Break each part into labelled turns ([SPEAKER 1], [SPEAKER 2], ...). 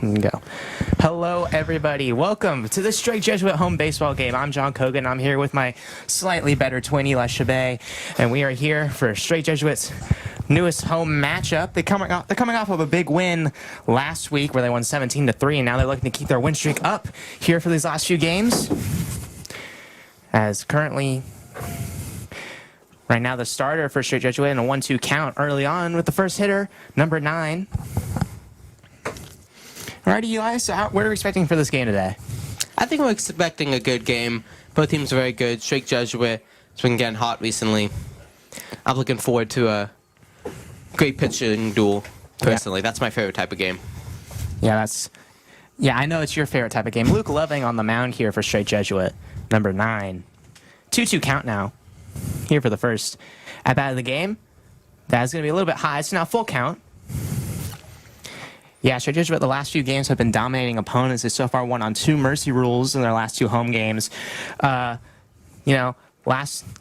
[SPEAKER 1] Go. Hello, everybody. Welcome to the Straight Jesuit home baseball game. I'm John Kogan. I'm here with my slightly better twinny, Les Chabet, and we are here for Straight Jesuit's newest home matchup. They're coming off of a big win last week where they won 17-3, and now they're looking to keep their win streak up here for these last few games. As currently, right now, the starter for Straight Jesuit in a 1-2 count early on with the first hitter, number 9. Alrighty, Eli, so what are we expecting for this game today?
[SPEAKER 2] I think we're expecting a good game. Both teams are very good. Straight Jesuit has been getting hot recently. I'm looking forward to a great pitching duel, personally. Yeah. That's my favorite type of game.
[SPEAKER 1] Yeah, I know it's your favorite type of game. Luke Loving on the mound here for Straight Jesuit, number 9. 2-2 count now, here for the first at-bat of the game. That's going to be a little bit high. It's now full count. Yeah, Straight Jesuit, the last few games have been dominating opponents. They so far won on 2 mercy rules in their last 2 home games. Last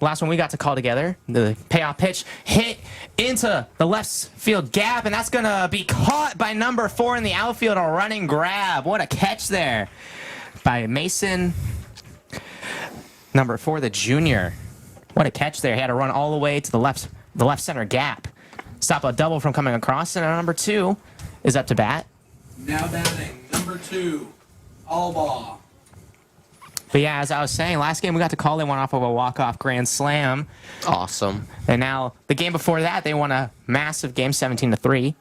[SPEAKER 1] one we got to call together, the payoff pitch hit into the left field gap, and that's going to be caught by number 4 in the outfield, a running grab. What a catch there by Mason, number 4, the junior. What a catch there. He had to run all the way to the left center gap. Stop a double from coming across, and number 2 is up to bat.
[SPEAKER 3] Now batting, number 2, Alba.
[SPEAKER 1] But yeah, as I was saying, last game we got to call. They went off of a walk-off grand slam.
[SPEAKER 2] Awesome.
[SPEAKER 1] And now the game before that, they won a massive game, 17-3.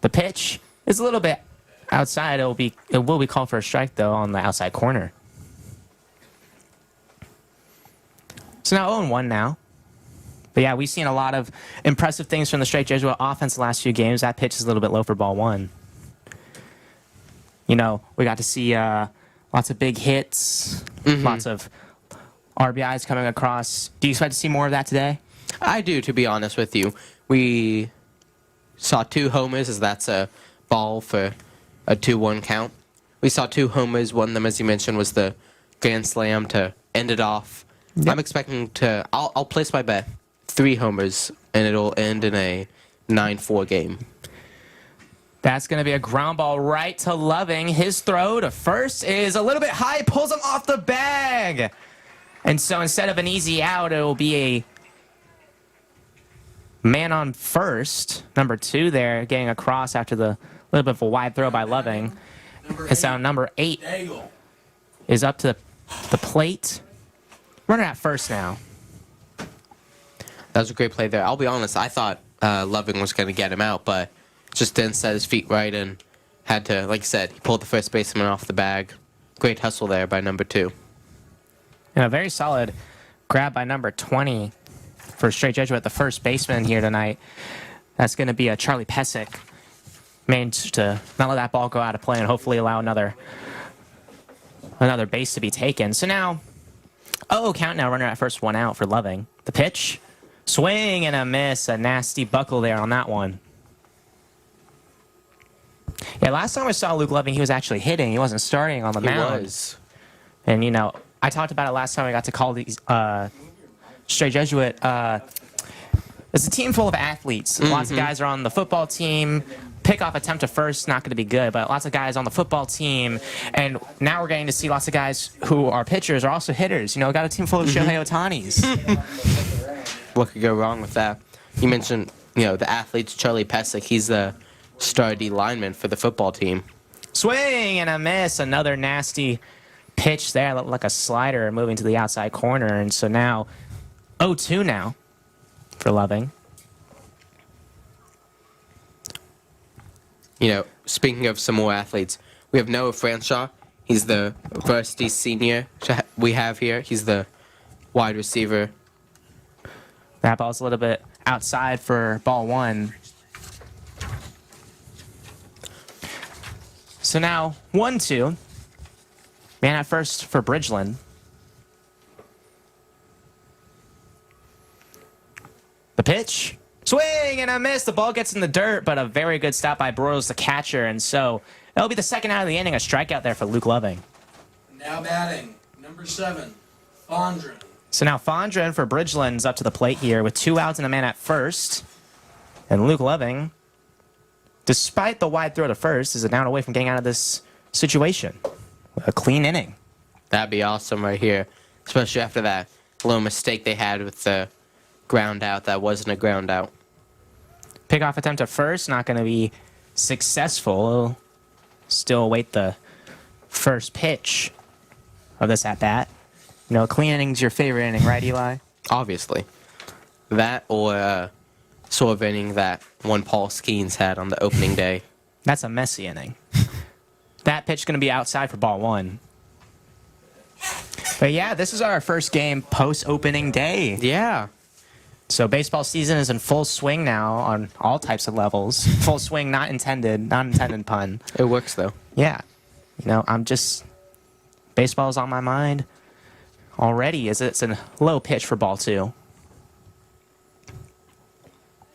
[SPEAKER 1] The pitch is a little bit outside. It will be called for a strike though on the outside corner. So now 0-1 now. But yeah, we've seen a lot of impressive things from the Straight Jesuit offense the last few games. That pitch is a little bit low for ball 1. You know, we got to see lots of big hits, lots of RBIs coming across. Do you expect to see more of that today?
[SPEAKER 2] I do, to be honest with you. We saw 2 homers, as that's a ball for a 2-1 count. We saw 2 homers. One of them, as you mentioned, was the grand slam to end it off. Yep. I'm expecting to... I'll place my bet. 3 homers, and it'll end in a 9-4 game.
[SPEAKER 1] That's going to be a ground ball right to Loving. His throw to first is a little bit high, pulls him off the bag. And so instead of an easy out, it will be a man on first. Number 2 there, getting across after the little bit of a wide throw by Loving. And so number 8 is up to the plate. Runner at first now.
[SPEAKER 2] That was a great play there. I'll be honest, I thought Loving was going to get him out, but just didn't set his feet right and had to, like I said, he pulled the first baseman off the bag. Great hustle there by number 2.
[SPEAKER 1] And a very solid grab by number 20 for Straight Jesuit, the first baseman here tonight. That's going to be a Charlie Pesic. Managed to not let that ball go out of play and hopefully allow another base to be taken. So now, count now, runner at first, 1 out for Loving. The pitch. Swing and a miss. A nasty buckle there on that one. Yeah, last time I saw Luke Loving, he was actually hitting. He wasn't starting on the mound.
[SPEAKER 2] He was.
[SPEAKER 1] And, you know, I talked about it last time I got to call these Straight Jesuit. It's a team full of athletes. Lots of guys are on the football team. Pickoff attempt to first, not going to be good, but lots of guys on the football team. And now we're getting to see lots of guys who are pitchers are also hitters. You know, got a team full of Shohei Ohtanis.
[SPEAKER 2] What could go wrong with that? You mentioned, the athletes, Charlie Pesic. He's the star D lineman for the football team.
[SPEAKER 1] Swing and a miss. Another nasty pitch there. Looked like a slider moving to the outside corner. And so now 0-2 now for Loving.
[SPEAKER 2] Speaking of some more athletes, we have Noah Franshaw. He's the varsity senior we have here. He's the wide receiver.
[SPEAKER 1] That ball's a little bit outside for ball 1. So now 1-2. Man at first for Bridgeland. The pitch. Swing and a miss. The ball gets in the dirt, but a very good stop by Broyles, the catcher. And so it'll be the second out of the inning. A strikeout there for Luke Loving.
[SPEAKER 3] Now batting, number 7, Fondren.
[SPEAKER 1] So now Fondren for Bridgeland's up to the plate here with 2 outs and a man at first. And Luke Loving, despite the wide throw to first, is it down away from getting out of this situation. A clean inning.
[SPEAKER 2] That'd be awesome right here, especially after that little mistake they had with the ground out that wasn't a ground out.
[SPEAKER 1] Pickoff attempt at first, not going to be successful. Still await the first pitch of this at-bat. You know, a clean inning's your favorite inning, right, Eli?
[SPEAKER 2] Obviously. That or sort of inning that one Paul Skeens had on the opening day.
[SPEAKER 1] That's a messy inning. That pitch going to be outside for ball one. But yeah, this is our first game post-opening day.
[SPEAKER 2] Yeah.
[SPEAKER 1] So baseball season is in full swing now on all types of levels. Full swing, not intended pun.
[SPEAKER 2] It works, though.
[SPEAKER 1] Yeah. You know, baseball's on my mind already as it's a low pitch for ball two.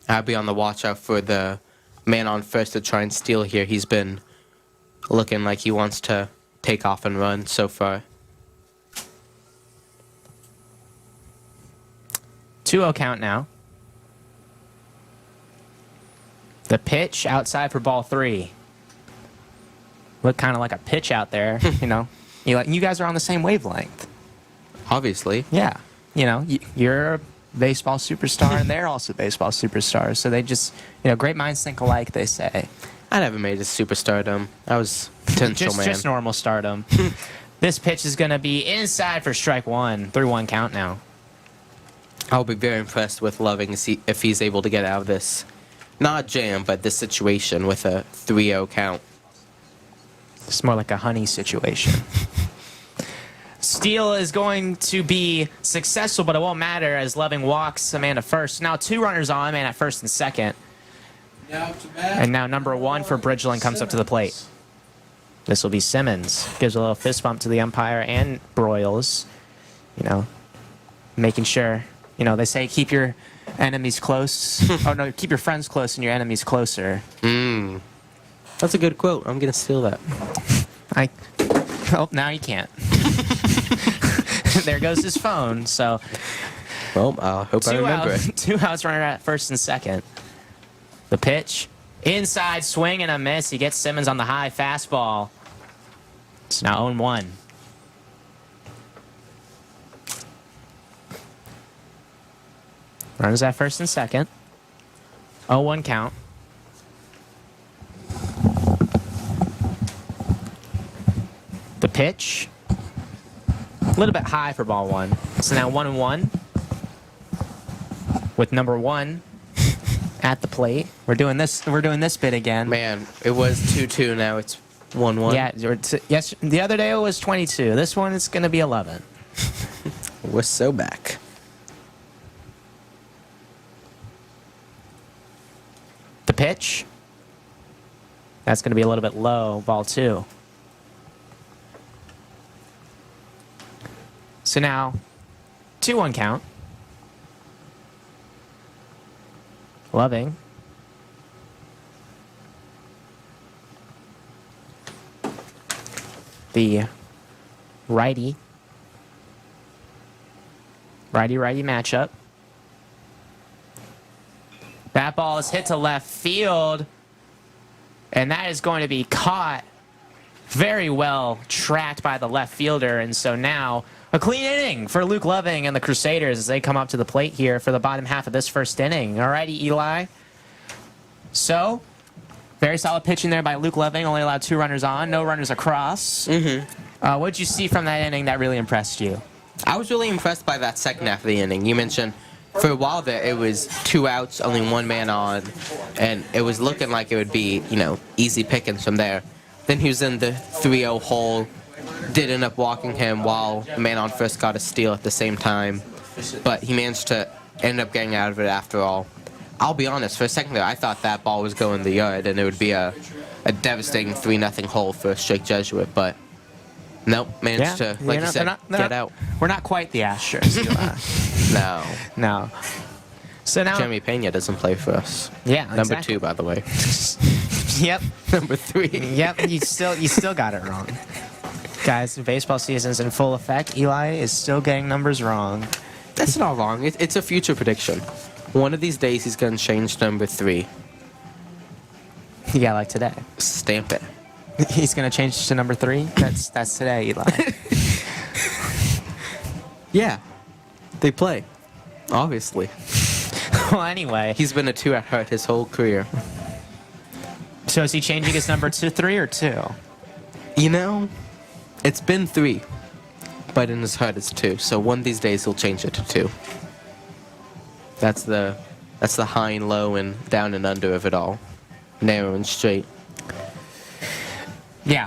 [SPEAKER 2] I'll be on the watch out for the man on first to try and steal here. He's been looking like he wants to take off and run so far.
[SPEAKER 1] 2-0 count now. The pitch outside for ball three. Look kind of like a pitch out there, you know. You guys are on the same wavelength.
[SPEAKER 2] Obviously.
[SPEAKER 1] Yeah. You know, you're a baseball superstar and they're also baseball superstars. So they just, great minds think alike, they say.
[SPEAKER 2] I never made it superstardom. I was potential man.
[SPEAKER 1] Just normal stardom. This pitch is going to be inside for strike one. 3-1 count now.
[SPEAKER 2] I'll be very impressed with Loving if he's able to get out of this, not jam, but this situation with a 3-0 count.
[SPEAKER 1] It's more like a honey situation. Steal is going to be successful, but it won't matter as Loving walks a man to first. Now 2 runners on, man at first and second. And now number 1 for Bridgeland comes up to the plate. This will be Simmons. Gives a little fist bump to the umpire and Broyles. Making sure, they say keep your enemies close. Oh, no, keep your friends close and your enemies closer.
[SPEAKER 2] That's a good quote. I'm going to steal that.
[SPEAKER 1] Oh, now you can't. There goes his phone, so.
[SPEAKER 2] Well, I hope I remember it.
[SPEAKER 1] 2 outs, runner at first and second. The pitch. Inside swing and a miss. He gets Simmons on the high fastball. It's now 0-1. Runners at first and second. 0-1 count. The pitch. A little bit high for ball one. So now 1-1. With number 1 at the plate. We're doing this bit again.
[SPEAKER 2] Man, it was 2-2. Now it's 1-1.
[SPEAKER 1] Yeah. Yes. The other day it was 22. This one is going to be 11.
[SPEAKER 2] We're so back.
[SPEAKER 1] The pitch. That's going to be a little bit low. Ball 2. So now 2-1 count. Loving. The righty matchup. That ball is hit to left field, and that is going to be caught very well, tracked by the left fielder, and so now a clean inning for Luke Loving and the Crusaders as they come up to the plate here for the bottom half of this first inning. All righty, Eli. So, very solid pitching there by Luke Loving. Only allowed 2 runners on, no runners across. What did you see from that inning that really impressed you?
[SPEAKER 2] I was really impressed by that second half of the inning. You mentioned for a while there it was 2 outs, only 1 man on, and it was looking like it would be, easy pickings from there. Then he was in the 3-0 hole. Did end up walking him while the man on first got a steal at the same time. But he managed to end up getting out of it after all. I'll be honest, for a second there, I thought that ball was going the yard and it would be a devastating 3-0 hole for Straight Jesuit. But nope, managed to, like you said, get out.
[SPEAKER 1] We're not quite the Astros. No. So now
[SPEAKER 2] Jeremy Pena doesn't play for us.
[SPEAKER 1] Yeah,
[SPEAKER 2] Number
[SPEAKER 1] exactly.
[SPEAKER 2] 2, by the way.
[SPEAKER 1] Yep.
[SPEAKER 2] Number 3.
[SPEAKER 1] Yep, you still got it wrong. Guys, the baseball season's in full effect. Eli is still getting numbers wrong.
[SPEAKER 2] That's not wrong. It's a future prediction. One of these days he's going to change number 3.
[SPEAKER 1] Yeah, like today.
[SPEAKER 2] Stamp it.
[SPEAKER 1] He's going to change to number 3? That's today, Eli.
[SPEAKER 2] Yeah, they play. Obviously.
[SPEAKER 1] Well, anyway.
[SPEAKER 2] He's been a 2 at heart his whole career.
[SPEAKER 1] So is he changing his number to 3 or 2?
[SPEAKER 2] You know, it's been 3, but in his heart it's 2. So one of these days he'll change it to 2. That's the high and low and down and under of it all. Narrow and straight.
[SPEAKER 1] Yeah.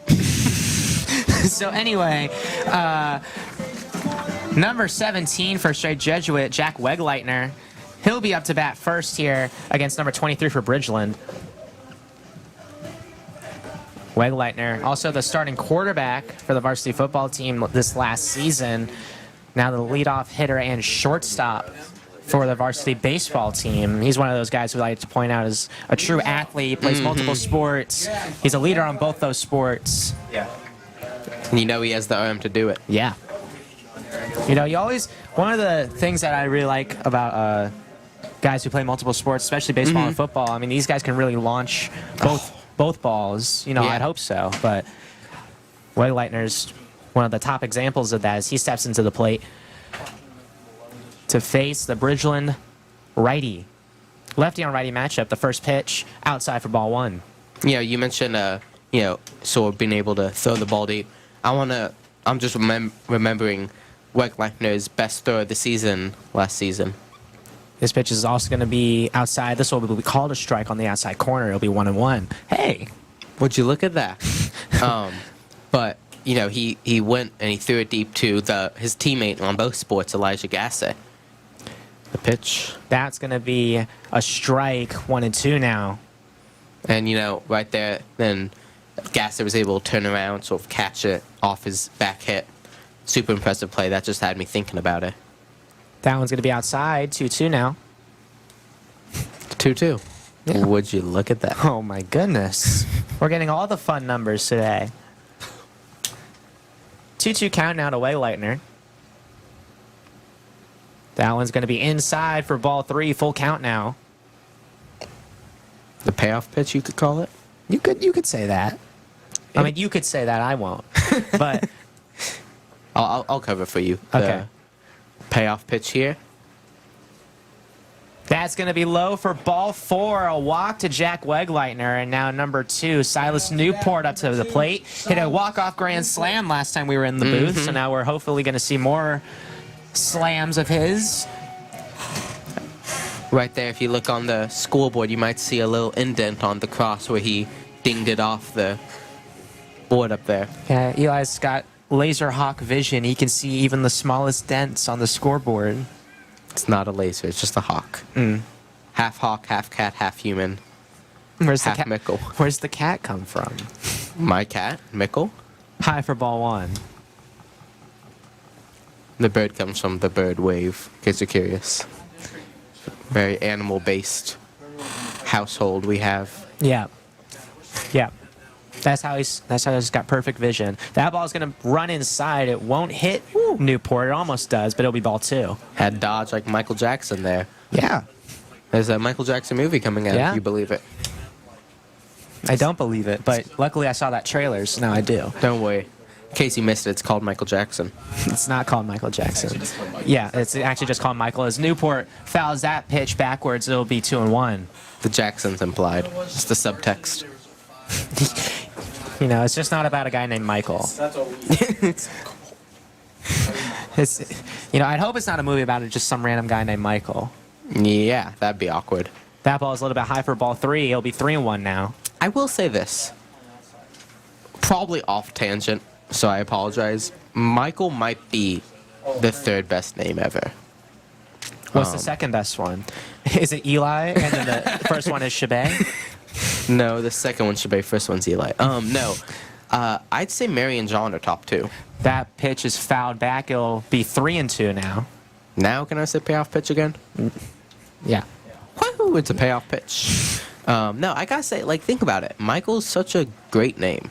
[SPEAKER 1] So anyway, number 17 for straight Jesuit, Jack Wegleitner. He'll be up to bat first here against number 23 for Bridgeland. Wegleitner, also the starting quarterback for the varsity football team this last season. Now the leadoff hitter and shortstop for the varsity baseball team. He's one of those guys who I like to point out is a true athlete. He plays multiple sports. He's a leader on both those sports.
[SPEAKER 2] Yeah. And you know he has the arm to do it.
[SPEAKER 1] Yeah. You know, one of the things that I really like about guys who play multiple sports, especially baseball and football, I mean, these guys can really launch both balls. You know,
[SPEAKER 2] Yeah.
[SPEAKER 1] I'd hope so. But Wegleitner's one of the top examples of that as he steps into the plate to face the Bridgeland righty. Lefty on righty matchup, the first pitch outside for ball 1.
[SPEAKER 2] You know, you mentioned, sort of being able to throw the ball deep. I'm just remembering Wegleitner's best throw of the season last season.
[SPEAKER 1] This pitch is also going to be outside. This will be called a strike on the outside corner. It'll be 1-1. Hey.
[SPEAKER 2] Would you look at that? But, you know, he went and he threw it deep to his teammate on both sports, Elijah Gasse. The pitch.
[SPEAKER 1] That's going to be a strike, 1-2 now.
[SPEAKER 2] And, you know, right there, then Gasse was able to turn around, sort of catch it off his back hit. Super impressive play. That just had me thinking about it.
[SPEAKER 1] That one's going to be outside, 2-2 now.
[SPEAKER 2] 2-2.
[SPEAKER 1] Yeah.
[SPEAKER 2] Would you look at that?
[SPEAKER 1] Oh, my goodness. We're getting all the fun numbers today. 2-2 count now to Wegleitner. That one's going to be inside for ball 3, full count now.
[SPEAKER 2] The payoff pitch, you could call it?
[SPEAKER 1] You could say that. I mean, you could say that. I won't. But
[SPEAKER 2] I'll cover for you.
[SPEAKER 1] Okay.
[SPEAKER 2] The payoff pitch here.
[SPEAKER 1] that's going to be low for ball 4. A walk to Jack Wegleitner. And now number 2, Silas Newport up to the plate. Hit a walk-off grand slam last time we were in the booth. So now we're hopefully going to see more slams of his.
[SPEAKER 2] Right there, if you look on the scoreboard, you might see a little indent on the cross where he dinged it off the board up there.
[SPEAKER 1] Yeah, Eli's got laser hawk vision. He can see even the smallest dents on the scoreboard.
[SPEAKER 2] It's not a laser, it's just a hawk. Half hawk, half cat, half human.
[SPEAKER 1] Where's
[SPEAKER 2] Half
[SPEAKER 1] the cat?
[SPEAKER 2] Mickle.
[SPEAKER 1] Where's the cat come from?
[SPEAKER 2] My cat, Mickle.
[SPEAKER 1] High for ball 1.
[SPEAKER 2] The bird comes from the bird wave, in case you're curious. Very animal-based household we have.
[SPEAKER 1] Yeah. Yeah. That's how he's got perfect vision. That ball's going to run inside. It won't hit Newport. It almost does, but it'll be ball 2.
[SPEAKER 2] Had dodge like Michael Jackson there.
[SPEAKER 1] Yeah.
[SPEAKER 2] There's a Michael Jackson movie coming out,
[SPEAKER 1] Yeah?
[SPEAKER 2] if you believe it.
[SPEAKER 1] I don't believe it, but luckily I saw that trailer, so now I do.
[SPEAKER 2] Don't worry. In case you missed it, it's called Michael Jackson.
[SPEAKER 1] It's not called Michael Jackson. Yeah, it's actually just called Michael. As Newport fouls that pitch backwards, it'll be 2-1.
[SPEAKER 2] The Jackson's implied. It's the subtext.
[SPEAKER 1] You know, it's just not about a guy named Michael. It's, you know, I'd hope it's not a movie about just some random guy named Michael.
[SPEAKER 2] Yeah, that'd be awkward.
[SPEAKER 1] That ball is a little bit high for ball 3. It'll be 3-1 now.
[SPEAKER 2] I will say this. Probably off tangent, so I apologize. Michael might be the 3rd best name ever.
[SPEAKER 1] What's the second best one? Is it Eli, and then the first one is Shabay?
[SPEAKER 2] No, the second one's Shabay, first one's Eli. No. I'd say Mary and John are top 2.
[SPEAKER 1] That pitch is fouled back. It'll be 3-2 now.
[SPEAKER 2] Now can I say payoff pitch again?
[SPEAKER 1] Yeah.
[SPEAKER 2] Woohoo, it's a payoff pitch. No, I gotta say, like, think about it. Michael's such a great name.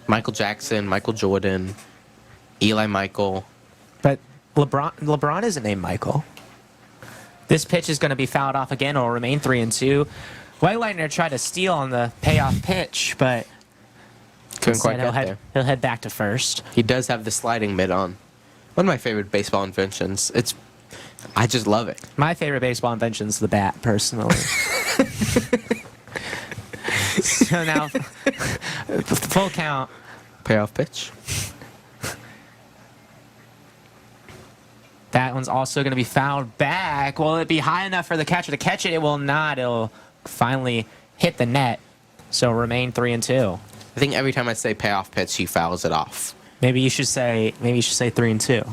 [SPEAKER 2] Michael Jackson, Michael Jordan, Eli Michael.
[SPEAKER 1] But LeBron isn't named Michael. This pitch is going to be fouled off again. It'll remain 3-2. Wegleitner tried to steal on the payoff pitch, but
[SPEAKER 2] Couldn't quite
[SPEAKER 1] Instead, he'll
[SPEAKER 2] get there.
[SPEAKER 1] head back to first.
[SPEAKER 2] He does have the sliding mid on. One of my favorite baseball inventions. I just love it.
[SPEAKER 1] My favorite baseball invention is the bat, personally. So now, full count.
[SPEAKER 2] Payoff pitch.
[SPEAKER 1] That one's also going to be fouled back. Will it be high enough for the catcher to catch it? It will not. It'll finally hit the net. So remain 3-2.
[SPEAKER 2] I think every time I say payoff pitch, he fouls it off.
[SPEAKER 1] Maybe you should say 3-2.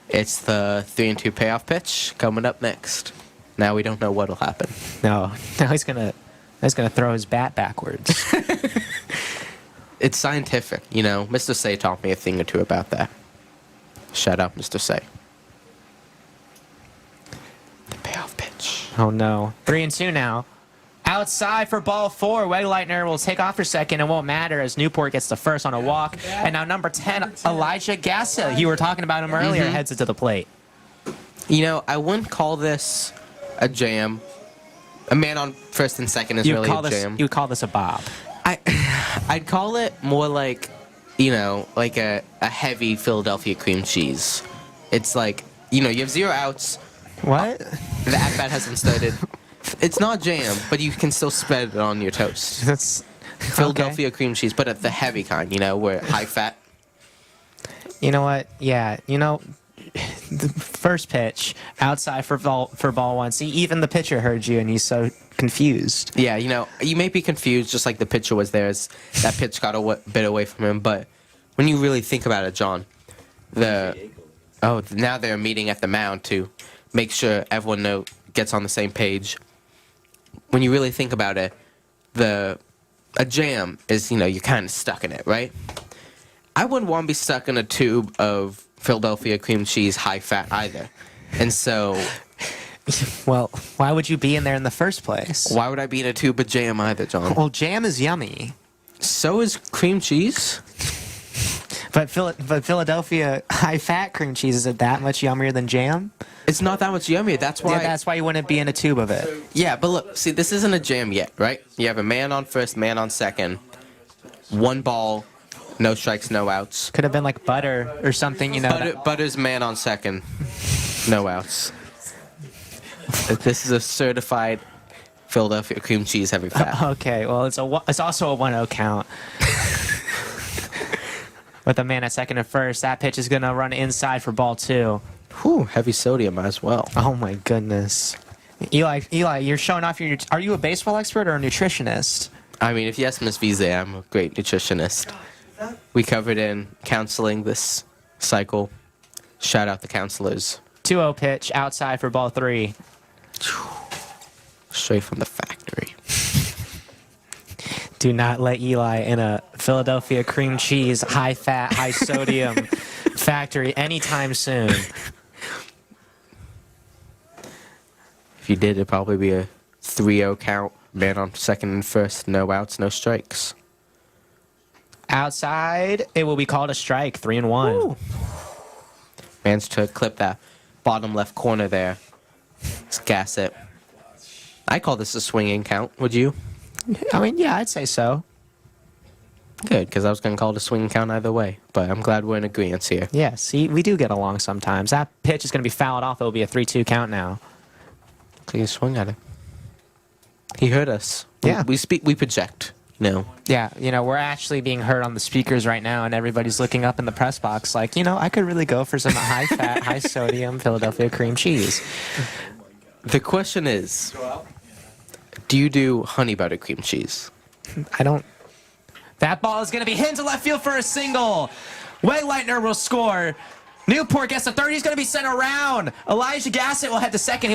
[SPEAKER 2] It's the 3-2 payoff pitch coming up next. Now we don't know what'll happen.
[SPEAKER 1] No, now he's gonna throw his bat backwards.
[SPEAKER 2] It's scientific, you know. Mr. Say taught me a thing or two about that. Shout out, Mr. Say. The payoff pitch.
[SPEAKER 1] Oh no, 3-2 now. Outside for ball 4. Wegleitner will take off for second. It won't matter as Newport gets the first on a walk. And now number 10, Elijah Gassa. You were talking about him earlier. Heads it to the plate.
[SPEAKER 2] You know, I wouldn't call this a jam. A man on first and second is really a jam.
[SPEAKER 1] You would call this a bob.
[SPEAKER 2] I'd call it more like, you know, like a heavy Philadelphia cream cheese. It's like, you know, you have 0 outs.
[SPEAKER 1] What?
[SPEAKER 2] The at-bat hasn't started. It's not jam, but you can still spread it on your toast.
[SPEAKER 1] That's
[SPEAKER 2] Philadelphia cream cheese, but the heavy kind, you know, where high fat.
[SPEAKER 1] You know what? Yeah, you know, the first pitch outside for ball 1. See, even the pitcher heard you, and he's so confused.
[SPEAKER 2] Yeah, you know, you may be confused, just like the pitcher was there. As that pitch got a bit away from him, but when you really think about it, John, now they're meeting at the mound to make sure everyone gets on the same page. When you really think about it, a jam is, you know, you're kind of stuck in it, right? I wouldn't want to be stuck in a tube of Philadelphia cream cheese high fat either. And so...
[SPEAKER 1] Well, why would you be in there in the first place?
[SPEAKER 2] Why would I be in a tube of jam either, John?
[SPEAKER 1] Well, jam is yummy.
[SPEAKER 2] So is cream cheese.
[SPEAKER 1] But Philadelphia high-fat cream cheese, is it that much yummier than jam?
[SPEAKER 2] It's not that much yummier. That's why...
[SPEAKER 1] Yeah, that's why you wouldn't be in a tube of it.
[SPEAKER 2] Yeah, but look, see, this isn't a jam yet, right? You have a man on first, man on second. 1 ball, no strikes, no outs.
[SPEAKER 1] Could have been like butter or something, you know.
[SPEAKER 2] Butter's man on second, no outs. This is a certified Philadelphia cream cheese heavy fat.
[SPEAKER 1] Okay, well, it's also a 1-0 count. With a man at second and first, that pitch is going to run inside for ball 2.
[SPEAKER 2] Whew, heavy sodium as well.
[SPEAKER 1] Oh my goodness. Eli, you're showing off are you a baseball expert or a nutritionist?
[SPEAKER 2] I mean, if you ask Miss Vise, I'm a great nutritionist. We covered in counseling this cycle. Shout out the counselors.
[SPEAKER 1] 2-0 pitch outside for ball 3.
[SPEAKER 2] Straight from the factory.
[SPEAKER 1] Do not let Eli in a Philadelphia cream cheese, high-fat, high-sodium factory anytime soon.
[SPEAKER 2] If you did, it'd probably be a 3-0 count. Man on second and first, no outs, no strikes.
[SPEAKER 1] Outside, it will be called a strike, 3-1.
[SPEAKER 2] Man's to clip that bottom left corner there. Let's gas it. I call this a swinging count. Would you?
[SPEAKER 1] I mean, yeah, I'd say so.
[SPEAKER 2] Good, because I was going to call it a swinging count either way. But I'm glad we're in agreement here.
[SPEAKER 1] Yeah, see, we do get along sometimes. That pitch is going to be fouled off. It will be a 3-2 count now.
[SPEAKER 2] Take a swing at it. He heard us.
[SPEAKER 1] Yeah.
[SPEAKER 2] We project. No.
[SPEAKER 1] Yeah, you know, we're actually being heard on the speakers right now, and everybody's looking up in the press box like, you know, I could really go for some high-fat, high-sodium Philadelphia cream cheese.
[SPEAKER 2] The question is, do you do honey butter cream cheese?
[SPEAKER 1] I don't... That ball is going to be hit into left field for a single. Wegleitner will score. Newport gets the third. He's going to be sent around. Elijah Gassett will head to second.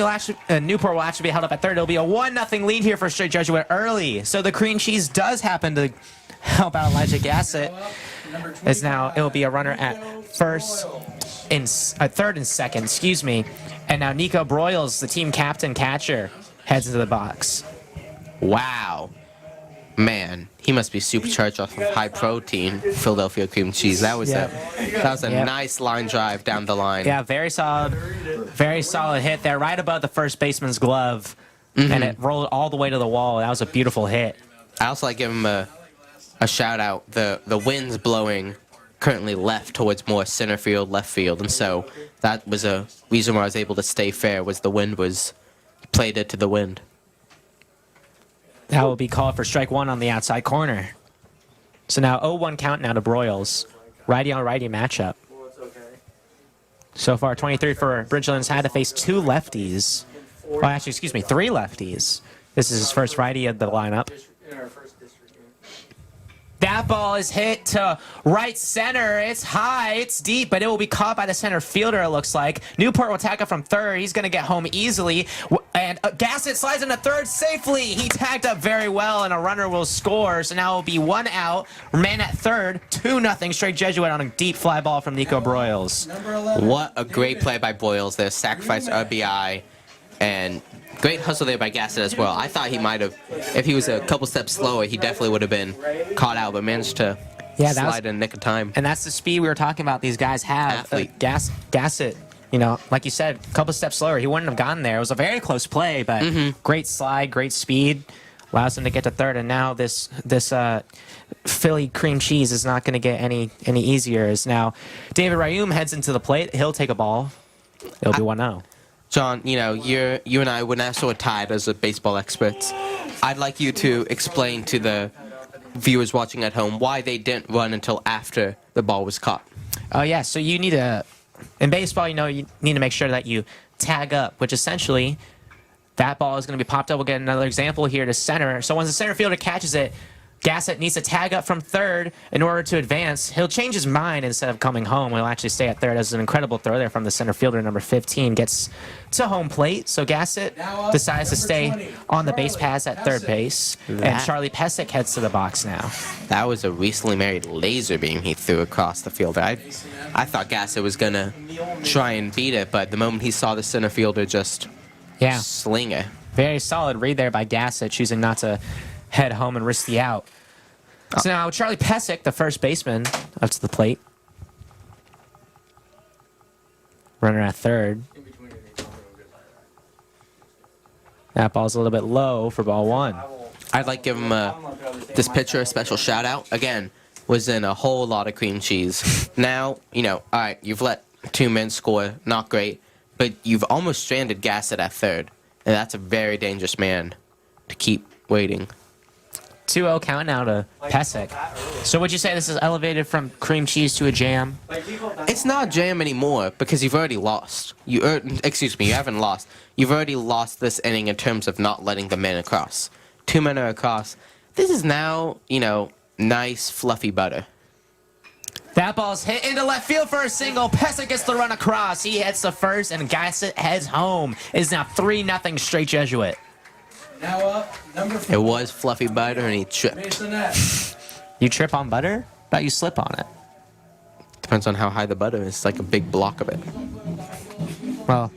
[SPEAKER 1] Newport will actually be held up at third. It'll be a 1-0 lead here for Straight Jesuit early. So the cream cheese does happen to help out Elijah Gassett. As now it will be a runner at third and second, excuse me. And now Nico Broyles, the team captain catcher, heads into the box.
[SPEAKER 2] Wow. Man, he must be supercharged off of high protein Philadelphia cream cheese. That was a nice line drive down the line.
[SPEAKER 1] Yeah, very solid hit there, right above the first baseman's glove, and it rolled all the way to the wall. That was a beautiful hit.
[SPEAKER 2] I also like give him a a shout out. The wind's blowing currently left towards more center field, left field, and so that was a reason why I was able to stay fair. Was the wind was played it to the wind.
[SPEAKER 1] That will be called for strike one on the outside corner. So now 0-1 count now to Broyles. Righty on righty matchup. So far 23 for Bridgeland's had to face 2 lefties. Oh, actually, excuse me, 3 lefties. This is his first righty of the lineup. That ball is hit to right center. It's high, it's deep, but it will be caught by the center fielder, it looks like. Newport will tackle from third. He's going to get home easily. And Gassett slides into third safely. He tagged up very well, and a runner will score. So now it will be 1 out. Man at third, 2-0 straight Jesuit on a deep fly ball from Nico Broyles.
[SPEAKER 2] What a great play by Broyles there. Sacrifice RBI. And great hustle there by Gassett as well. I thought he might have, if he was a couple steps slower, he definitely would have been caught out, but managed to slide in nick of time.
[SPEAKER 1] And that's the speed we were talking about these guys have.
[SPEAKER 2] Athlete.
[SPEAKER 1] Gassett, you know, like you said, a couple steps slower, he wouldn't have gotten there. It was a very close play, but great slide, great speed, allows him to get to third. And now this Philly cream cheese is not going to get any easier. As now David Rayum heads into the plate. He'll take a ball. It'll be 1-0.
[SPEAKER 2] John, you know, you and I were now sort of tied as a baseball experts. I'd like you to explain to the viewers watching at home why they didn't run until after the ball was caught.
[SPEAKER 1] Oh, yeah. So you need to, in baseball, you know, you need to make sure that you tag up, which essentially that ball is going to be popped up. We'll get another example here to center. So once the center fielder catches it, Gassett needs to tag up from third in order to advance. He'll change his mind instead of coming home. He'll actually stay at third. As an incredible throw there from the center fielder, number 15, gets to home plate. So Gassett decides to stay on the base pass at third base. And Charlie Pesic heads to the box now.
[SPEAKER 2] That was a recently married laser beam he threw across the field. I thought Gassett was going to try and beat it, but the moment he saw the center fielder just sling it.
[SPEAKER 1] Very solid read there by Gassett, choosing not to head home and risk the out. So now Charlie Pesic, the first baseman, up to the plate. Runner at third. That ball's a little bit low for ball 1.
[SPEAKER 2] I'd like to give him this pitcher a special shout out. Again, was in a whole lot of cream cheese. Now, you know, all right, you've let 2 men score, not great, but you've almost stranded Gassett at third, and that's a very dangerous man to keep waiting.
[SPEAKER 1] 2-0 count now to Pesic. So would you say this is elevated from cream cheese to a jam?
[SPEAKER 2] It's not a jam anymore because you've already lost. You haven't lost. You've already lost this inning in terms of not letting the men across. 2 men are across. This is now, you know, nice fluffy butter.
[SPEAKER 1] That ball's hit into left field for a single. Pesic gets the run across. He heads to first, and Gassett heads home. It is now 3-0 straight Jesuit.
[SPEAKER 3] Now up, number 4.
[SPEAKER 2] It was fluffy butter, and he tripped.
[SPEAKER 1] You trip on butter? Thought you slip on it.
[SPEAKER 2] Depends on how high the butter is. It's like a big block of it.
[SPEAKER 1] Well,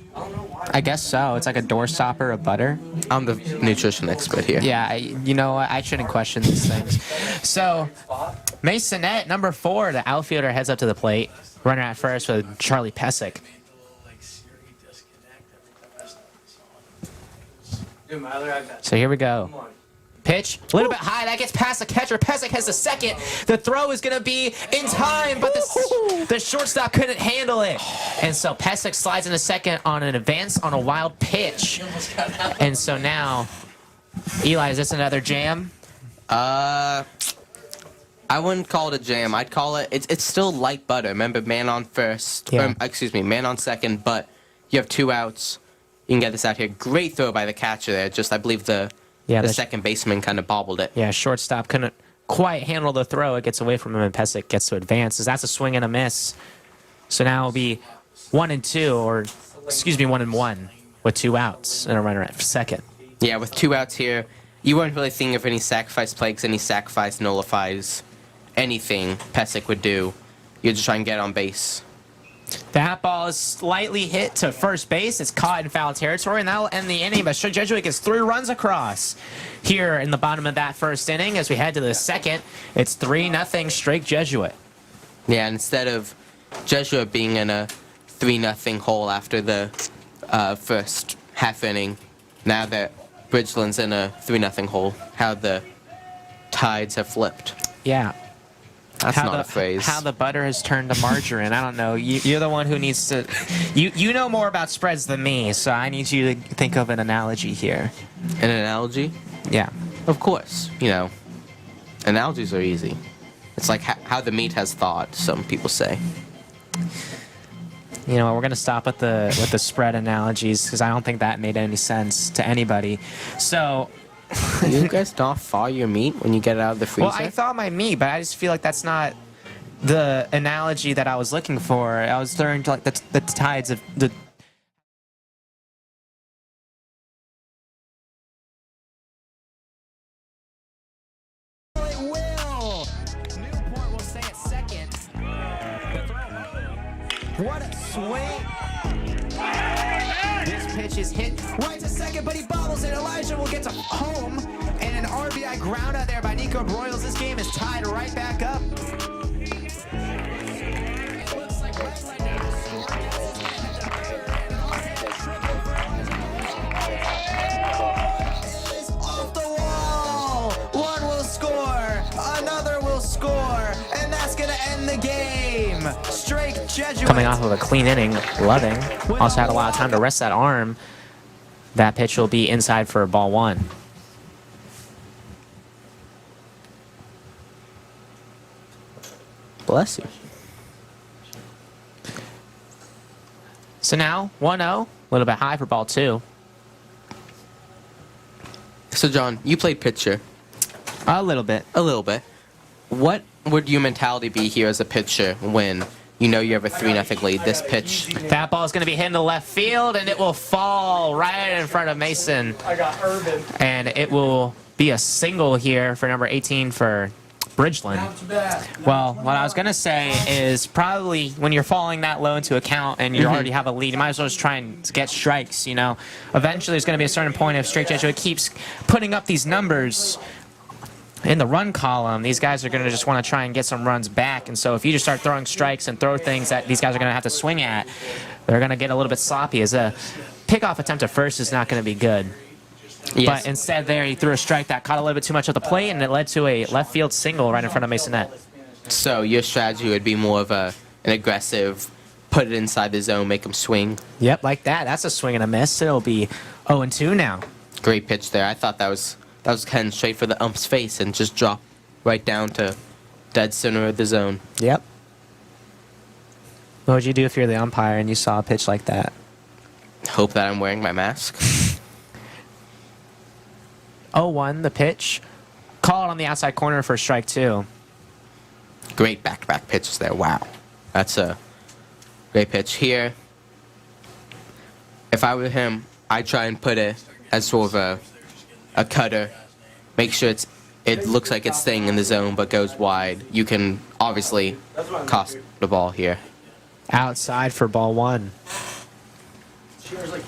[SPEAKER 1] I guess so. It's like a doorstopper of butter.
[SPEAKER 2] I'm the nutrition expert here.
[SPEAKER 1] Yeah, you know what? I shouldn't question these things. So, Masonette, number 4, the outfielder, heads up to the plate. Runner at first with Charlie Pesic. So here we go. Pitch, a little bit high. That gets past the catcher. Pesic has the second. The throw is going to be in time, but the shortstop couldn't handle it. And so Pesic slides in the second on an advance on a wild pitch. And so now, Eli, is this another jam?
[SPEAKER 2] I wouldn't call it a jam. I'd call it, it's still light butter. Remember, man on first, man on second, but you have 2 outs. You can get this out here. Great throw by the catcher there. Just, I believe the second baseman kind of bobbled it.
[SPEAKER 1] Yeah, shortstop couldn't quite handle the throw. It gets away from him, and Pesic gets to advance. That's a swing and a miss. So now it'll be 1-2, or excuse me, 1-1 with 2 outs and a runner at second.
[SPEAKER 2] Yeah, with 2 outs here, you weren't really thinking of any sacrifice plays, any sacrifice nullifies, anything Pesic would do. You're just trying to get on base.
[SPEAKER 1] That ball is slightly hit to first base. It's caught in foul territory, and that'll end the inning. But straight Jesuit gets 3 runs across here in the bottom of that first inning. As we head to the second, it's 3-0 straight Jesuit.
[SPEAKER 2] Yeah, instead of Jesuit being in a 3-0 hole after the first half inning, now that Bridgeland's in a 3-0 hole, how the tides have flipped.
[SPEAKER 1] Yeah.
[SPEAKER 2] That's not a phrase.
[SPEAKER 1] How the butter has turned to margarine. I don't know. You're the one who needs to. You know more about spreads than me, so I need you to think of an analogy here.
[SPEAKER 2] An analogy?
[SPEAKER 1] Yeah.
[SPEAKER 2] Of course. Analogies are easy. It's like how the meat has thought, some people say.
[SPEAKER 1] You know, we're gonna stop with the spread analogies because I don't think that made any sense to anybody. So.
[SPEAKER 2] You guys not thaw your meat when you get it out of the freezer?
[SPEAKER 1] Well, I thought my meat, but I just feel like that's not the analogy that I was looking for. I was learning to like the tides of the. It will. Newport will stay at second. What a swing! This pitch is hit right to second, but he bobbles it. Elijah will get to home, and an RBI ground out there by Nico Broyles. This game is tied right back up. It looks like Bridgeland now. It is off the wall. One will score, another will score, and that's gonna end the game. Straight Jesuit. Coming off of a clean inning, Loving also had a lot of time to rest that arm. That pitch will be inside for ball one.
[SPEAKER 2] Bless you.
[SPEAKER 1] So now 1-0, a little bit high for ball two.
[SPEAKER 2] So, John, you played pitcher.
[SPEAKER 1] A little bit.
[SPEAKER 2] A little bit. What would your mentality be here as a pitcher when you know you have a 3-0 lead? This pitch.
[SPEAKER 1] That ball is going to be hit into left field, and it will fall right in front of Mason.
[SPEAKER 3] I got Urban.
[SPEAKER 1] And it will be a single here for number 18 for Bridgeland.
[SPEAKER 3] Not too bad.
[SPEAKER 1] Well, what I was going to say is probably when you're falling that low into a count and you already have a lead, you might as well just try and get strikes, you know. Eventually, there's going to be a certain point if Straight Jesuit keeps putting up these numbers in the run column, these guys are going to just want to try and get some runs back. And so if you just start throwing strikes and throw things that these guys are going to have to swing at, they're going to get a little bit sloppy. As a pickoff attempt at first is not going to be good.
[SPEAKER 2] Yes.
[SPEAKER 1] But instead there, he threw a strike that caught a little bit too much at the plate, and it led to a left field single right in front of Masonette.
[SPEAKER 2] So your strategy would be more of an aggressive, put it inside the zone, make them swing.
[SPEAKER 1] Yep, like that. That's a swing and a miss. It'll be 0-2 now.
[SPEAKER 2] Great pitch there. I thought that was heading straight for the ump's face and just drop right down to dead center of the zone.
[SPEAKER 1] Yep. What would you do if you're the umpire and you saw a pitch like that?
[SPEAKER 2] Hope that I'm wearing my mask.
[SPEAKER 1] 0-1, the pitch. Call it on the outside corner for strike two.
[SPEAKER 2] Great back-to-back pitches there. Wow. That's a great pitch here. If I were him, I'd try and put it as sort of a cutter. Make sure it looks like it's staying in the zone but goes wide. You can obviously cost the ball here.
[SPEAKER 1] Outside for ball one.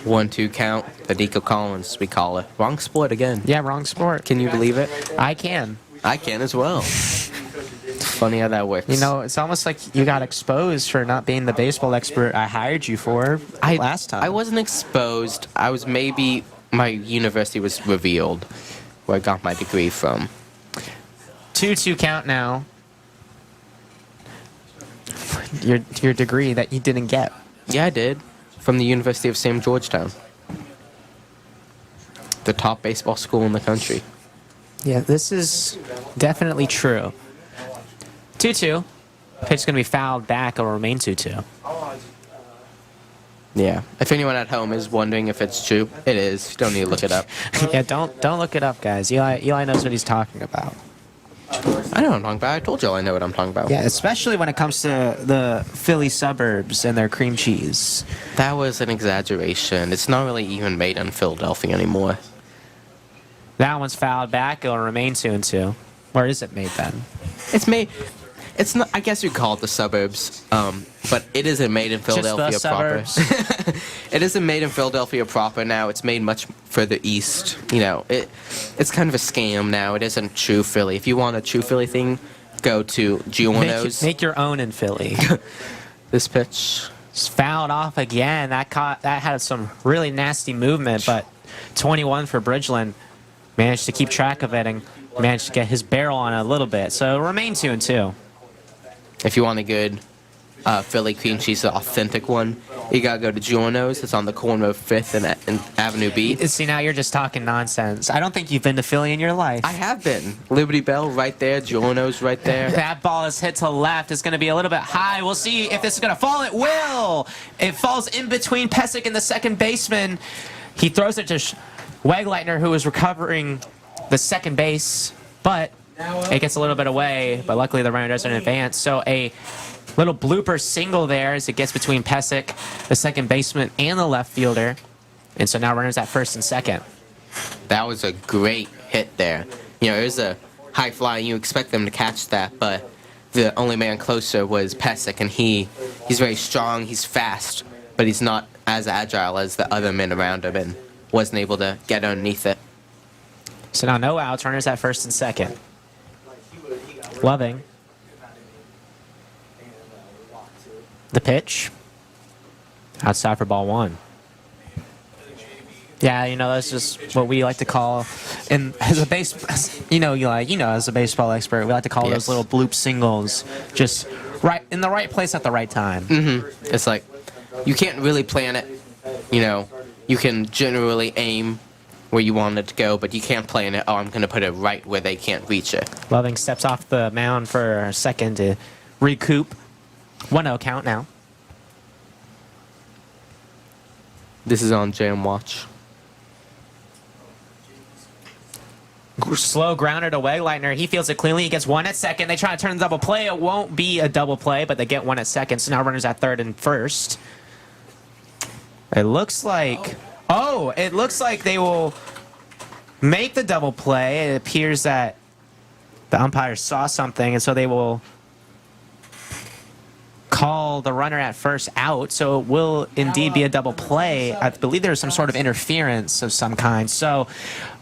[SPEAKER 2] 1-2 count. The Nico Collins, we call it. Wrong sport again.
[SPEAKER 1] Yeah, wrong sport.
[SPEAKER 2] Can you believe it?
[SPEAKER 1] I can.
[SPEAKER 2] I can as well. It's funny how that works.
[SPEAKER 1] You know, it's almost like you got exposed for not being the baseball expert I hired you for last time.
[SPEAKER 2] I wasn't exposed. I was maybe... My university was revealed where I got my degree from.
[SPEAKER 1] 2-2 count now. Your degree that you didn't get.
[SPEAKER 2] Yeah, I did. From the University of Sam Georgetown. The top baseball school in the country.
[SPEAKER 1] Yeah, this is definitely true. 2-2. Pitch is going to be fouled back. It'll remain 2-2.
[SPEAKER 2] Yeah. If anyone at home is wondering if it's true, it is. You don't need to look it up.
[SPEAKER 1] Yeah, don't look it up, guys. Eli knows what he's talking about.
[SPEAKER 2] I know what I'm talking about. I told you all I know what I'm talking about.
[SPEAKER 1] Yeah, especially when it comes to the Philly suburbs and their cream cheese.
[SPEAKER 2] That was an exaggeration. It's not really even made in Philadelphia anymore.
[SPEAKER 1] That one's fouled back. It'll remain 2-2. Where is it made then?
[SPEAKER 2] It's made... It's not. I guess you call it the suburbs, but it isn't made in Philadelphia
[SPEAKER 1] Just the
[SPEAKER 2] proper.
[SPEAKER 1] suburbs.
[SPEAKER 2] It isn't made in Philadelphia proper now. It's made much further east. You know, it's kind of a scam now. It isn't true Philly. If you want a true Philly thing, go to Giorno's.
[SPEAKER 1] Make your own in Philly.
[SPEAKER 2] This pitch.
[SPEAKER 1] It's fouled off again. That had some really nasty movement, but 21 for Bridgeland managed to keep track of it and
[SPEAKER 4] managed to get his barrel on it a little bit. So it'll remain 2-2.
[SPEAKER 2] If you want a good Philly cream cheese, the authentic one, you gotta go to Giorno's. It's on the corner of 5th and Avenue B.
[SPEAKER 4] See, now you're just talking nonsense. I don't think you've been to Philly in your life.
[SPEAKER 2] I have been. Liberty Bell right there. Giorno's right there.
[SPEAKER 4] That ball is hit to the left. It's going to be a little bit high. We'll see if this is going to fall. It will. It falls in between Pesic and the second baseman. He throws it to Wegleitner, who is recovering the second base, but it gets a little bit away. But luckily, the runner doesn't advance. So a little blooper single there as it gets between Pesic, the second baseman, and the left fielder. And so now runners at first and second.
[SPEAKER 2] That was a great hit there. You know, it was a high fly. You expect them to catch that, but the only man closer was Pesic, and he's very strong. He's fast, but he's not as agile as the other men around him, and wasn't able to get underneath it.
[SPEAKER 4] So now no outs, runners at first and second. Loving. The pitch. Outside for ball 1. Yeah, you know, that's just what we like to call, and as a as a baseball expert, we like to call those little bloop singles, just right in the right place at the right time.
[SPEAKER 2] It's like, you can't really plan it. You know, you can generally aim where you want it to go, but you can't plan it, oh, I'm going to put it right where they can't reach it.
[SPEAKER 4] Loving steps off the mound for a second to recoup. 1-0 count now.
[SPEAKER 2] This is on Jam Watch.
[SPEAKER 4] Slow grounder to Wegleitner. He feels it cleanly. He gets 1 at second. They try to turn the double play. It won't be a double play, but they get 1 at second. So now runners at third and first. It looks like... Oh, it looks like they will make the double play. It appears that the umpire saw something, and so they will call the runner at first out. So it will indeed be a double play. I believe there's some sort of interference of some kind. So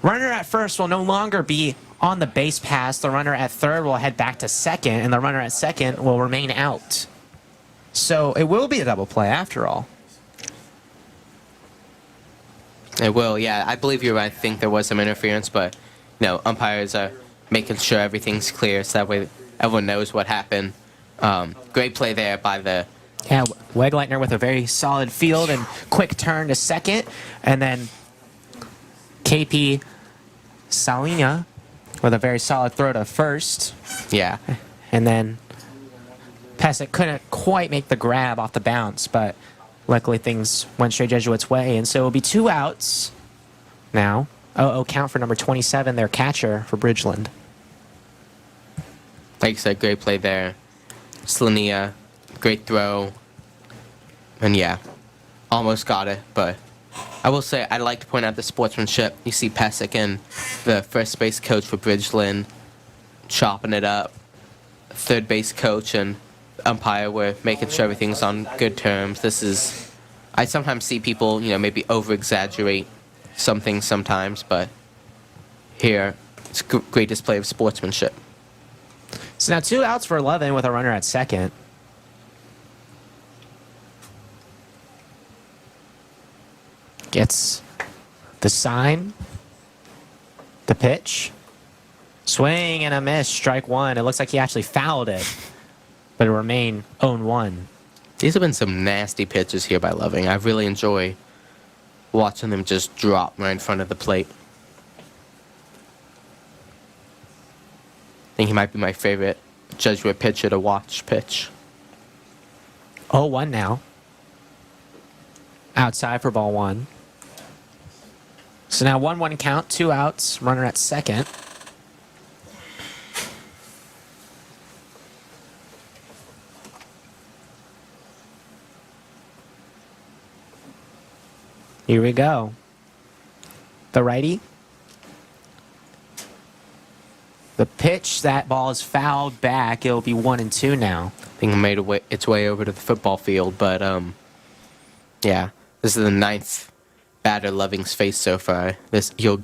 [SPEAKER 4] runner at first will no longer be on the base pass. The runner at third will head back to second, and the runner at second will remain out. So it will be a double play after all.
[SPEAKER 2] It will, yeah. I believe you're right. I think there was some interference, but no, umpires are making sure everything's clear so that way everyone knows what happened. Great play there by the...
[SPEAKER 4] Yeah, Wegleitner with a very solid field and quick turn to second. And then KP Salina with a very solid throw to first.
[SPEAKER 2] Yeah.
[SPEAKER 4] And then Pesic couldn't quite make the grab off the bounce, but luckily things went straight Jesuits' way. And so it'll be 2 outs now. 0-0 count for number 27, their catcher for Bridgeland.
[SPEAKER 2] Like you said, great play there. Slania, great throw. And yeah, almost got it, but I will say I'd like to point out the sportsmanship. You see Pesic and the first base coach for Bridgeland chopping it up. Third base coach and umpire were making sure everything's on good terms. This is, I sometimes see people, you know, maybe over-exaggerate some things sometimes, but here it's a great display of sportsmanship.
[SPEAKER 4] So now 2 outs for 11 with a runner at second. Gets the sign, the pitch, swing and a miss, strike 1. It looks like he actually fouled it, but it remained 0-1.
[SPEAKER 2] These have been some nasty pitches here by Loving. I really enjoy watching them just drop right in front of the plate. I think he might be my favorite Jesuit pitcher to watch pitch.
[SPEAKER 4] 0-1 now. Outside for ball 1. So now 1-1 count, 2 outs, runner at second. Here we go. The righty. The pitch, that ball is fouled back. It'll be 1-2 now.
[SPEAKER 2] I think it made its way over to the football field, but yeah, this is the 9th batter Loving's faced so far. You'll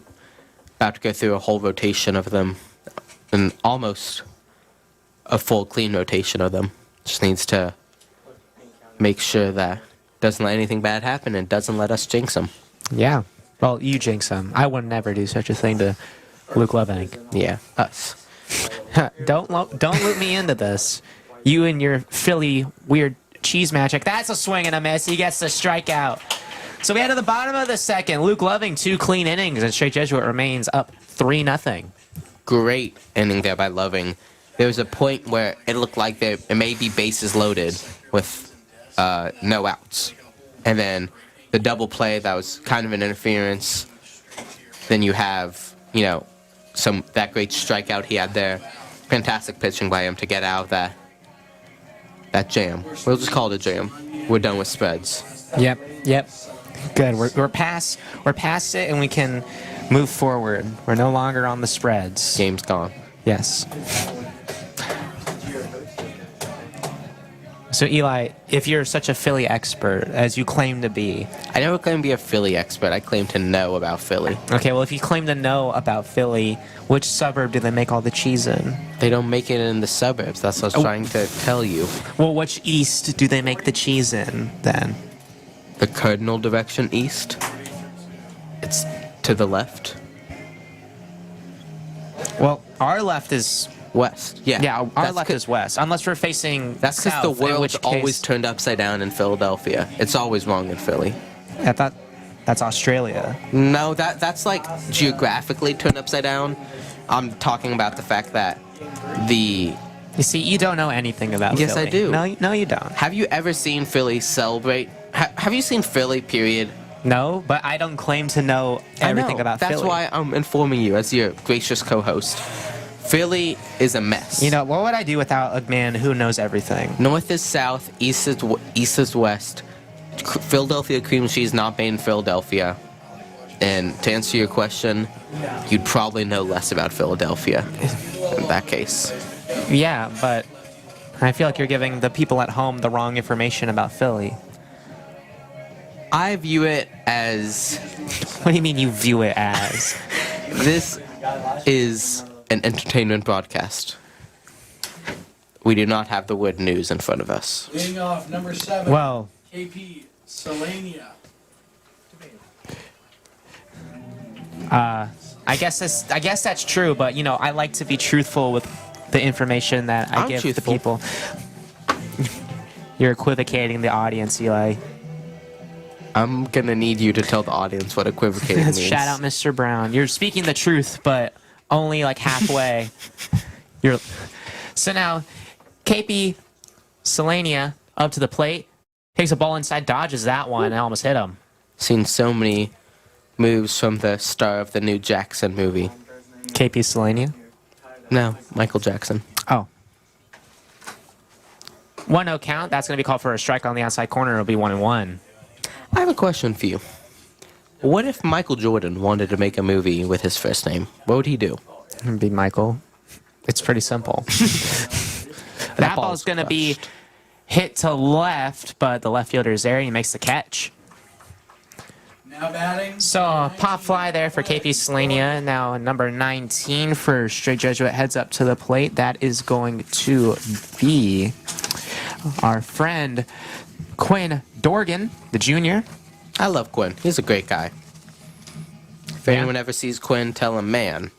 [SPEAKER 2] about to go through a whole rotation of them, and almost a full clean rotation of them. Just needs to make sure that doesn't let anything bad happen and doesn't let us jinx them.
[SPEAKER 4] Yeah. Well, you jinx him. I would never do such a thing to Luke Loving.
[SPEAKER 2] Yeah, us.
[SPEAKER 4] Don't loop me into this. You and your Philly weird cheese magic. That's a swing and a miss. He gets the strikeout. So we head to the bottom of the second. Luke Loving, 2 clean innings, and Straight Jesuit remains up 3-0.
[SPEAKER 2] Great inning there by Loving. There was a point where it looked like it may be bases loaded with no outs. And then the double play, that was kind of an interference. Then you have, that great strikeout he had there. Fantastic pitching by him to get out of that jam. We'll just call it a jam. We're done with spreads.
[SPEAKER 4] Yep. Good. We're past it, and we can move forward. We're no longer on the spreads.
[SPEAKER 2] Game's gone.
[SPEAKER 4] Yes. So Eli, if you're such a Philly expert as you claim to be,
[SPEAKER 2] I never claim to be a Philly expert. I claim to know about Philly.
[SPEAKER 4] okay, well, if you claim to know about Philly, which suburb do they make all the cheese in?
[SPEAKER 2] They don't make it in the suburbs. That's what I was trying to tell you.
[SPEAKER 4] Well, which east do they make the cheese in then?
[SPEAKER 2] The cardinal direction east. It's to the left.
[SPEAKER 4] Well, our left is
[SPEAKER 2] West. Yeah.
[SPEAKER 4] yeah, our
[SPEAKER 2] That's
[SPEAKER 4] left
[SPEAKER 2] 'cause-
[SPEAKER 4] is west, unless we're facing
[SPEAKER 2] That's because
[SPEAKER 4] south,
[SPEAKER 2] the
[SPEAKER 4] in which
[SPEAKER 2] world's always
[SPEAKER 4] case-
[SPEAKER 2] turned upside down in Philadelphia. It's always wrong in Philly.
[SPEAKER 4] I thought that's Australia.
[SPEAKER 2] No, that's like geographically turned upside down. I'm talking about the fact that
[SPEAKER 4] You see, you don't know anything about
[SPEAKER 2] Yes,
[SPEAKER 4] Philly.
[SPEAKER 2] I do.
[SPEAKER 4] No, you don't.
[SPEAKER 2] Have you ever seen Philly celebrate? Have you seen Philly, period?
[SPEAKER 4] No, but I don't claim to know everything about
[SPEAKER 2] That's
[SPEAKER 4] Philly.
[SPEAKER 2] why I'm informing you as your gracious co-host. Philly is a mess.
[SPEAKER 4] You know, what would I do without a man who knows everything?
[SPEAKER 2] North is south, east is west. Philadelphia cream cheese not made in Philadelphia. And to answer your question, you'd probably know less about Philadelphia in that case.
[SPEAKER 4] Yeah, but I feel like you're giving the people at home the wrong information about Philly.
[SPEAKER 2] I view it as
[SPEAKER 4] What do you mean you view it as?
[SPEAKER 2] this is an entertainment broadcast. We do not have the word news in front of us.
[SPEAKER 3] Leading off, number 7.
[SPEAKER 4] Well,
[SPEAKER 3] KP Selenia.
[SPEAKER 4] I guess that's true, but you know, I like to be truthful with the information that I
[SPEAKER 2] I'm
[SPEAKER 4] give
[SPEAKER 2] truthful.
[SPEAKER 4] to people. You're equivocating the audience, Eli.
[SPEAKER 2] I'm gonna need you to tell the audience what equivocating means.
[SPEAKER 4] Shout out, Mr. Brown. You're speaking the truth, but only like halfway. So now, KP Selenia up to the plate, takes a ball inside, dodges that one, and almost hit him.
[SPEAKER 2] Seen so many moves from the star of the new Jackson movie.
[SPEAKER 4] KP Selenia?
[SPEAKER 2] No, Michael Jackson.
[SPEAKER 4] Oh. 1-0 count. That's going to be called for a strike on the outside corner. It'll be 1-1.
[SPEAKER 2] I have a question for you. What if Michael Jordan wanted to make a movie with his first name? What would he do?
[SPEAKER 4] It'll be Michael. It's pretty simple. That ball's going to be
[SPEAKER 2] crushed.
[SPEAKER 4] hit to left, but the left fielder is there and he makes the catch.
[SPEAKER 3] Now batting.
[SPEAKER 4] So pop fly there for KP Selenia. Now number 19 for Straight Jesuit heads up to the plate. That is going to be our friend Quinn Dorgan, the junior.
[SPEAKER 2] I love Quinn. He's a great guy. If anyone ever sees Quinn, tell him, man,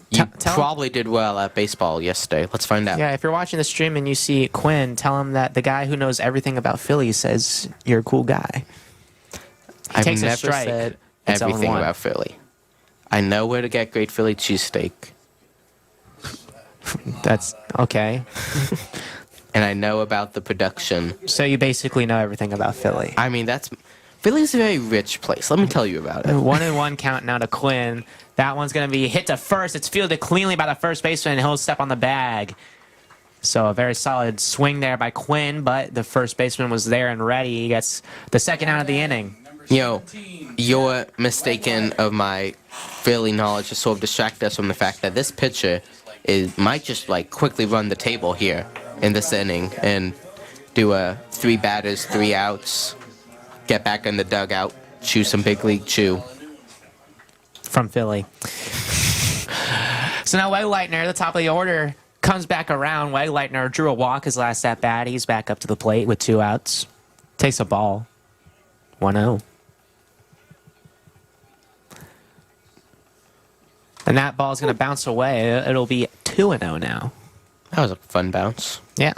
[SPEAKER 2] you
[SPEAKER 4] Tell him-
[SPEAKER 2] probably did well at baseball yesterday. Let's find out.
[SPEAKER 4] Yeah, if you're watching the stream and you see Quinn, tell him that the guy who knows everything about Philly says you're a cool guy.
[SPEAKER 2] I've
[SPEAKER 4] takes a
[SPEAKER 2] never
[SPEAKER 4] strike.
[SPEAKER 2] said
[SPEAKER 4] It's
[SPEAKER 2] everything
[SPEAKER 4] 0-1.
[SPEAKER 2] about Philly. I know where to get great Philly cheesesteak,
[SPEAKER 4] That's okay.
[SPEAKER 2] and I know about the production.
[SPEAKER 4] So you basically know everything about Philly.
[SPEAKER 2] I mean, Philly's a very rich place. Let me tell you about it.
[SPEAKER 4] 1-1 count now to Quinn. That one's going to be hit to first. It's fielded cleanly by the first baseman, and he'll step on the bag. So a very solid swing there by Quinn, but the first baseman was there and ready. He gets the second out of the inning.
[SPEAKER 2] Yo, you're mistaken of my Philly knowledge to sort of distract us from the fact that this pitcher might just like quickly run the table here in this inning and do a 3 batters, 3 outs, get back in the dugout, chew some big league chew.
[SPEAKER 4] From Philly. So now Wegleitner, the top of the order, comes back around. Wegleitner drew a walk his last at bat. He's back up to the plate with 2 outs. Takes a ball. 1-0. And that ball's going to bounce away. It'll be 2-0 now.
[SPEAKER 2] That was a fun bounce.
[SPEAKER 4] Yeah.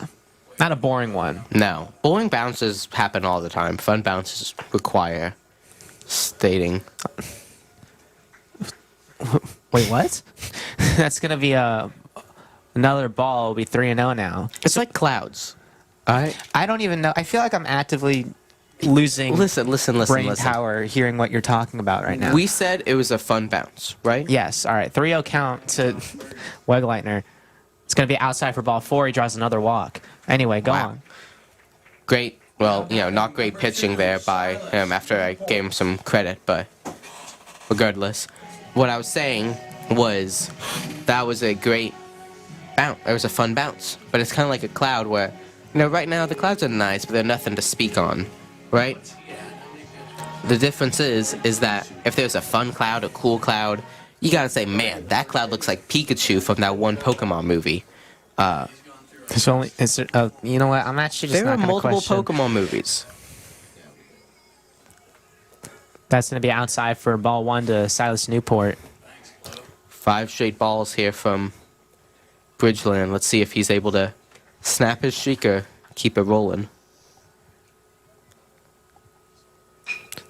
[SPEAKER 4] Not a boring one.
[SPEAKER 2] No. Boring bounces happen all the time. Fun bounces require stating.
[SPEAKER 4] Wait, what? That's going to be another ball. It'll be 3-0 now.
[SPEAKER 2] It's like clouds. All right?
[SPEAKER 4] I don't even know. I feel like I'm actively losing
[SPEAKER 2] Listen.
[SPEAKER 4] brain power hearing what you're talking about right now.
[SPEAKER 2] We said it was a fun bounce, right?
[SPEAKER 4] Yes. All right. 3-0 count to Wegleitner. It's going to be outside for ball 4. He draws another walk. Anyway, go on.
[SPEAKER 2] Great. Well, not great pitching there by him after I gave him some credit, but regardless. What I was saying was that was a great bounce. It was a fun bounce. But it's kind of like a cloud where, right now the clouds are nice, but they're nothing to speak on, right? The difference is that if there's a fun cloud, a cool cloud, you gotta say, man, that cloud looks like Pikachu from that one Pokemon movie.
[SPEAKER 4] You know what? I'm actually just
[SPEAKER 2] There are
[SPEAKER 4] not going to
[SPEAKER 2] multiple
[SPEAKER 4] question.
[SPEAKER 2] Pokemon movies.
[SPEAKER 4] That's going to be outside for ball 1 to Silas Newport.
[SPEAKER 2] 5 straight balls here from Bridgeland. Let's see if he's able to snap his streak or keep it rolling.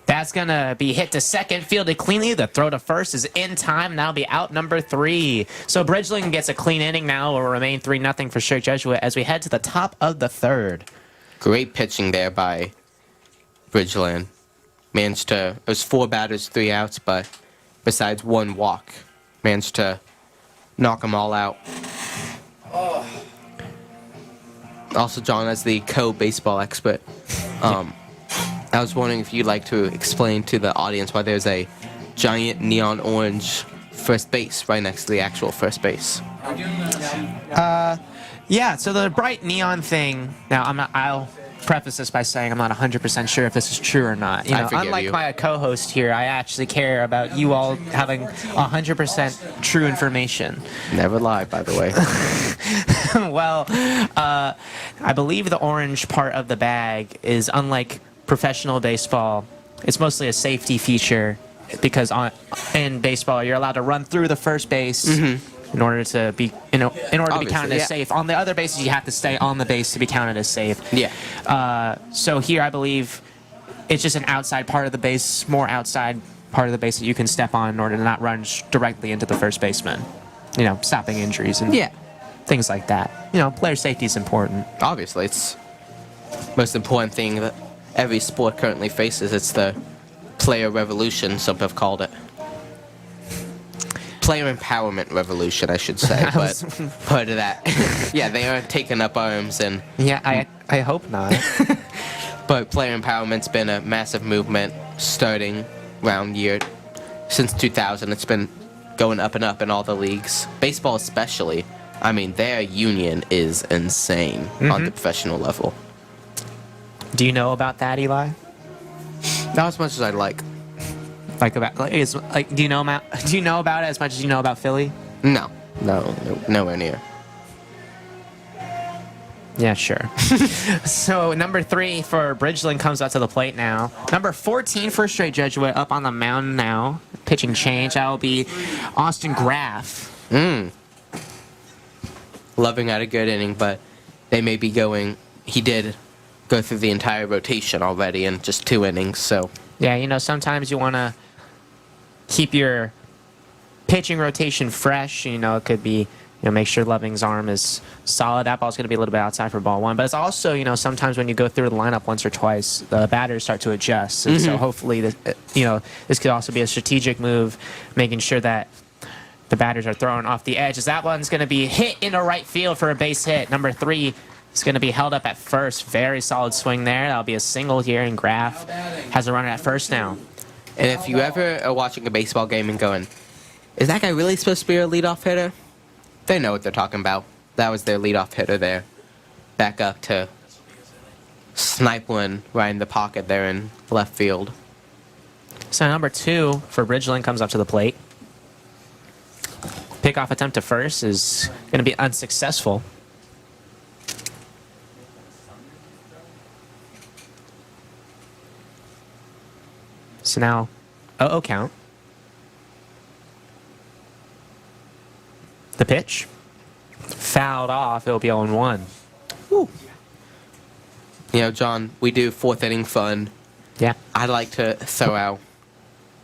[SPEAKER 4] That's going to be hit to second, fielded cleanly. The throw to first is in time. That'll be out number 3. So Bridgeland gets a clean inning now. It will remain 3-0 for Straight Jesuit as we head to the top of the 3rd.
[SPEAKER 2] Great pitching there by Bridgeland. It was 4 batters, 3 outs, but besides 1 walk, managed to knock them all out. Also, John, as the co-baseball expert, I was wondering if you'd like to explain to the audience why there's a giant neon orange first base right next to the actual first base.
[SPEAKER 4] Yeah, so the bright neon thing. Now, I'll preface this by saying I'm not 100% sure if this is true or not.
[SPEAKER 2] I forgive
[SPEAKER 4] Unlike
[SPEAKER 2] you.
[SPEAKER 4] my co-host here, I actually care about you all having 100% true information.
[SPEAKER 2] Never lie, by the way.
[SPEAKER 4] Well, I believe the orange part of the bag is unlike professional baseball. It's mostly a safety feature because in baseball you're allowed to run through the first base in order to be in order to be
[SPEAKER 2] Obviously,
[SPEAKER 4] counted
[SPEAKER 2] yeah.
[SPEAKER 4] as safe. On the other bases you have to stay on the base to be counted as safe.
[SPEAKER 2] Yeah.
[SPEAKER 4] So here I believe it's just an outside part of the base, more outside part of the base that you can step on in order to not run directly into the first baseman. Stopping injuries and
[SPEAKER 2] Yeah.
[SPEAKER 4] things like that. Player safety is important.
[SPEAKER 2] Obviously, it's the most important thing that every sport currently faces. It's the player revolution, some have called it. Player empowerment revolution, I should say. But part of that. Yeah, they are taking up arms and...
[SPEAKER 4] Yeah, I hope not.
[SPEAKER 2] But player empowerment's been a massive movement starting around since 2000. It's been going up and up in all the leagues. Baseball especially. I mean, their union is insane on the professional level.
[SPEAKER 4] Do you know about that, Eli?
[SPEAKER 2] Not as much as I'd like.
[SPEAKER 4] Do you know about it as much as you know about Philly?
[SPEAKER 2] No, nowhere near.
[SPEAKER 4] Yeah, sure. So number 3 for Bridgeland comes out to the plate now. Number 14 for Straight Jesuit up on the mound now. Pitching change. That will be Austin Graff.
[SPEAKER 2] Loving had a good inning, but they may be going. He did go through the entire rotation already in just 2 innings, so.
[SPEAKER 4] Yeah, sometimes you want to keep your pitching rotation fresh. It could be, make sure Loving's arm is solid. That ball's going to be a little bit outside for ball 1. But it's also, sometimes when you go through the lineup once or twice, the batters start to adjust. And so hopefully, this could also be a strategic move, making sure that the batters are thrown off the edge. As that one's going to be hit into right field for a base hit. Number 3 is going to be held up at first. Very solid swing there. That'll be a single here, and Graff has a runner at first now.
[SPEAKER 2] And if you ever are watching a baseball game and going, is that guy really supposed to be our leadoff hitter? They know what they're talking about. That was their leadoff hitter there. Back up to snipe one right in the pocket there in left field.
[SPEAKER 4] So number 2 for Bridgeland comes up to the plate. Pickoff attempt to first is going to be unsuccessful. So now 0-0 count. The pitch. Fouled off. It'll be 0-1.
[SPEAKER 2] You know, John, we do fourth inning fun.
[SPEAKER 4] Yeah.
[SPEAKER 2] I'd like to throw out,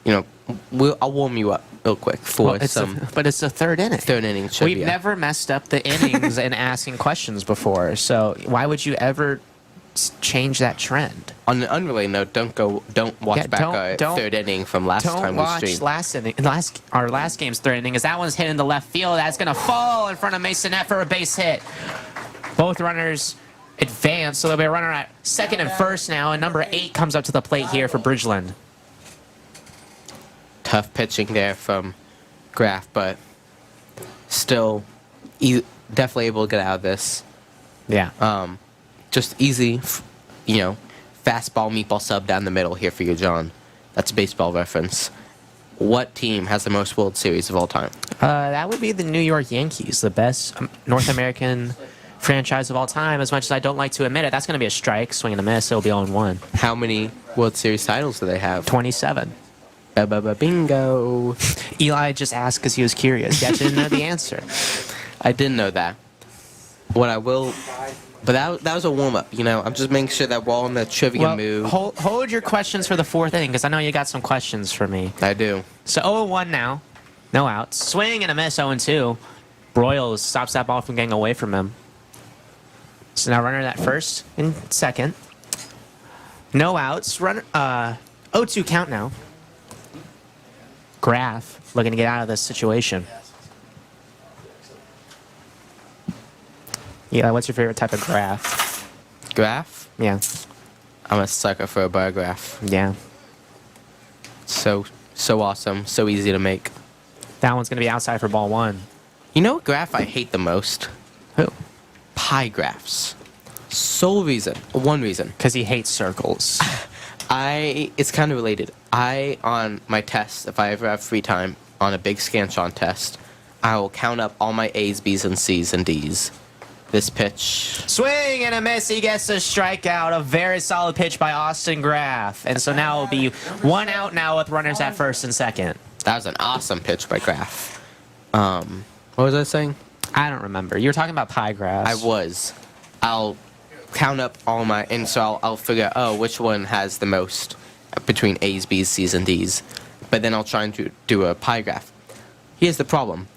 [SPEAKER 2] I'll warm you up real quick for
[SPEAKER 4] But it's the third inning.
[SPEAKER 2] third inning trivia.
[SPEAKER 4] We've never messed up the innings in asking questions before, so why would you ever change that trend?
[SPEAKER 2] On an unrelated note, don't watch
[SPEAKER 4] Yeah,
[SPEAKER 2] back our
[SPEAKER 4] don't-
[SPEAKER 2] third inning from last
[SPEAKER 4] Don't
[SPEAKER 2] time we
[SPEAKER 4] watch
[SPEAKER 2] streamed.
[SPEAKER 4] our last game's third inning, as that one's hit in the left field. That's going to fall in front of Masonette for a base hit. Both runners advance, so there'll be a runner at second and first now, and number 8 comes up to the plate here for Bridgeland.
[SPEAKER 2] Tough pitching there from Graf, but still definitely able to get out of this.
[SPEAKER 4] Yeah.
[SPEAKER 2] Just easy, fastball, meatball sub down the middle here for you, John. That's a baseball reference. What team has the most World Series of all time?
[SPEAKER 4] That would be the New York Yankees, the best North American franchise of all time. As much as I don't like to admit it, that's going to be a strike, swing and a miss. It'll be 0-1.
[SPEAKER 2] How many World Series titles do they have?
[SPEAKER 4] 27.
[SPEAKER 2] Bingo.
[SPEAKER 4] Eli just asked because he was curious. He actually didn't know the answer.
[SPEAKER 2] I didn't know that. What I will... But that was a warm-up, I'm just making sure that we're all in the trivia mood.
[SPEAKER 4] Hold your questions for the fourth inning, because I know you got some questions for me.
[SPEAKER 2] I do.
[SPEAKER 4] So 0-1 now. No outs. Swing and a miss, 0-2. Broyles stops that ball from getting away from him. So now runner at first and second. No outs. Runner 0-2 count now. Graf looking to get out of this situation. Yeah, what's your favorite type of graph?
[SPEAKER 2] Graf?
[SPEAKER 4] Yeah.
[SPEAKER 2] I'm a sucker for a bar graph.
[SPEAKER 4] Yeah.
[SPEAKER 2] So awesome. So easy to make.
[SPEAKER 4] That one's going to be outside for ball 1.
[SPEAKER 2] You know what graph I hate the most?
[SPEAKER 4] Who?
[SPEAKER 2] Pie graphs. One reason.
[SPEAKER 4] Because he hates circles.
[SPEAKER 2] It's kind of related. On my test, if I ever have free time, on a big Scantron test, I will count up all my A's, B's, and C's and D's. This pitch.
[SPEAKER 4] Swing and a miss. He gets a strikeout. A very solid pitch by Austin Graf. And so now it'll be 1 out now with runners at first and second.
[SPEAKER 2] That was an awesome pitch by Graf. What was I saying?
[SPEAKER 4] I don't remember. You were talking about pie graphs.
[SPEAKER 2] I was. I'll count up all my, and so I'll figure out, which one has the most between A's, B's, C's, and D's. But then I'll try and do a pie graph. Here's the problem.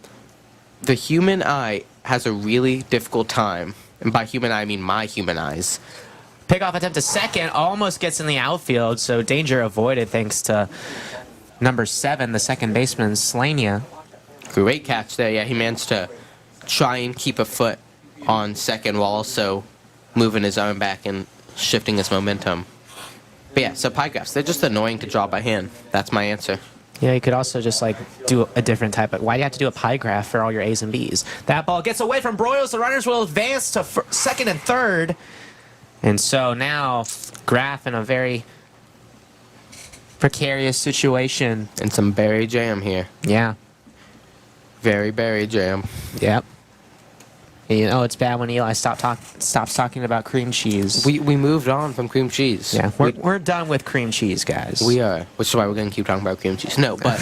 [SPEAKER 2] The human eye has a really difficult time, and by human eye I mean my human eyes.
[SPEAKER 4] Pickoff attempt to second. Almost gets in the outfield, so danger avoided thanks to number 7, the second baseman, Slania.
[SPEAKER 2] Great catch there. Yeah, he managed to try and keep a foot on second while also moving his arm back and shifting his momentum. But yeah, so pie graphs, they're just annoying to draw by hand. That's my answer.
[SPEAKER 4] Yeah, you could also just do a different type of... Why do you have to do a pie graph for all your A's and B's? That ball gets away from Broyles. The runners will advance to second and third. And so now Graf in a very precarious situation.
[SPEAKER 2] And some berry jam here.
[SPEAKER 4] Yeah.
[SPEAKER 2] Very berry jam.
[SPEAKER 4] Yep. It's bad when Eli stops talking about cream cheese.
[SPEAKER 2] We moved on from cream cheese.
[SPEAKER 4] Yeah, we're done with cream cheese, guys.
[SPEAKER 2] We are, which is why we're going to keep talking about cream cheese. No, but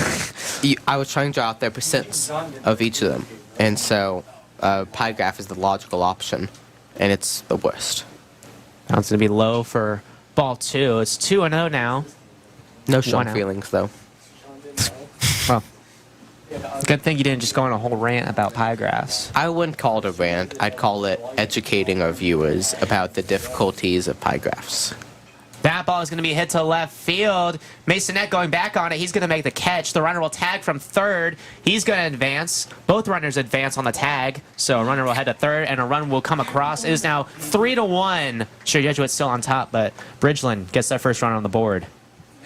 [SPEAKER 2] I was trying to draw out their percents of each of them. And so pie graph is the logical option, and it's the worst.
[SPEAKER 4] Now it's going to be low for ball 2. It's 2-0 now.
[SPEAKER 2] No
[SPEAKER 4] 1
[SPEAKER 2] strong
[SPEAKER 4] out.
[SPEAKER 2] feelings, though.
[SPEAKER 4] Well, good thing you didn't just go on a whole rant about pie graphs.
[SPEAKER 2] I wouldn't call it a rant. I'd call it educating our viewers about the difficulties of pie graphs.
[SPEAKER 4] That ball is going to be hit to left field. Masonette going back on it. He's going to make the catch. The runner will tag from third. He's going to advance. Both runners advance on the tag. So a runner will head to third, and a run will come across. It is now 3-1. Sure, Jesuit's still on top, but Bridgeland gets their first run on the board.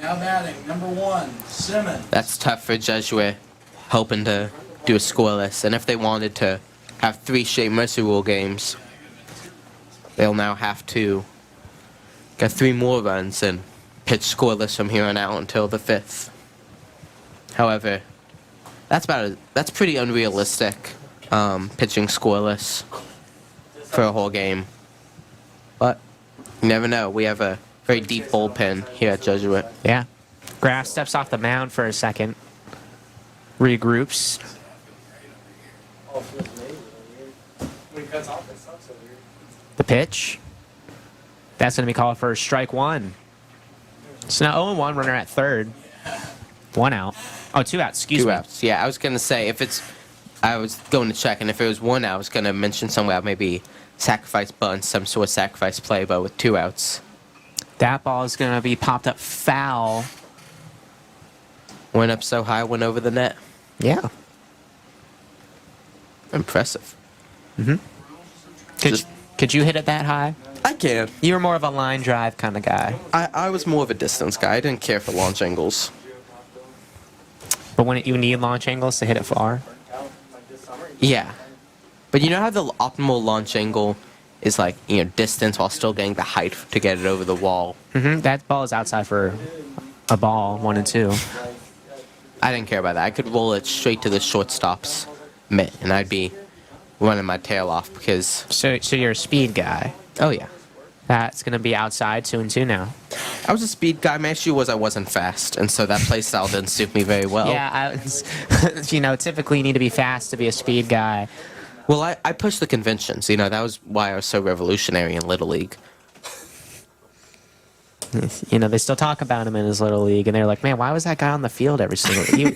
[SPEAKER 3] Now batting, number 1, Simmons.
[SPEAKER 2] That's tough for Jesuit, hoping to do a scoreless. And if they wanted to have 3 straight Mercy Rule games, they'll now have to get 3 more runs and pitch scoreless from here on out until the 5th. However, that's pretty unrealistic, pitching scoreless for a whole game. But you never know. We have a very deep bullpen here at Jesuit.
[SPEAKER 4] Yeah. Graf steps off the mound for a second. Regroups. The pitch. That's going to be called for strike one. So now 0-1, runner at third. 1 out. Oh, 2 outs, excuse me.
[SPEAKER 2] 2 outs. Yeah, I was going to say, if it's... I was going to check, and if it was 1 out, I was going to mention somewhere maybe sacrifice bunt, some sort of sacrifice play, but with 2 outs.
[SPEAKER 4] That ball is going to be popped up foul.
[SPEAKER 2] Went up so high, went over the net.
[SPEAKER 4] Yeah.
[SPEAKER 2] Impressive.
[SPEAKER 4] Could you hit it that high?
[SPEAKER 2] I can.
[SPEAKER 4] You were more of a line drive kind of guy.
[SPEAKER 2] I was more of a distance guy. I didn't care for launch angles.
[SPEAKER 4] But when you need launch angles to hit it far?
[SPEAKER 2] Yeah. But you know how the optimal launch angle is like, distance while still getting the height to get it over the wall?
[SPEAKER 4] That ball is outside for a ball, 1 and 2.
[SPEAKER 2] I didn't care about that. I could roll it straight to the shortstop's mitt, and I'd be running my tail off because...
[SPEAKER 4] So you're a speed guy.
[SPEAKER 2] Oh, yeah.
[SPEAKER 4] That's going to be outside, 2 and 2 now.
[SPEAKER 2] I was a speed guy. My issue was I wasn't fast, and so that play style didn't suit me very well.
[SPEAKER 4] Yeah, typically you need to be fast to be a speed guy.
[SPEAKER 2] Well, I pushed the conventions. That was why I was so revolutionary in Little League.
[SPEAKER 4] They still talk about him in his little league, and they're like, man, why was that guy on the field every single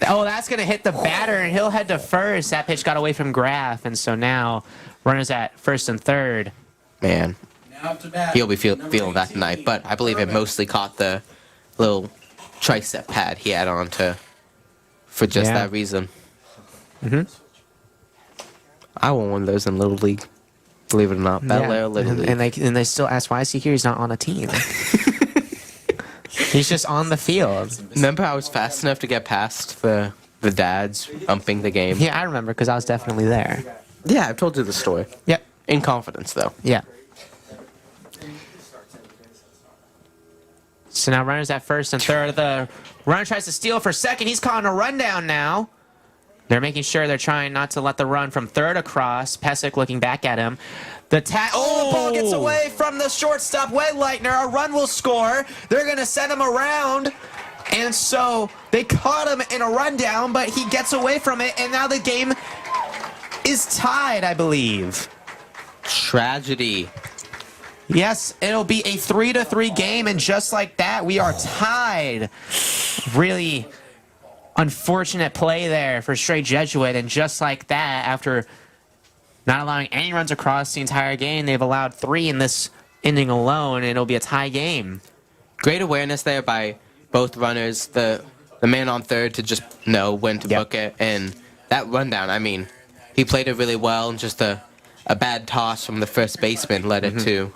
[SPEAKER 4] Oh, that's going to hit the batter, and he'll head to first. That pitch got away from Graf, and so now runners at first and third.
[SPEAKER 2] Man,
[SPEAKER 3] Now to bat.
[SPEAKER 2] he'll be
[SPEAKER 3] Number
[SPEAKER 2] feeling that
[SPEAKER 3] 18,
[SPEAKER 2] tonight, but I believe it mostly caught the little tricep pad he had on for just
[SPEAKER 4] Yeah.
[SPEAKER 2] that reason. I want one of those in Little League. Believe it or not, Bel Air Little League.
[SPEAKER 4] And they still ask, why is he here? He's not on a team. He's just on the field.
[SPEAKER 2] Remember I was fast enough to get past the dads umping the game?
[SPEAKER 4] Yeah, I remember because I was definitely there.
[SPEAKER 2] Yeah, I've told you the story.
[SPEAKER 4] Yep.
[SPEAKER 2] In confidence, though.
[SPEAKER 4] Yeah. So now runners at first and third. The runner tries to steal for second. He's calling a rundown now. They're making sure they're trying not to let the run from third across. Pesic looking back at him. The ball gets away from the shortstop, Wegleitner. A run will score. They're going to send him around. And so they caught him in a rundown, but he gets away from it. And now the game is tied, I believe.
[SPEAKER 2] Tragedy.
[SPEAKER 4] Yes, it'll be a 3-3 game, and just like that, we are tied. Really unfortunate play there for Straight Jesuit, and just like that, after not allowing any runs across the entire game, they've allowed 3 in this inning alone, and it'll be a tie game.
[SPEAKER 2] Great awareness there by both runners. The man on third to just know when to book it, and that rundown, I mean, he played it really well, and just a bad toss from the first baseman led it to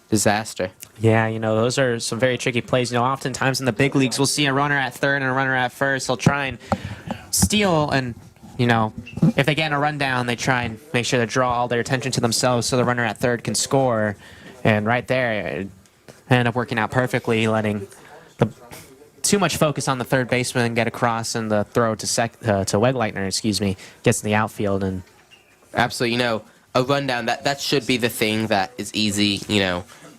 [SPEAKER 2] disaster.
[SPEAKER 4] Yeah, those are some very tricky plays. Oftentimes in the big leagues, we'll see a runner at third and a runner at first. They'll try and steal, and, if they get in a rundown, they try and make sure to draw all their attention to themselves so the runner at third can score. And right there, it ended up working out perfectly, letting too much focus on the third baseman get across, and the throw to Wegleitner, gets in the outfield. And
[SPEAKER 2] Absolutely. A rundown, that should be the thing that is easy.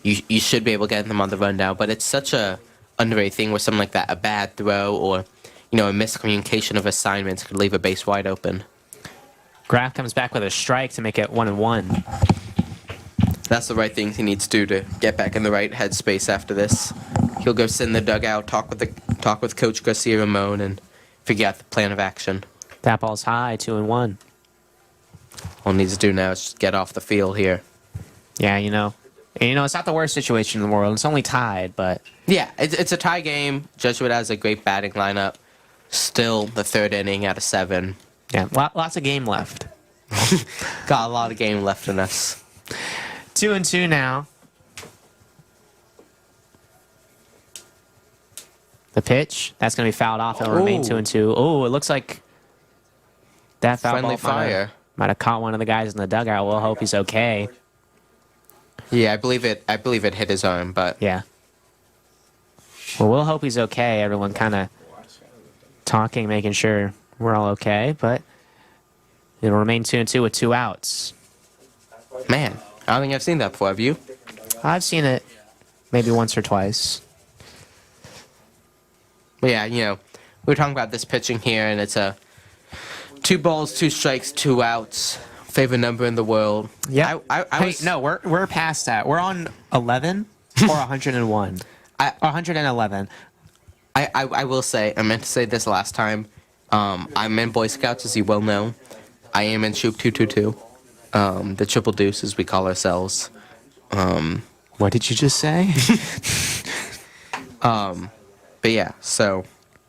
[SPEAKER 2] You should be able to get them on the rundown, but it's such a underrated thing with something like that. A bad throw or, a miscommunication of assignments could leave a base wide open.
[SPEAKER 4] Graf comes back with a strike to make it 1-1.
[SPEAKER 2] That's the right thing he needs to do to get back in the right headspace after this. He'll go sit in the dugout, talk with Coach Garcia Ramon, and figure out the plan of action.
[SPEAKER 4] That ball's high, 2-1.
[SPEAKER 2] All he needs to do now is just get off the field here.
[SPEAKER 4] Yeah, And, it's not the worst situation in the world. It's only tied, but...
[SPEAKER 2] Yeah, it's a tie game. Jesuit has a great batting lineup. Still the third inning out of 7.
[SPEAKER 4] Yeah, lots of game left.
[SPEAKER 2] Got a lot of game left in us.
[SPEAKER 4] 2-2 now. The pitch, that's going to be fouled off. It'll remain 2-2. Oh, it looks like that foul
[SPEAKER 2] Friendly
[SPEAKER 4] ball
[SPEAKER 2] fire.
[SPEAKER 4] might have caught one of the guys in the dugout. We'll hope he's okay.
[SPEAKER 2] Yeah, I believe it hit his arm, but
[SPEAKER 4] Yeah. Well, we'll hope he's okay. Everyone kind of talking, making sure we're all okay. But it'll remain 2-2 with 2 outs.
[SPEAKER 2] man, I don't think I've seen that before. Have you?
[SPEAKER 4] I've seen it maybe once or twice.
[SPEAKER 2] But yeah, we were talking about this pitching here, and it's a 2 balls, 2 strikes, 2 outs. Favorite number in the world.
[SPEAKER 4] Yeah.
[SPEAKER 2] I
[SPEAKER 4] Hey,
[SPEAKER 2] was,
[SPEAKER 4] no, we're past that. We're on 11 or 101. 111.
[SPEAKER 2] I will say, I meant to say this last time. I'm in Boy Scouts, as you well know. I am in Troop 222. The Triple Deuce, as we call ourselves.
[SPEAKER 4] What did you just say?
[SPEAKER 2] But yeah, so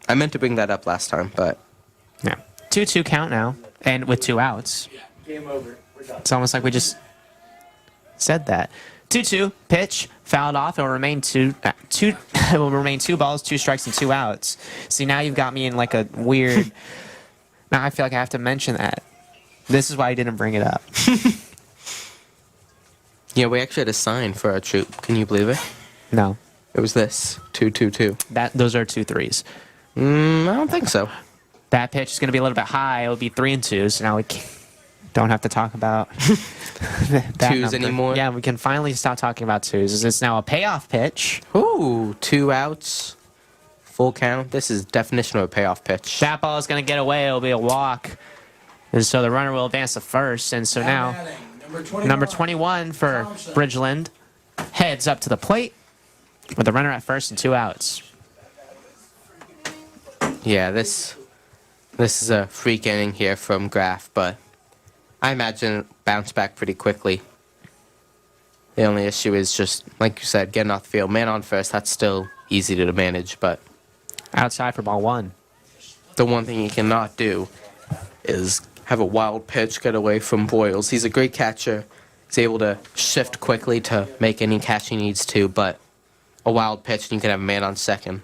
[SPEAKER 2] I meant to bring that up last time, but
[SPEAKER 4] Yeah. 2-2 count now, and with 2 outs.
[SPEAKER 3] Game over. We're done.
[SPEAKER 4] It's almost like we just said that. 2-2 pitch fouled off. It will remain it will remain 2 balls, 2 strikes, and 2 outs. See, now you've got me in like a weird. Now I feel like I have to mention that. This is why I didn't bring it up.
[SPEAKER 2] yeah, we actually had a sign for our troop. Can you believe it?
[SPEAKER 4] No,
[SPEAKER 2] It was this 222.
[SPEAKER 4] those are 2 3s.
[SPEAKER 2] I don't think so.
[SPEAKER 4] That pitch is going to be a little bit high. It'll be 3 and 2. So now we don't have to talk about that
[SPEAKER 2] Twos
[SPEAKER 4] number
[SPEAKER 2] anymore?
[SPEAKER 4] Yeah, we can finally stop talking about 2s. It's now a payoff pitch.
[SPEAKER 2] Ooh, 2 outs, full count. This is definition of a payoff pitch.
[SPEAKER 4] That ball is going to get away. It'll be a walk. And so the runner will advance to first. And so now
[SPEAKER 3] batting,
[SPEAKER 4] number 21 for
[SPEAKER 3] Thompson.
[SPEAKER 4] Bridgeland heads up to the plate with the runner at first and 2 outs.
[SPEAKER 2] Yeah, this is a freak inning here from Graf, but I imagine it bounce back pretty quickly. The only issue is just, like you said, getting off the field. Man on first, that's still easy to manage, but
[SPEAKER 4] Outside for ball 1.
[SPEAKER 2] the one thing you cannot do is have a wild pitch get away from Boyles. He's a great catcher. He's able to shift quickly to make any catch he needs to, but a wild pitch and you can have a man on second.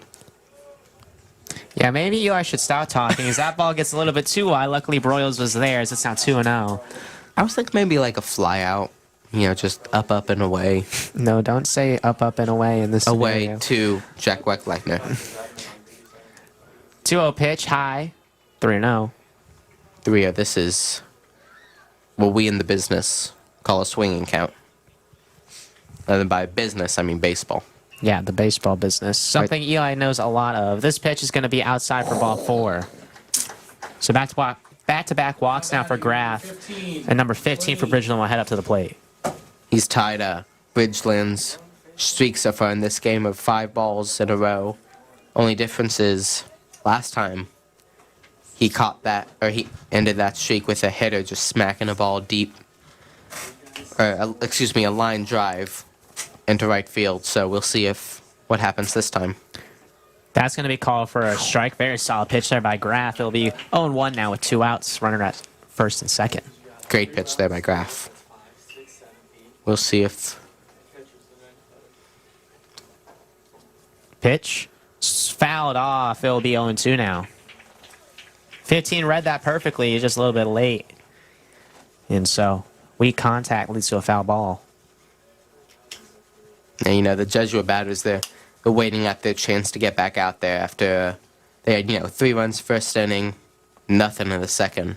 [SPEAKER 4] Yeah, maybe Eli should stop talking as that ball gets a little bit too wide. Luckily, Broyles was there as it's now 2-0.
[SPEAKER 2] I was thinking maybe like a fly out, just up and away.
[SPEAKER 4] No, don't say up, and away in this
[SPEAKER 2] Away
[SPEAKER 4] scenario.
[SPEAKER 2] to Jack Weckleitner.
[SPEAKER 4] 2-0 pitch, high, 3-0.
[SPEAKER 2] 3-0, this is what we in the business call a swinging count. And then by business, I mean baseball.
[SPEAKER 4] Yeah, the baseball business. Something Eli knows a lot of. This pitch is going to be outside for ball 4. So back-to-back walks now for Graf.
[SPEAKER 3] 15.
[SPEAKER 4] And number 15 for Bridgeland will head up to the plate.
[SPEAKER 2] He's tied Bridgeland's streak so far in this game of 5 balls in a row. Only difference is last time he caught that, or he ended that streak with a hitter just smacking a ball deep, a line drive into right field. So we'll see what happens this time.
[SPEAKER 4] That's going to be called for a strike. Very solid pitch there by Graf. It'll be 0-1 now with 2 outs. Runner at first and second.
[SPEAKER 2] Great pitch there by Graf. We'll see if
[SPEAKER 4] Pitch fouled off. It'll be 0-2 now. 15 read that perfectly. He's just a little bit late. And so weak contact leads to a foul ball.
[SPEAKER 2] and the Jesuit batters they're waiting at their chance to get back out there after they had 3 runs first inning, nothing in the second.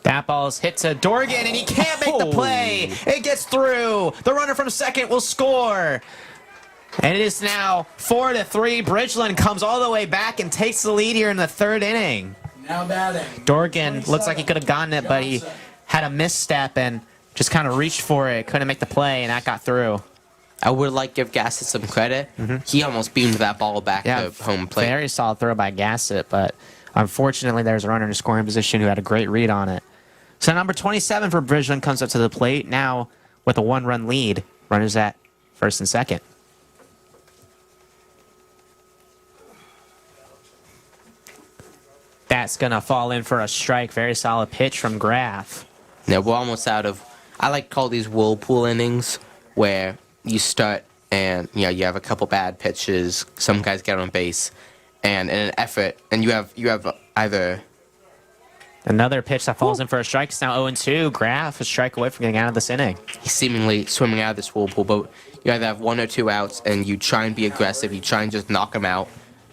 [SPEAKER 4] That ball is hit to Dorgan, and he can't make the play. It gets through. The runner from second will score. And it is now 4-3. Bridgeland comes all the way back and takes the lead here in the 3rd inning.
[SPEAKER 3] Now batting.
[SPEAKER 4] Dorgan looks like he could have gotten it, but he had a misstep and just kind of reached for it. Couldn't make the play, and that got through.
[SPEAKER 2] I would like to give Gassett some credit. He almost beamed that ball back to home plate.
[SPEAKER 4] Very solid throw by Gassett, but unfortunately there's a runner in scoring position who had a great read on it. So number 27 for Bridgeland comes up to the plate now with a 1-run lead. Runners at first and second. That's going to fall in for a strike. Very solid pitch from Graf.
[SPEAKER 2] Yeah, we're almost out of. I like to call these whirlpool innings, where you start and you have a couple bad pitches, some guys get on base, and in an effort, and you have either.
[SPEAKER 4] Another pitch that falls in for a strike. It's now 0-2. Graf a strike away from getting out of this inning.
[SPEAKER 2] He's seemingly swimming out of this whirlpool, but you either have 1 or 2 outs, and you try and be aggressive. You try and just knock him out,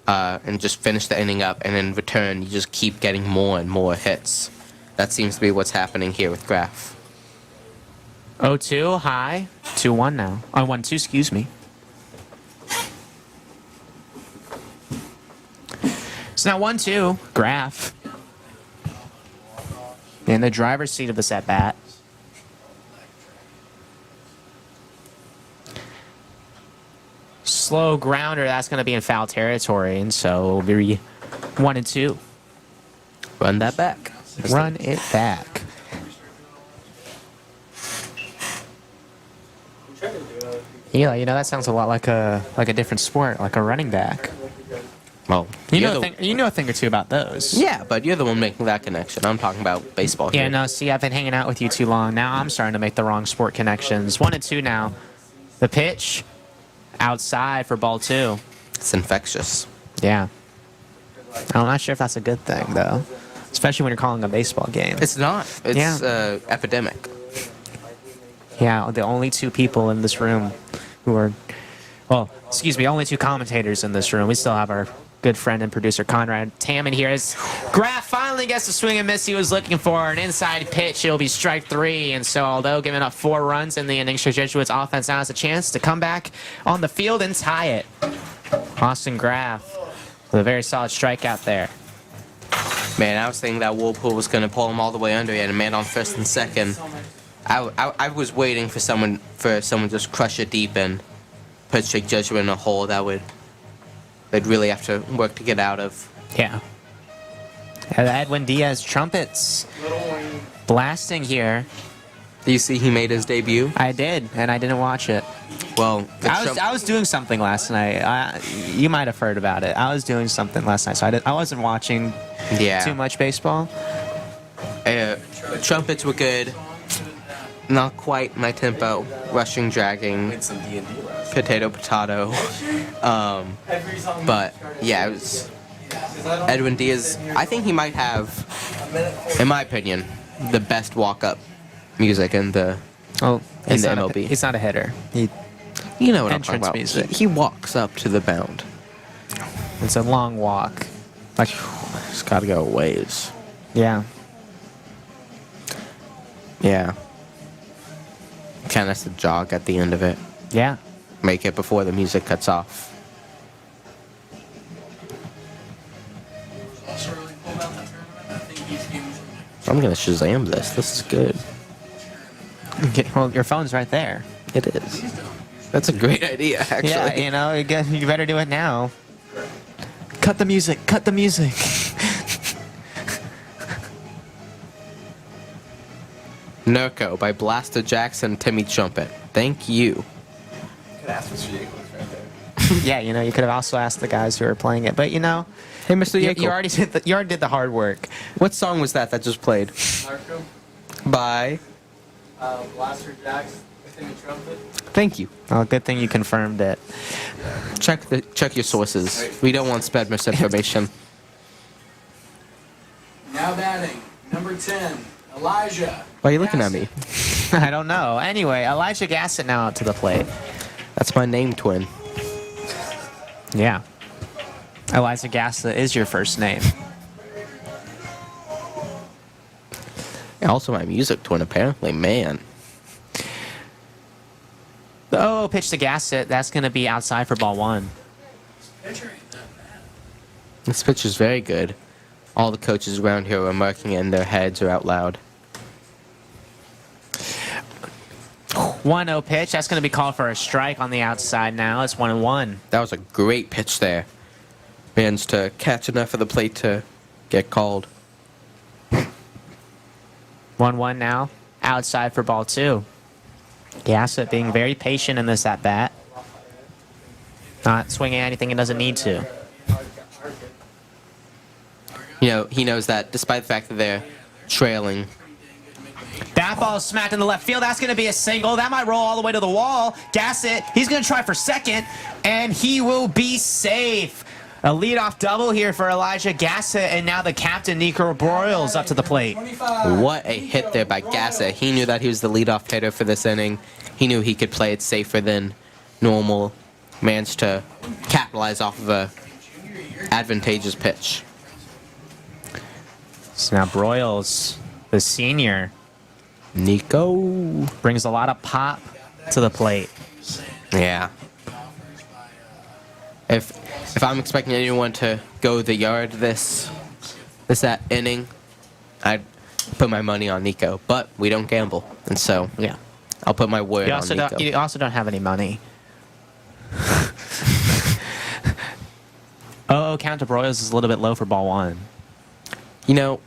[SPEAKER 2] and just finish the inning up, and in return, you just keep getting more and more hits. That seems to be what's happening here with Graf.
[SPEAKER 4] 0-2, high. 2-1 now. 1-2, excuse me. So now 1-2, Graf. in the driver's seat of this at bat. Slow grounder, that's going to be in foul territory, and so it'll be 1-2.
[SPEAKER 2] Run that back.
[SPEAKER 4] Run it back. Yeah, you know, that sounds a lot like a different sport, like a running back.
[SPEAKER 2] Well,
[SPEAKER 4] You
[SPEAKER 2] you're
[SPEAKER 4] know,
[SPEAKER 2] the-
[SPEAKER 4] you know a thing or two about those.
[SPEAKER 2] Yeah, but you're the one making that connection. I'm talking about baseball here.
[SPEAKER 4] Yeah, no, see, I've been hanging out with you too long. Now I'm starting to make the wrong sport connections. 1-2 now. The pitch, outside for ball 2.
[SPEAKER 2] It's infectious.
[SPEAKER 4] Yeah. I'm not sure if that's a good thing, though. Especially when you're calling a baseball game.
[SPEAKER 2] It's not. It's
[SPEAKER 4] Yeah.
[SPEAKER 2] epidemic.
[SPEAKER 4] Yeah, the only 2 people in this room who are, well, excuse me, only 2 commentators in this room. We still have our good friend and producer Conrad Tamman here. As Graff finally gets the swing and miss he was looking for, an inside pitch. It'll be strike 3. And so, although giving up 4 runs in the inning, Jesuits offense now has a chance to come back on the field and tie it. Austin Graff with a very solid strikeout there.
[SPEAKER 2] Man, I was thinking that Whirlpool was going to pull him all the way under. He had a man on first and second. I was waiting for someone to just crush it deep and put Straight Jesuit in a hole they'd really have to work to get out of.
[SPEAKER 4] Yeah. Edwin Diaz trumpets blasting here.
[SPEAKER 2] Do you see he made his debut?
[SPEAKER 4] I did, and I didn't watch it.
[SPEAKER 2] Well,
[SPEAKER 4] I was doing something last night. You might have heard about it. I was doing something last night, so I wasn't watching too much baseball.
[SPEAKER 2] Trumpets were good. Not quite my tempo. Rushing, dragging, potato. But yeah, it was Edwin Diaz. I think he might have, in my opinion, the best walk-up music in the MLB.
[SPEAKER 4] He's not a hitter.
[SPEAKER 2] You know what I'm talking
[SPEAKER 4] Entrance
[SPEAKER 2] about.
[SPEAKER 4] music.
[SPEAKER 2] He walks up to the mound.
[SPEAKER 4] It's a long walk. Like,
[SPEAKER 2] It's got to go a ways.
[SPEAKER 4] yeah.
[SPEAKER 2] Yeah. Kind of has to jog at the end of it.
[SPEAKER 4] Yeah.
[SPEAKER 2] Make it before the music cuts off. I'm gonna Shazam this. This is good.
[SPEAKER 4] Okay, well, your phone's right there.
[SPEAKER 2] It is. That's a great idea, actually.
[SPEAKER 4] Yeah, you know, you better do it now. Cut the music. Cut the music.
[SPEAKER 2] Nerco by Blaster Jackson, Timmy Trumpet. Thank you.
[SPEAKER 4] Yeah, you know, you could have also asked the guys who were playing it, but you know,
[SPEAKER 2] Hey, Mr.
[SPEAKER 4] you
[SPEAKER 2] Yackel.
[SPEAKER 4] already did the hard work.
[SPEAKER 2] What song was that just played?
[SPEAKER 3] Narco,
[SPEAKER 2] By.
[SPEAKER 3] Blaster Jacks, Timmy Trumpet.
[SPEAKER 2] Thank you.
[SPEAKER 4] Oh, good thing you confirmed it.
[SPEAKER 2] Check your sources. We don't want sped misinformation.
[SPEAKER 3] Now batting, number 10, Elijah.
[SPEAKER 2] Why are you looking at me?
[SPEAKER 4] I don't know. Anyway, Elijah Gassett now out to the plate.
[SPEAKER 2] That's my name twin.
[SPEAKER 4] Yeah. Elijah Gassett is your first name.
[SPEAKER 2] And also my music twin, apparently. Man.
[SPEAKER 4] Oh, pitch to Gassett. That's going to be outside for ball 1.
[SPEAKER 2] This pitch is very good. All the coaches around here are marking it in their heads or out loud.
[SPEAKER 4] 1-0 pitch. That's going to be called for a strike on the outside now. It's 1-1.
[SPEAKER 2] That was a great pitch there. Managed to catch enough of the plate to get called.
[SPEAKER 4] 1-1 now. Outside for ball 2. Gassett being very patient in this at-bat. Not swinging anything he doesn't need to.
[SPEAKER 2] You know, he knows that despite the fact that they're trailing.
[SPEAKER 4] That ball is smacked in the left field. That's going to be a single. That might roll all the way to the wall. Gassett, he's going to try for second, and he will be safe. A leadoff double here for Elijah Gassett, and now the captain, Nico Broyles, up to the plate.
[SPEAKER 2] What a hit there by Gassett. He knew that he was the leadoff hitter for this inning. He knew he could play it safer than normal. Managed to capitalize off of a advantageous pitch.
[SPEAKER 4] So now Broyles, the senior,
[SPEAKER 2] Nico.
[SPEAKER 4] brings a lot of pop to the plate.
[SPEAKER 2] Yeah. If I'm expecting anyone to go the yard this inning, I'd put my money on Nico, but we don't gamble, and so
[SPEAKER 4] Yeah.
[SPEAKER 2] I'll put my word
[SPEAKER 4] You
[SPEAKER 2] on
[SPEAKER 4] also
[SPEAKER 2] Nico.
[SPEAKER 4] don't. You also don't have any money. Count to Broyles is a little bit low for ball 1.
[SPEAKER 2] You know,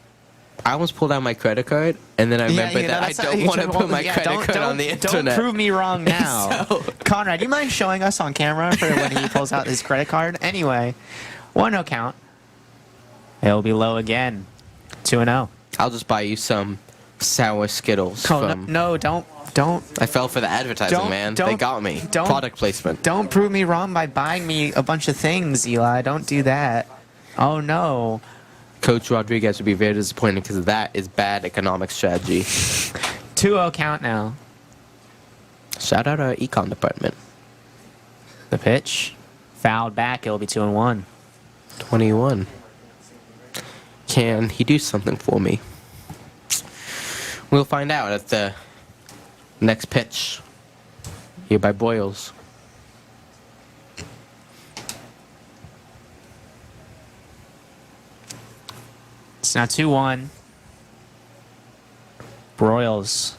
[SPEAKER 2] I almost pulled out my credit card, and then I remembered that I don't want to put my credit card on the internet.
[SPEAKER 4] Don't prove me wrong now.
[SPEAKER 2] So-
[SPEAKER 4] Conrad, do you mind showing us on camera for when he pulls out his credit card? Anyway, 1-0 count. It'll be low again. 2-0.
[SPEAKER 2] I'll just buy you some sour Skittles from...
[SPEAKER 4] No, don't.
[SPEAKER 2] I fell for the advertising, man. They got me. Product placement.
[SPEAKER 4] Don't prove me wrong by buying me a bunch of things, Eli. Don't do that. Oh, no.
[SPEAKER 2] Coach Rodriguez would be very disappointed because that is bad economic strategy.
[SPEAKER 4] 2-0 count now.
[SPEAKER 2] Shout out our econ department.
[SPEAKER 4] The pitch. Fouled back. It'll be 2-1.
[SPEAKER 2] 21. Can he do something for me? We'll find out at the next pitch here by Boyles.
[SPEAKER 4] It's now 2-1. Broyles.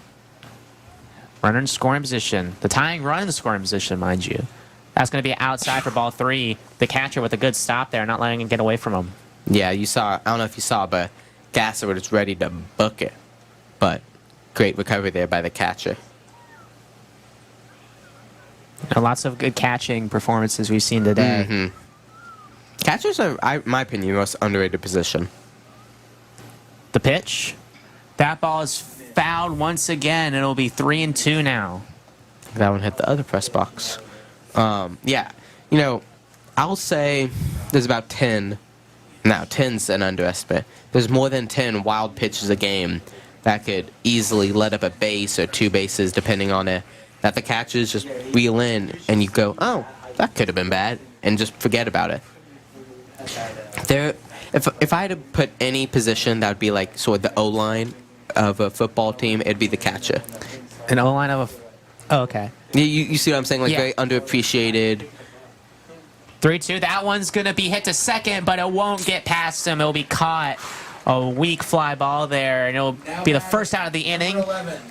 [SPEAKER 4] Runner in scoring position. The tying run in the scoring position, mind you. That's going to be outside for ball 3. The catcher with a good stop there, not letting him get away from him.
[SPEAKER 2] Yeah, you saw. I don't know if you saw, but Gasser was ready to book it. But great recovery there by the catcher.
[SPEAKER 4] Lots of good catching performances we've seen today.
[SPEAKER 2] Mm-hmm. Catchers are, in my opinion, the most underrated position.
[SPEAKER 4] The pitch. That ball is fouled once again. It'll be 3-2 now.
[SPEAKER 2] That one hit the other press box. Yeah, you know, I'll say there's about 10. Now, 10's an underestimate. There's more than 10 wild pitches a game that could easily let up a base or 2 bases, depending on it, that the catchers just reel in and you go, oh, that could have been bad, and just forget about it. If I had to put any position that would be like sort of the O-line of a football team, it'd be the catcher.
[SPEAKER 4] An O-line of a... Oh, okay.
[SPEAKER 2] You see what I'm saying? Like,
[SPEAKER 4] Yeah.
[SPEAKER 2] very underappreciated.
[SPEAKER 4] 3-2. That one's going to be hit to second, but it won't get past him. It'll be caught. A weak fly ball there, and it'll be the first out of the inning.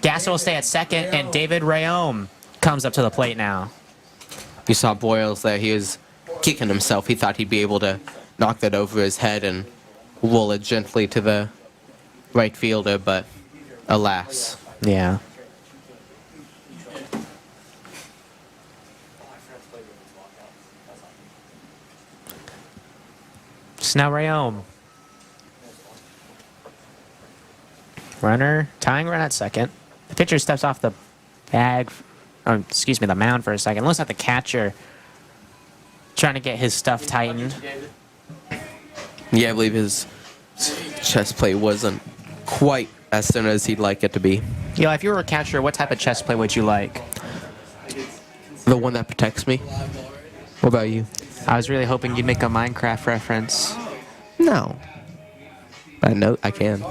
[SPEAKER 4] Gasser will stay at second, and David Rayome comes up to the plate now.
[SPEAKER 2] You saw Boyles there. He was kicking himself. He thought he'd be able to knock that over his head and roll it gently to the right fielder, but alas.
[SPEAKER 4] Yeah. So now Rayome. Runner, tying run at second. The pitcher steps off the bag, the mound for a second. Looks like the catcher trying to get his stuff tightened.
[SPEAKER 2] Yeah, I believe his chest play wasn't quite as soon as he'd like it to be.
[SPEAKER 4] Eli, if you were a catcher, what type of chest play would you like?
[SPEAKER 2] The one that protects me. What about you?
[SPEAKER 4] I was really hoping you'd make a Minecraft reference.
[SPEAKER 2] No. I know I can.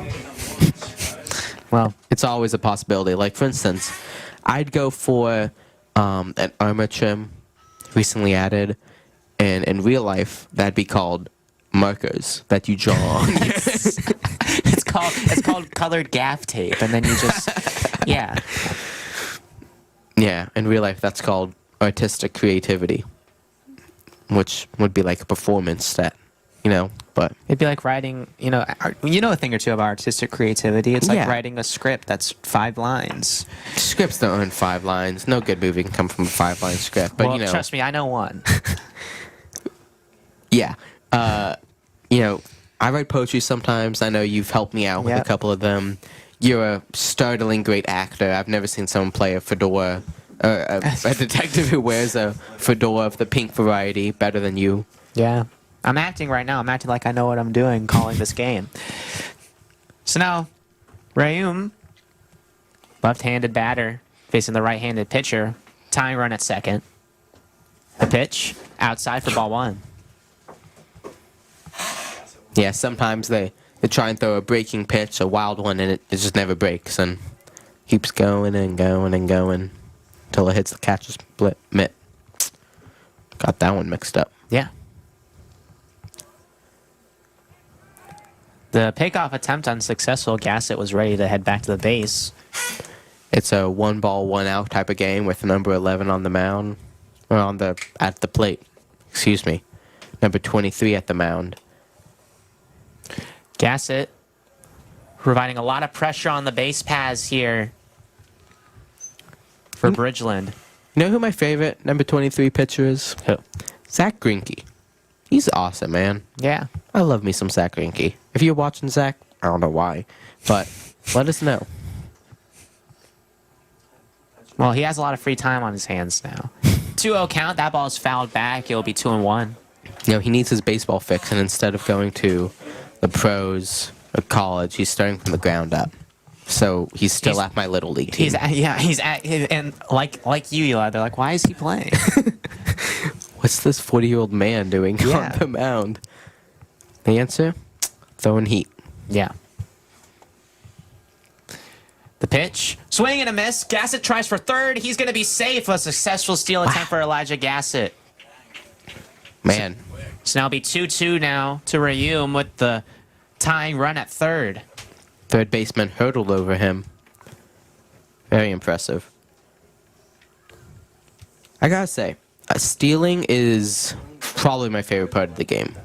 [SPEAKER 4] Well,
[SPEAKER 2] It's always a possibility. Like, for instance, I'd go for an armor trim recently added, and in real life, that'd be called markers that you draw on.
[SPEAKER 4] it's called colored gaff tape, and then you just yeah.
[SPEAKER 2] Yeah, in real life, that's called artistic creativity, which would be like a performance that, but
[SPEAKER 4] It'd be like writing, a thing or two about artistic creativity. It's like
[SPEAKER 2] Yeah.
[SPEAKER 4] writing a script that's 5 lines.
[SPEAKER 2] scripts don't earn 5 lines. No good movie can come from a 5-line script, but
[SPEAKER 4] Well, trust me, I know one.
[SPEAKER 2] yeah. I write poetry sometimes. I know you've helped me out with a
[SPEAKER 4] Yep.
[SPEAKER 2] couple of them. You're a startling great actor. I've never seen someone play a fedora, a detective who wears a fedora of the pink variety better than you.
[SPEAKER 4] Yeah. I'm acting right now. I'm acting like I know what I'm doing calling this game. So now, Rayome, left-handed batter, facing the right-handed pitcher, tying run at second. The pitch, outside for ball 1.
[SPEAKER 2] Yeah, sometimes they try and throw a breaking pitch, a wild one, and it just never breaks and keeps going and going and going until it hits the catcher's mitt. Got that one mixed up.
[SPEAKER 4] Yeah. The pickoff attempt unsuccessful. Gassett was ready to head back to the base.
[SPEAKER 2] It's a 1 ball, 1 out type of game with number 11 on the mound, or at the plate. Excuse me, number 23 at the mound.
[SPEAKER 4] Gassett providing a lot of pressure on the base paths here for Bridgeland.
[SPEAKER 2] You know who my favorite number 23 pitcher is?
[SPEAKER 4] Who?
[SPEAKER 2] Zach Greinke. He's awesome, man.
[SPEAKER 4] Yeah.
[SPEAKER 2] I love me some Zach Greinke. If you're watching Zach, I don't know why, but let us know.
[SPEAKER 4] Well, he has a lot of free time on his hands now. 2-0 count. That ball is fouled back. It'll be 2-1.
[SPEAKER 2] You know, he needs his baseball fix, and instead of going to the pros or college, he's starting from the ground up. So he's still at my little league team.
[SPEAKER 4] And like you, Eli, they're like, why is he playing?
[SPEAKER 2] What's this 40-year-old man doing on the mound? The answer? Throwing heat.
[SPEAKER 4] Yeah. The pitch. Swing and a miss. Gassett tries for third. He's going to be safe. A successful steal attempt for Elijah Gassett.
[SPEAKER 2] Man.
[SPEAKER 4] So now it'll be 2-2 now to Rayum with the tying run at third.
[SPEAKER 2] Third baseman hurdled over him. Very impressive. I gotta say, stealing is probably my favorite part of the game.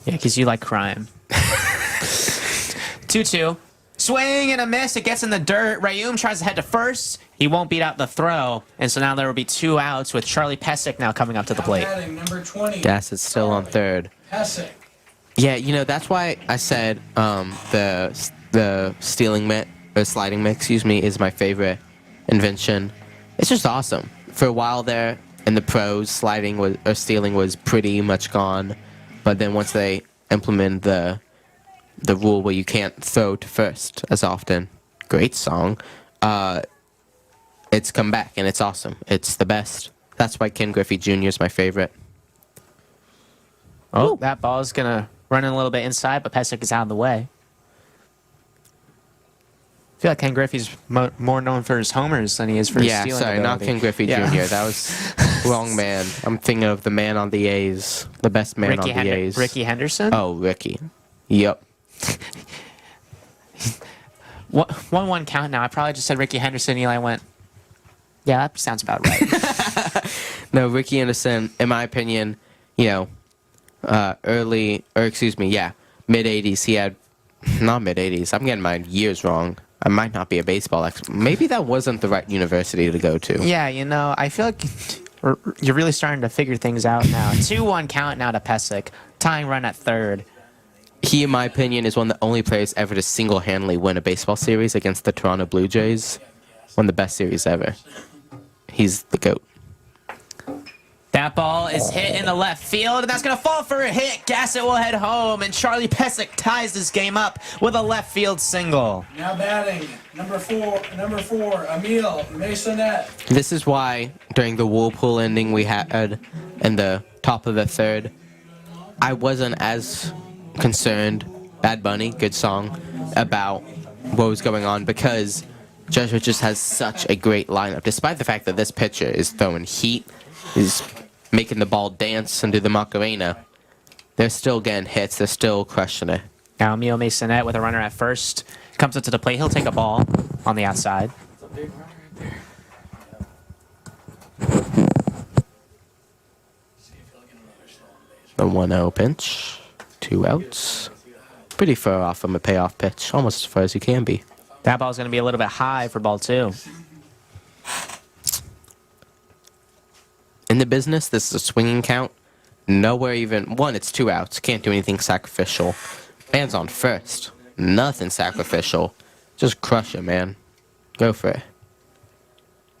[SPEAKER 4] Yeah, because you like crime. 2-2. Swing and a miss. It gets in the dirt. Rayum tries to head to first. He won't beat out the throw. And so now there will be 2 outs with Charlie Pesic now coming up to the plate.
[SPEAKER 3] Batting, number 20.
[SPEAKER 2] Gassett's still on third.
[SPEAKER 3] Pesic.
[SPEAKER 2] Yeah, you know, that's why I said the stealing mitt, or sliding mitt, excuse me, is my favorite invention. It's just awesome. For a while there in the pros, stealing was pretty much gone. But then once they implemented the rule where you can't throw to first as often, great song, it's come back and it's awesome. It's the best. That's why Ken Griffey Jr. is my favorite.
[SPEAKER 4] Oh, that ball is going to run in a little bit inside, but Pesic is out of the way. I feel like Ken Griffey's more known for his homers than he is for his stealing
[SPEAKER 2] sorry,
[SPEAKER 4] ability.
[SPEAKER 2] not Ken Griffey Jr. That was wrong man. I'm thinking of the man on the A's, the best man on the A's.
[SPEAKER 4] Ricky Henderson?
[SPEAKER 2] Oh, Ricky. Yep.
[SPEAKER 4] 1-1 count now. I probably just said Ricky Henderson. Eli went, yeah, that sounds about right.
[SPEAKER 2] No, Ricky Henderson, in my opinion, you know, mid-'80s, he had, not mid-'80s, I'm getting my years wrong. I might not be a baseball expert. Maybe that wasn't the right university to go to.
[SPEAKER 4] Yeah, you know, I feel like you're really starting to figure things out now. 2-1 count now to Pesic. Tying run at third.
[SPEAKER 2] He, in my opinion, is one of the only players ever to single-handedly win a baseball series against the Toronto Blue Jays. One of the best series ever. He's the GOAT.
[SPEAKER 4] That ball is hit in the left field, and that's going to fall for a hit. Gassett will head home, and Charlie Pesic ties this game up with a left field single.
[SPEAKER 3] Now batting, number four, Emil Masonette.
[SPEAKER 2] This is why, during the Whirlpool ending we had in the top of the third, I wasn't as concerned, Bad Bunny, good song, about what was going on, because Jesuit just has such a great lineup. Despite the fact that this pitcher is throwing heat, is making the ball dance and do the Macarena, they're still getting hits. They're still crushing it.
[SPEAKER 4] Now Emil Masonette with a runner at first. Comes up to the plate. He'll take a ball on the outside.
[SPEAKER 2] The 1-0 pinch. 2 outs. Pretty far off from a payoff pitch. Almost as far as you can be.
[SPEAKER 4] That ball's going to be a little bit high for ball 2.
[SPEAKER 2] In the business, this is a swinging count. Nowhere even... One, it's 2 outs. Can't do anything sacrificial. Man's on first. Nothing sacrificial. Just crush it, man. Go for it.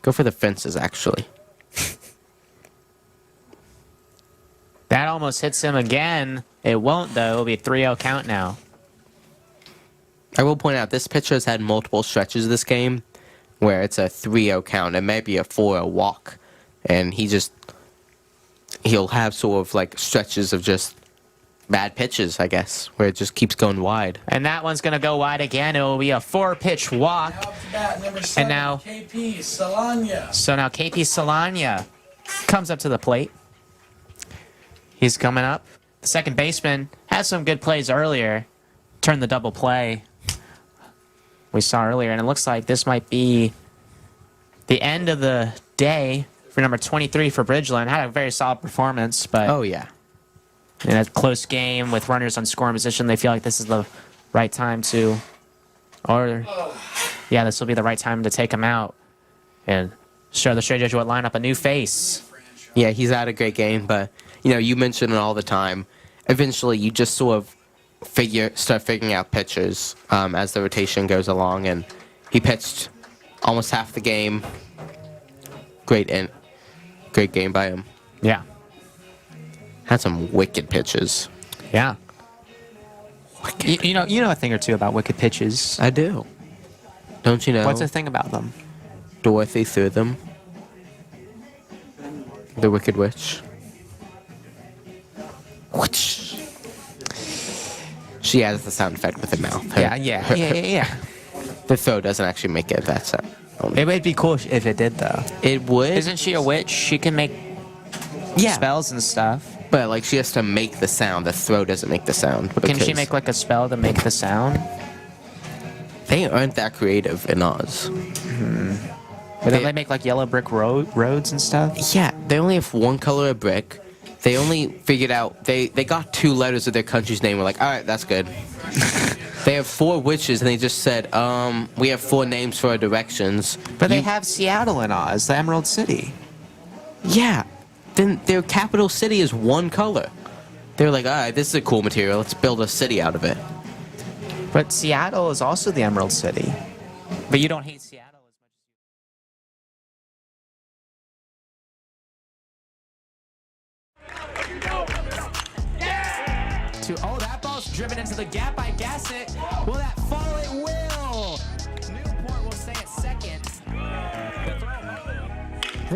[SPEAKER 2] Go for the fences, actually.
[SPEAKER 4] That almost hits him again. It won't, though. It'll be a 3-0 count now.
[SPEAKER 2] I will point out, this pitcher has had multiple stretches this game where it's a 3-0 count and maybe a 4-0 walk. And he'll have sort of like stretches of just bad pitches, I guess, where it just keeps going wide.
[SPEAKER 4] And that one's going to go wide again. It will be a 4-pitch walk.
[SPEAKER 3] Now up to bat, number 7,
[SPEAKER 4] And now-
[SPEAKER 3] KP Solana.
[SPEAKER 4] So now KP Solana comes up to the plate. He's coming up. The second baseman had some good plays earlier, turn the double play we saw earlier. And it looks like this might be the end of the day for number 23 for Bridgeland. Had a very solid performance, but
[SPEAKER 2] Oh, yeah.
[SPEAKER 4] in a close game with runners on scoring position, they feel like this is the right time to, or yeah, this will be the right time to take him out and show the Straight Jesuit lineup a new face.
[SPEAKER 2] Yeah, he's had a great game, but, you know, you mention it all the time. Eventually, you just sort of start figuring out pitchers as the rotation goes along, and he pitched almost half the game. Great game by him.
[SPEAKER 4] Yeah,
[SPEAKER 2] Had some wicked pitches.
[SPEAKER 4] yeah. You know a thing or two about wicked pitches.
[SPEAKER 2] I do. Don't you know?
[SPEAKER 4] What's the thing about them?
[SPEAKER 2] Dorothy threw them. The Wicked Witch. Witch. She adds the sound effect with her mouth.
[SPEAKER 4] Yeah.
[SPEAKER 2] The throw doesn't actually make it that sound.
[SPEAKER 4] It would be cool if it did, though.
[SPEAKER 2] It would.
[SPEAKER 4] Isn't she a witch? She can make spells and stuff.
[SPEAKER 2] But like she has to make the sound. The throw doesn't make the sound.
[SPEAKER 4] But can she
[SPEAKER 2] because
[SPEAKER 4] make like a spell to make the sound?
[SPEAKER 2] They aren't that creative in Oz.
[SPEAKER 4] But then they make like yellow brick roads and stuff?
[SPEAKER 2] Yeah, they only have one color of brick. They only figured out they got 2 letters of their country's name. We're like, all right, that's good. They have 4 witches, and they just said, we have 4 names for our directions.
[SPEAKER 4] But they have Seattle in Oz, the Emerald City.
[SPEAKER 2] Yeah. Then their capital city is one color. They're like, all right, this is a cool material. Let's build a city out of it.
[SPEAKER 4] But Seattle is also the Emerald City. But you don't hate Seattle oh, that ball's driven into the gap by Gassett. Will that fall? It will. Newport will stay at second.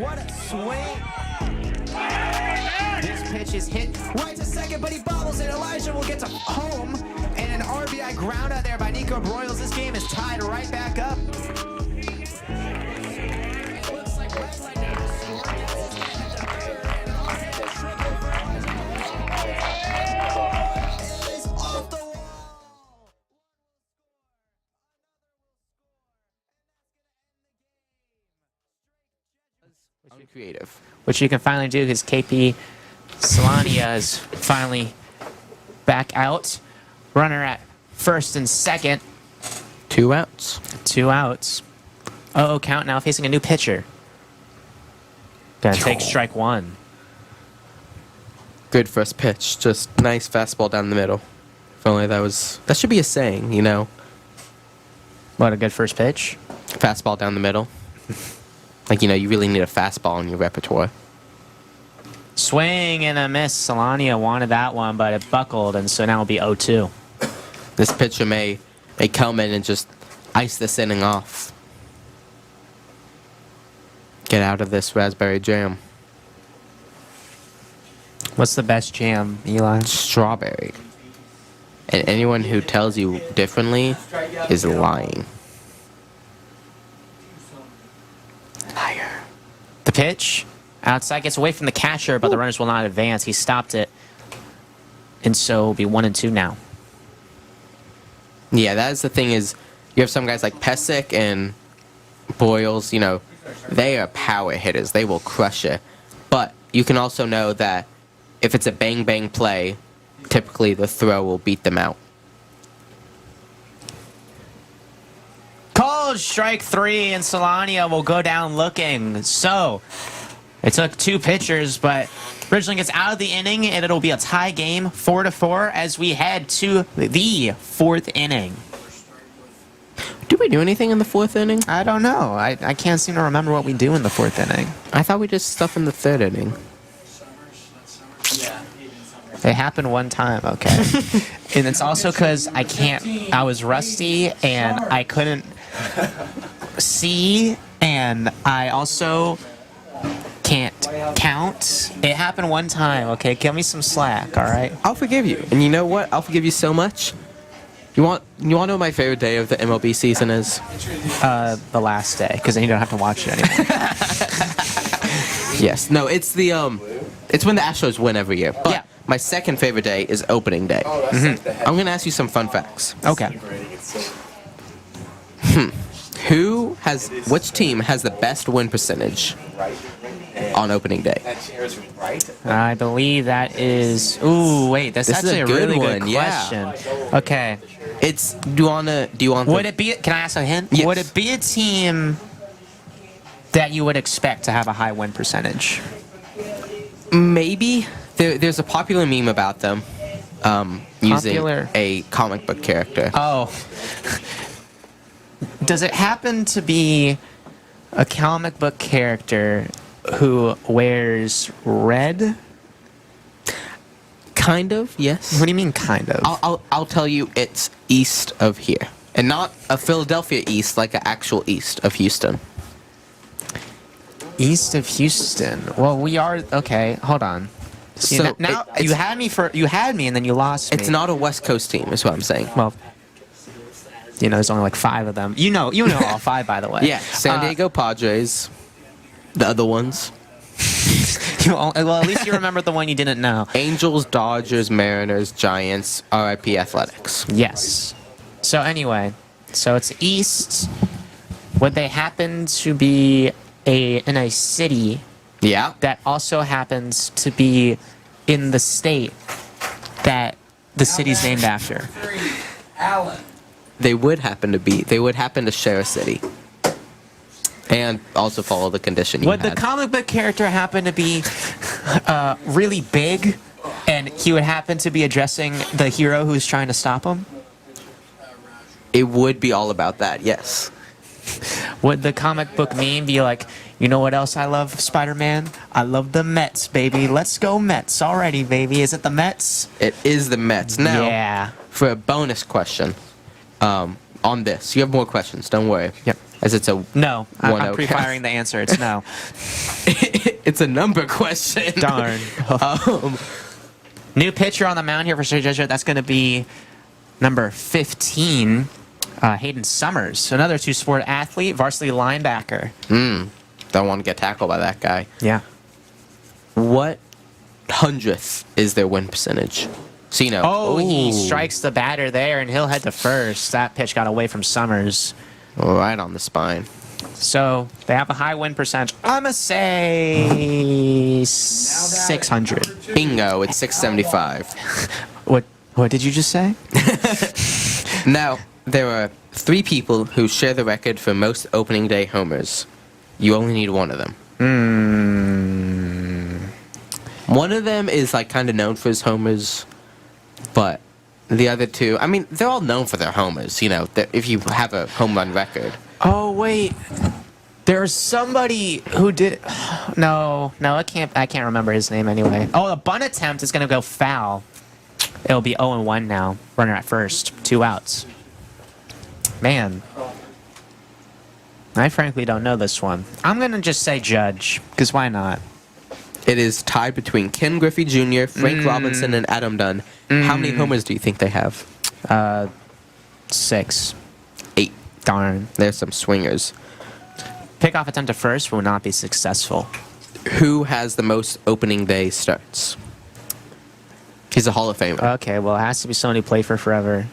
[SPEAKER 4] What a swing. This pitch is hit right to second, but he bobbles it. Elijah will get to home. And an RBI ground out there by Nico Broyles. This game is tied right back up. It looks like Bridgeland now scoring at the end of the third. And an RBI triple from it is off the wall.
[SPEAKER 2] Uncreative.
[SPEAKER 4] Which you can finally do because KP Solania is finally back out. Runner at first and second.
[SPEAKER 2] 2 outs.
[SPEAKER 4] 2 outs. Oh, count now facing a new pitcher. Gonna take strike 1.
[SPEAKER 2] Good first pitch. Just nice fastball down the middle. If only that should be a saying, you know.
[SPEAKER 4] What a good first pitch.
[SPEAKER 2] Fastball down the middle. Like, you know, you really need a fastball in your repertoire.
[SPEAKER 4] Swing and a miss. Solania wanted that one, but it buckled, and so now it'll be 0-2.
[SPEAKER 2] This pitcher may come in and just ice this inning off. Get out of this raspberry jam.
[SPEAKER 4] What's the best jam, Eli?
[SPEAKER 2] Strawberry. And anyone who tells you differently is lying.
[SPEAKER 4] Liar. The pitch. Outside gets away from the catcher, but the runners will not advance. He stopped it. And so it'll be 1-2 now.
[SPEAKER 2] Yeah, that's the thing is, you have some guys like Pesic and Boyles, you know, they are power hitters. They will crush it. But you can also know that if it's a bang-bang play, typically the throw will beat them out.
[SPEAKER 4] Called strike 3, and Solania will go down looking. So it took 2 pitchers, but Bridgeland gets out of the inning, and it'll be a tie game, 4-4, as we head to the 4th inning.
[SPEAKER 2] Did we do anything in the 4th inning?
[SPEAKER 4] I don't know. I can't seem to remember what we do in the 4th inning.
[SPEAKER 2] I thought we did stuff in the 3rd inning.
[SPEAKER 4] It happened one time, okay. And it's also because I was rusty and I couldn't see, and I also can't count. It happened one time, okay? Give me some slack, all right?
[SPEAKER 2] I'll forgive you. And you know what? I'll forgive you so much. You want to know what my favorite day of the MLB season is?
[SPEAKER 4] The last day, because then you don't have to watch it anymore.
[SPEAKER 2] Yes. No, it's the it's when the Astros win every year. But
[SPEAKER 4] Yeah.
[SPEAKER 2] my second favorite day is opening day.
[SPEAKER 3] Oh, that's like the head.
[SPEAKER 2] I'm going to ask you some fun facts.
[SPEAKER 4] Okay.
[SPEAKER 2] Which team has the best win percentage on opening day?
[SPEAKER 3] That chair's right.
[SPEAKER 4] I believe that is. Ooh, wait. That's
[SPEAKER 2] This is
[SPEAKER 4] actually
[SPEAKER 2] a
[SPEAKER 4] a
[SPEAKER 2] good
[SPEAKER 4] really good
[SPEAKER 2] one, yeah.
[SPEAKER 4] question. Okay.
[SPEAKER 2] Do you want
[SPEAKER 4] Would it be? Can I ask a hint?
[SPEAKER 2] Yes.
[SPEAKER 4] Would it be a team that you would expect to have a high win percentage?
[SPEAKER 2] maybe there's a popular meme about them using
[SPEAKER 4] Popular.
[SPEAKER 2] a comic book character.
[SPEAKER 4] Oh. Does it happen to be a comic book character who wears red?
[SPEAKER 2] Kind of, yes.
[SPEAKER 4] What do you mean, kind of?
[SPEAKER 2] I'll tell you, it's east of here, and not a Philadelphia east, like an actual east of Houston.
[SPEAKER 4] East of Houston. Well, we are okay. Hold on. See,
[SPEAKER 2] So,
[SPEAKER 4] now
[SPEAKER 2] it's-
[SPEAKER 4] you had me and then you lost me.
[SPEAKER 2] It's not a West Coast team, is what I'm saying.
[SPEAKER 4] Well, there's only like 5 of them. You know all 5, by the way.
[SPEAKER 2] Yeah, San Diego Padres, the other ones.
[SPEAKER 4] Well, at least you remember the one you didn't know.
[SPEAKER 2] Angels, Dodgers, Mariners, Giants, RIP Athletics.
[SPEAKER 4] Yes. So anyway, so it's east. Would they happen to be in a city
[SPEAKER 2] Yeah.
[SPEAKER 4] that also happens to be in the state that the city's named after?
[SPEAKER 3] 3, Allen.
[SPEAKER 2] They would happen to share a city. And also follow the condition you
[SPEAKER 4] Would the
[SPEAKER 2] had.
[SPEAKER 4] comic book character happen to be really big, and he would happen to be addressing the hero who's trying to stop him?
[SPEAKER 2] It would be all about that, yes.
[SPEAKER 4] Would the comic book meme be like, you know what else I love, Spider-Man? I love the Mets, baby. Let's go Mets. Alrighty, baby. Is it the Mets?
[SPEAKER 2] It is the Mets. Now,
[SPEAKER 4] Yeah.
[SPEAKER 2] for a bonus question on this, you have more questions, don't worry.
[SPEAKER 4] Yep.
[SPEAKER 2] As it's a
[SPEAKER 4] No. I'm
[SPEAKER 2] 1-0
[SPEAKER 4] pre-firing the answer. It's no.
[SPEAKER 2] it's a number question.
[SPEAKER 4] Darn. New pitcher on the mound here for Straight Jesuit. That's going to be number 15, Hayden Summers. Another two-sport athlete, varsity linebacker.
[SPEAKER 2] Don't want to get tackled by that guy.
[SPEAKER 4] Yeah.
[SPEAKER 2] What hundredth is their win percentage? So,
[SPEAKER 4] Oh, he
[SPEAKER 2] ooh,
[SPEAKER 4] strikes the batter there, and he'll head to first. That pitch got away from Summers.
[SPEAKER 2] right on the spine.
[SPEAKER 4] So they have a high win percentage. I'm going to say 600.
[SPEAKER 2] Bingo, it's 675.
[SPEAKER 4] What did you just say?
[SPEAKER 2] Now, there are 3 people who share the record for most opening day homers. You only need one of them. One of them is like kind of known for his homers, but the other 2, I mean, they're all known for their homers. If you have a home run record.
[SPEAKER 4] Oh, wait. There's somebody who did. No, I can't remember his name anyway. Oh, the bunt attempt is going to go foul. It'll be 0-1 now. Runner at first. 2 outs. Man. I frankly don't know this one. I'm going to just say Judge, because why not?
[SPEAKER 2] It is tied between Ken Griffey Jr., Frank Robinson, and Adam Dunn. How many homers do you think they have?
[SPEAKER 4] 6.
[SPEAKER 2] 8.
[SPEAKER 4] Darn.
[SPEAKER 2] There's some swingers.
[SPEAKER 4] Pickoff attempt to first will not be successful.
[SPEAKER 2] Who has the most opening day starts? He's a Hall of Famer.
[SPEAKER 4] Okay, well, it has to be someone who played for forever.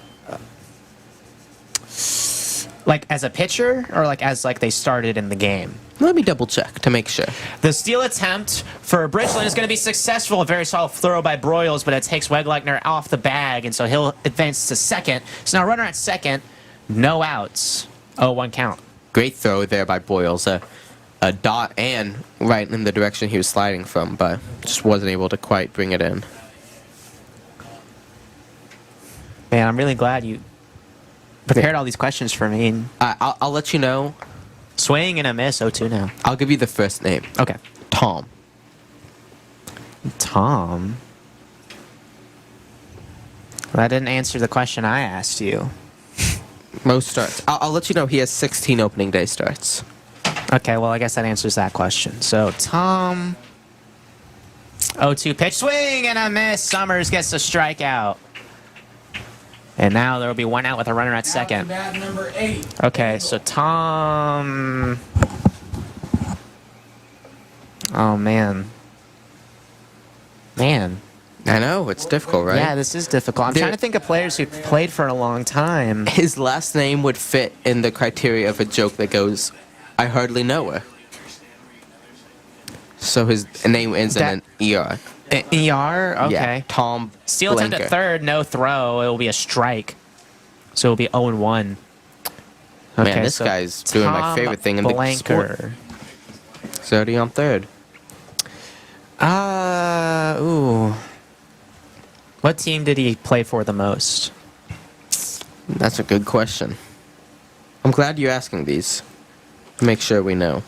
[SPEAKER 4] Like as a pitcher, or like as like they started in the game?
[SPEAKER 2] Let me double check to make sure.
[SPEAKER 4] The steal attempt for Bridgeland is going to be successful. A very solid throw by Broyles, but it takes Wegleichner off the bag, and so he'll advance to second. So now runner at second, no outs. 0-1 count.
[SPEAKER 2] Great throw there by Boyles. A dot and right in the direction he was sliding from, but just wasn't able to quite bring it in.
[SPEAKER 4] Man, I'm really glad you prepared all these questions for me. And
[SPEAKER 2] I'll let you know.
[SPEAKER 4] swing and a miss, 0-2 now.
[SPEAKER 2] I'll give you the first name.
[SPEAKER 4] Okay.
[SPEAKER 2] Tom.
[SPEAKER 4] Tom? That didn't answer the question I asked you.
[SPEAKER 2] Most starts. I'll let you know he has 16 opening day starts.
[SPEAKER 4] Okay, well, I guess that answers that question. So, Tom. 0-2 pitch, swing and a miss. Summers gets the strikeout. And now there will be 1 out with a runner at second.
[SPEAKER 3] Bat number 8.
[SPEAKER 4] Okay, so Tom. Oh, man. Man.
[SPEAKER 2] I know, it's difficult, right?
[SPEAKER 4] Yeah, this is difficult. I'm trying to think of players who played for a long time.
[SPEAKER 2] His last name would fit in the criteria of a joke that goes, I hardly know her. So his name ends in an ER.
[SPEAKER 4] ER? Okay.
[SPEAKER 2] Yeah, Tom
[SPEAKER 4] Steal attempt
[SPEAKER 2] Blanker.
[SPEAKER 4] at third, no throw. It will be a strike. So it will be 0-1. Okay,
[SPEAKER 2] Man, this
[SPEAKER 4] so
[SPEAKER 2] guy's doing my
[SPEAKER 4] Tom
[SPEAKER 2] favorite thing in the sport.
[SPEAKER 4] Blanker.
[SPEAKER 2] He's already on third.
[SPEAKER 4] Ooh. What team did he play for the most?
[SPEAKER 2] That's a good question. I'm glad you're asking these. Make sure we know.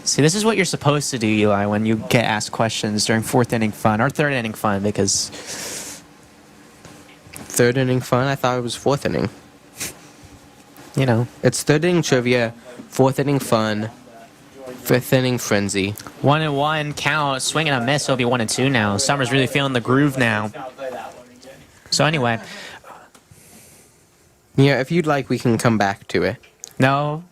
[SPEAKER 4] See, this is what you're supposed to do, Eli, when you get asked questions during fourth inning fun or third inning fun, because
[SPEAKER 2] Third inning fun? I thought it was fourth inning.
[SPEAKER 4] you know,
[SPEAKER 2] It's third inning trivia, fourth inning fun, fifth inning frenzy.
[SPEAKER 4] 1-1 count, swing and a miss. It'll be 1-2 now. Summer's really feeling the groove now. So anyway,
[SPEAKER 2] Yeah, if you'd like, we can come back to it.
[SPEAKER 4] no.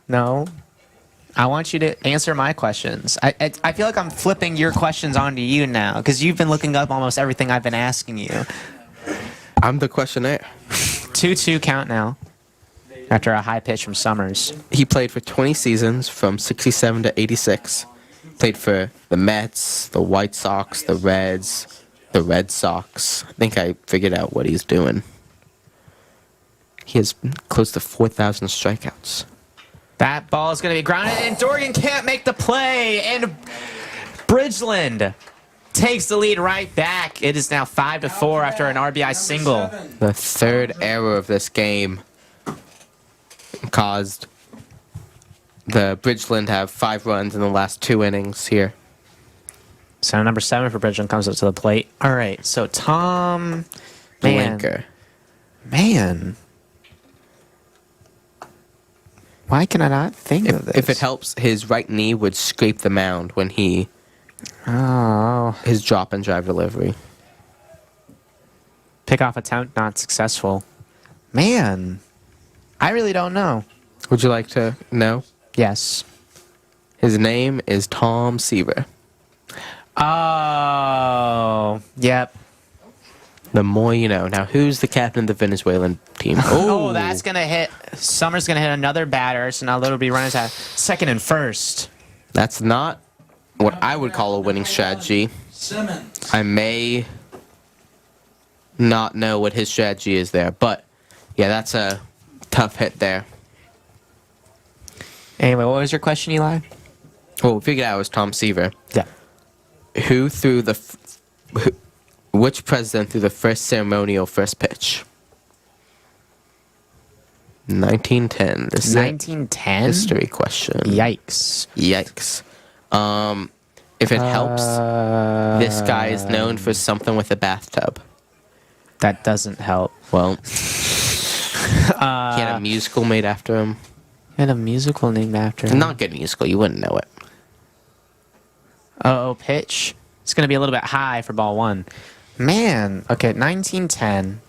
[SPEAKER 4] I want you to answer my questions. I feel like I'm flipping your questions onto you now because you've been looking up almost everything I've been asking you.
[SPEAKER 2] I'm the questionnaire.
[SPEAKER 4] 2-2 count now after a high pitch from Summers.
[SPEAKER 2] He played for 20 seasons from 67 to 86. Played for the Mets, the White Sox, the Reds, the Red Sox. I think I figured out what he's doing. He has close to 4,000 strikeouts.
[SPEAKER 4] That ball is going to be grounded, and Dorgan can't make the play, and Bridgeland takes the lead right back. It is now 5-4 after an RBI single.
[SPEAKER 2] The third error of this game caused the Bridgeland to have 5 runs in the last 2 innings here.
[SPEAKER 4] So number 7 for Bridgeland comes up to the plate. All right, so Tom...
[SPEAKER 2] Blanker.
[SPEAKER 4] Man. Why can I not think of this?
[SPEAKER 2] If it helps, his right knee would scrape the mound when
[SPEAKER 4] Oh.
[SPEAKER 2] his drop and drive delivery.
[SPEAKER 4] Pickoff attempt not successful. Man. I really don't know.
[SPEAKER 2] Would you like to know?
[SPEAKER 4] Yes.
[SPEAKER 2] His name is Tom Seaver.
[SPEAKER 4] Oh. Yep.
[SPEAKER 2] The more you know. Now, who's the captain of the Venezuelan team?
[SPEAKER 4] Oh, that's going to hit. Summer's going to hit another batter, so now there'll be runners at second and first.
[SPEAKER 2] That's not what I would call a winning strategy.
[SPEAKER 3] Simmons.
[SPEAKER 2] I may not know what his strategy is there, but yeah, that's a tough hit there.
[SPEAKER 4] Anyway, what was your question, Eli?
[SPEAKER 2] Well, we figured out it was Tom Seaver.
[SPEAKER 4] Yeah.
[SPEAKER 2] Who threw the... Which president threw the first ceremonial first pitch? 1910. This is a
[SPEAKER 4] 1910?
[SPEAKER 2] history question.
[SPEAKER 4] Yikes.
[SPEAKER 2] Yikes. If it helps, this guy is known for something with a bathtub.
[SPEAKER 4] That doesn't help.
[SPEAKER 2] Well, he had a musical made after him.
[SPEAKER 4] And a musical named after him.
[SPEAKER 2] Not good musical. You wouldn't know it.
[SPEAKER 4] Oh, pitch. It's going to be a little bit high for ball 1. Man. Okay, 1910.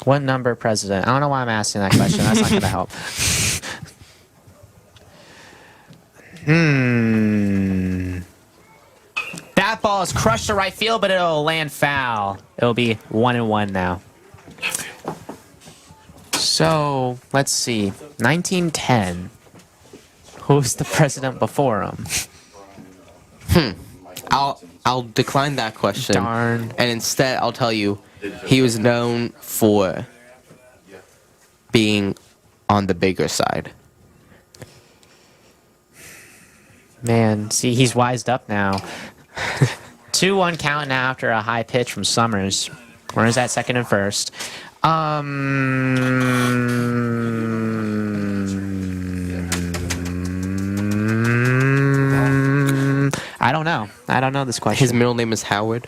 [SPEAKER 4] What number president? I don't know why I'm asking that question. That's not going to help. That ball is crushed to right field, but it'll land foul. It'll be 1-1 now. So, let's see. 1910. Who's the president before him?
[SPEAKER 2] I'll decline that question.
[SPEAKER 4] Darn.
[SPEAKER 2] And instead, I'll tell you, he was known for being on the bigger side.
[SPEAKER 4] Man, see, he's wised up now. 2-1 count now after a high pitch from Summers. Runners at second and first. I don't know. I don't know this question.
[SPEAKER 2] His middle name is Howard.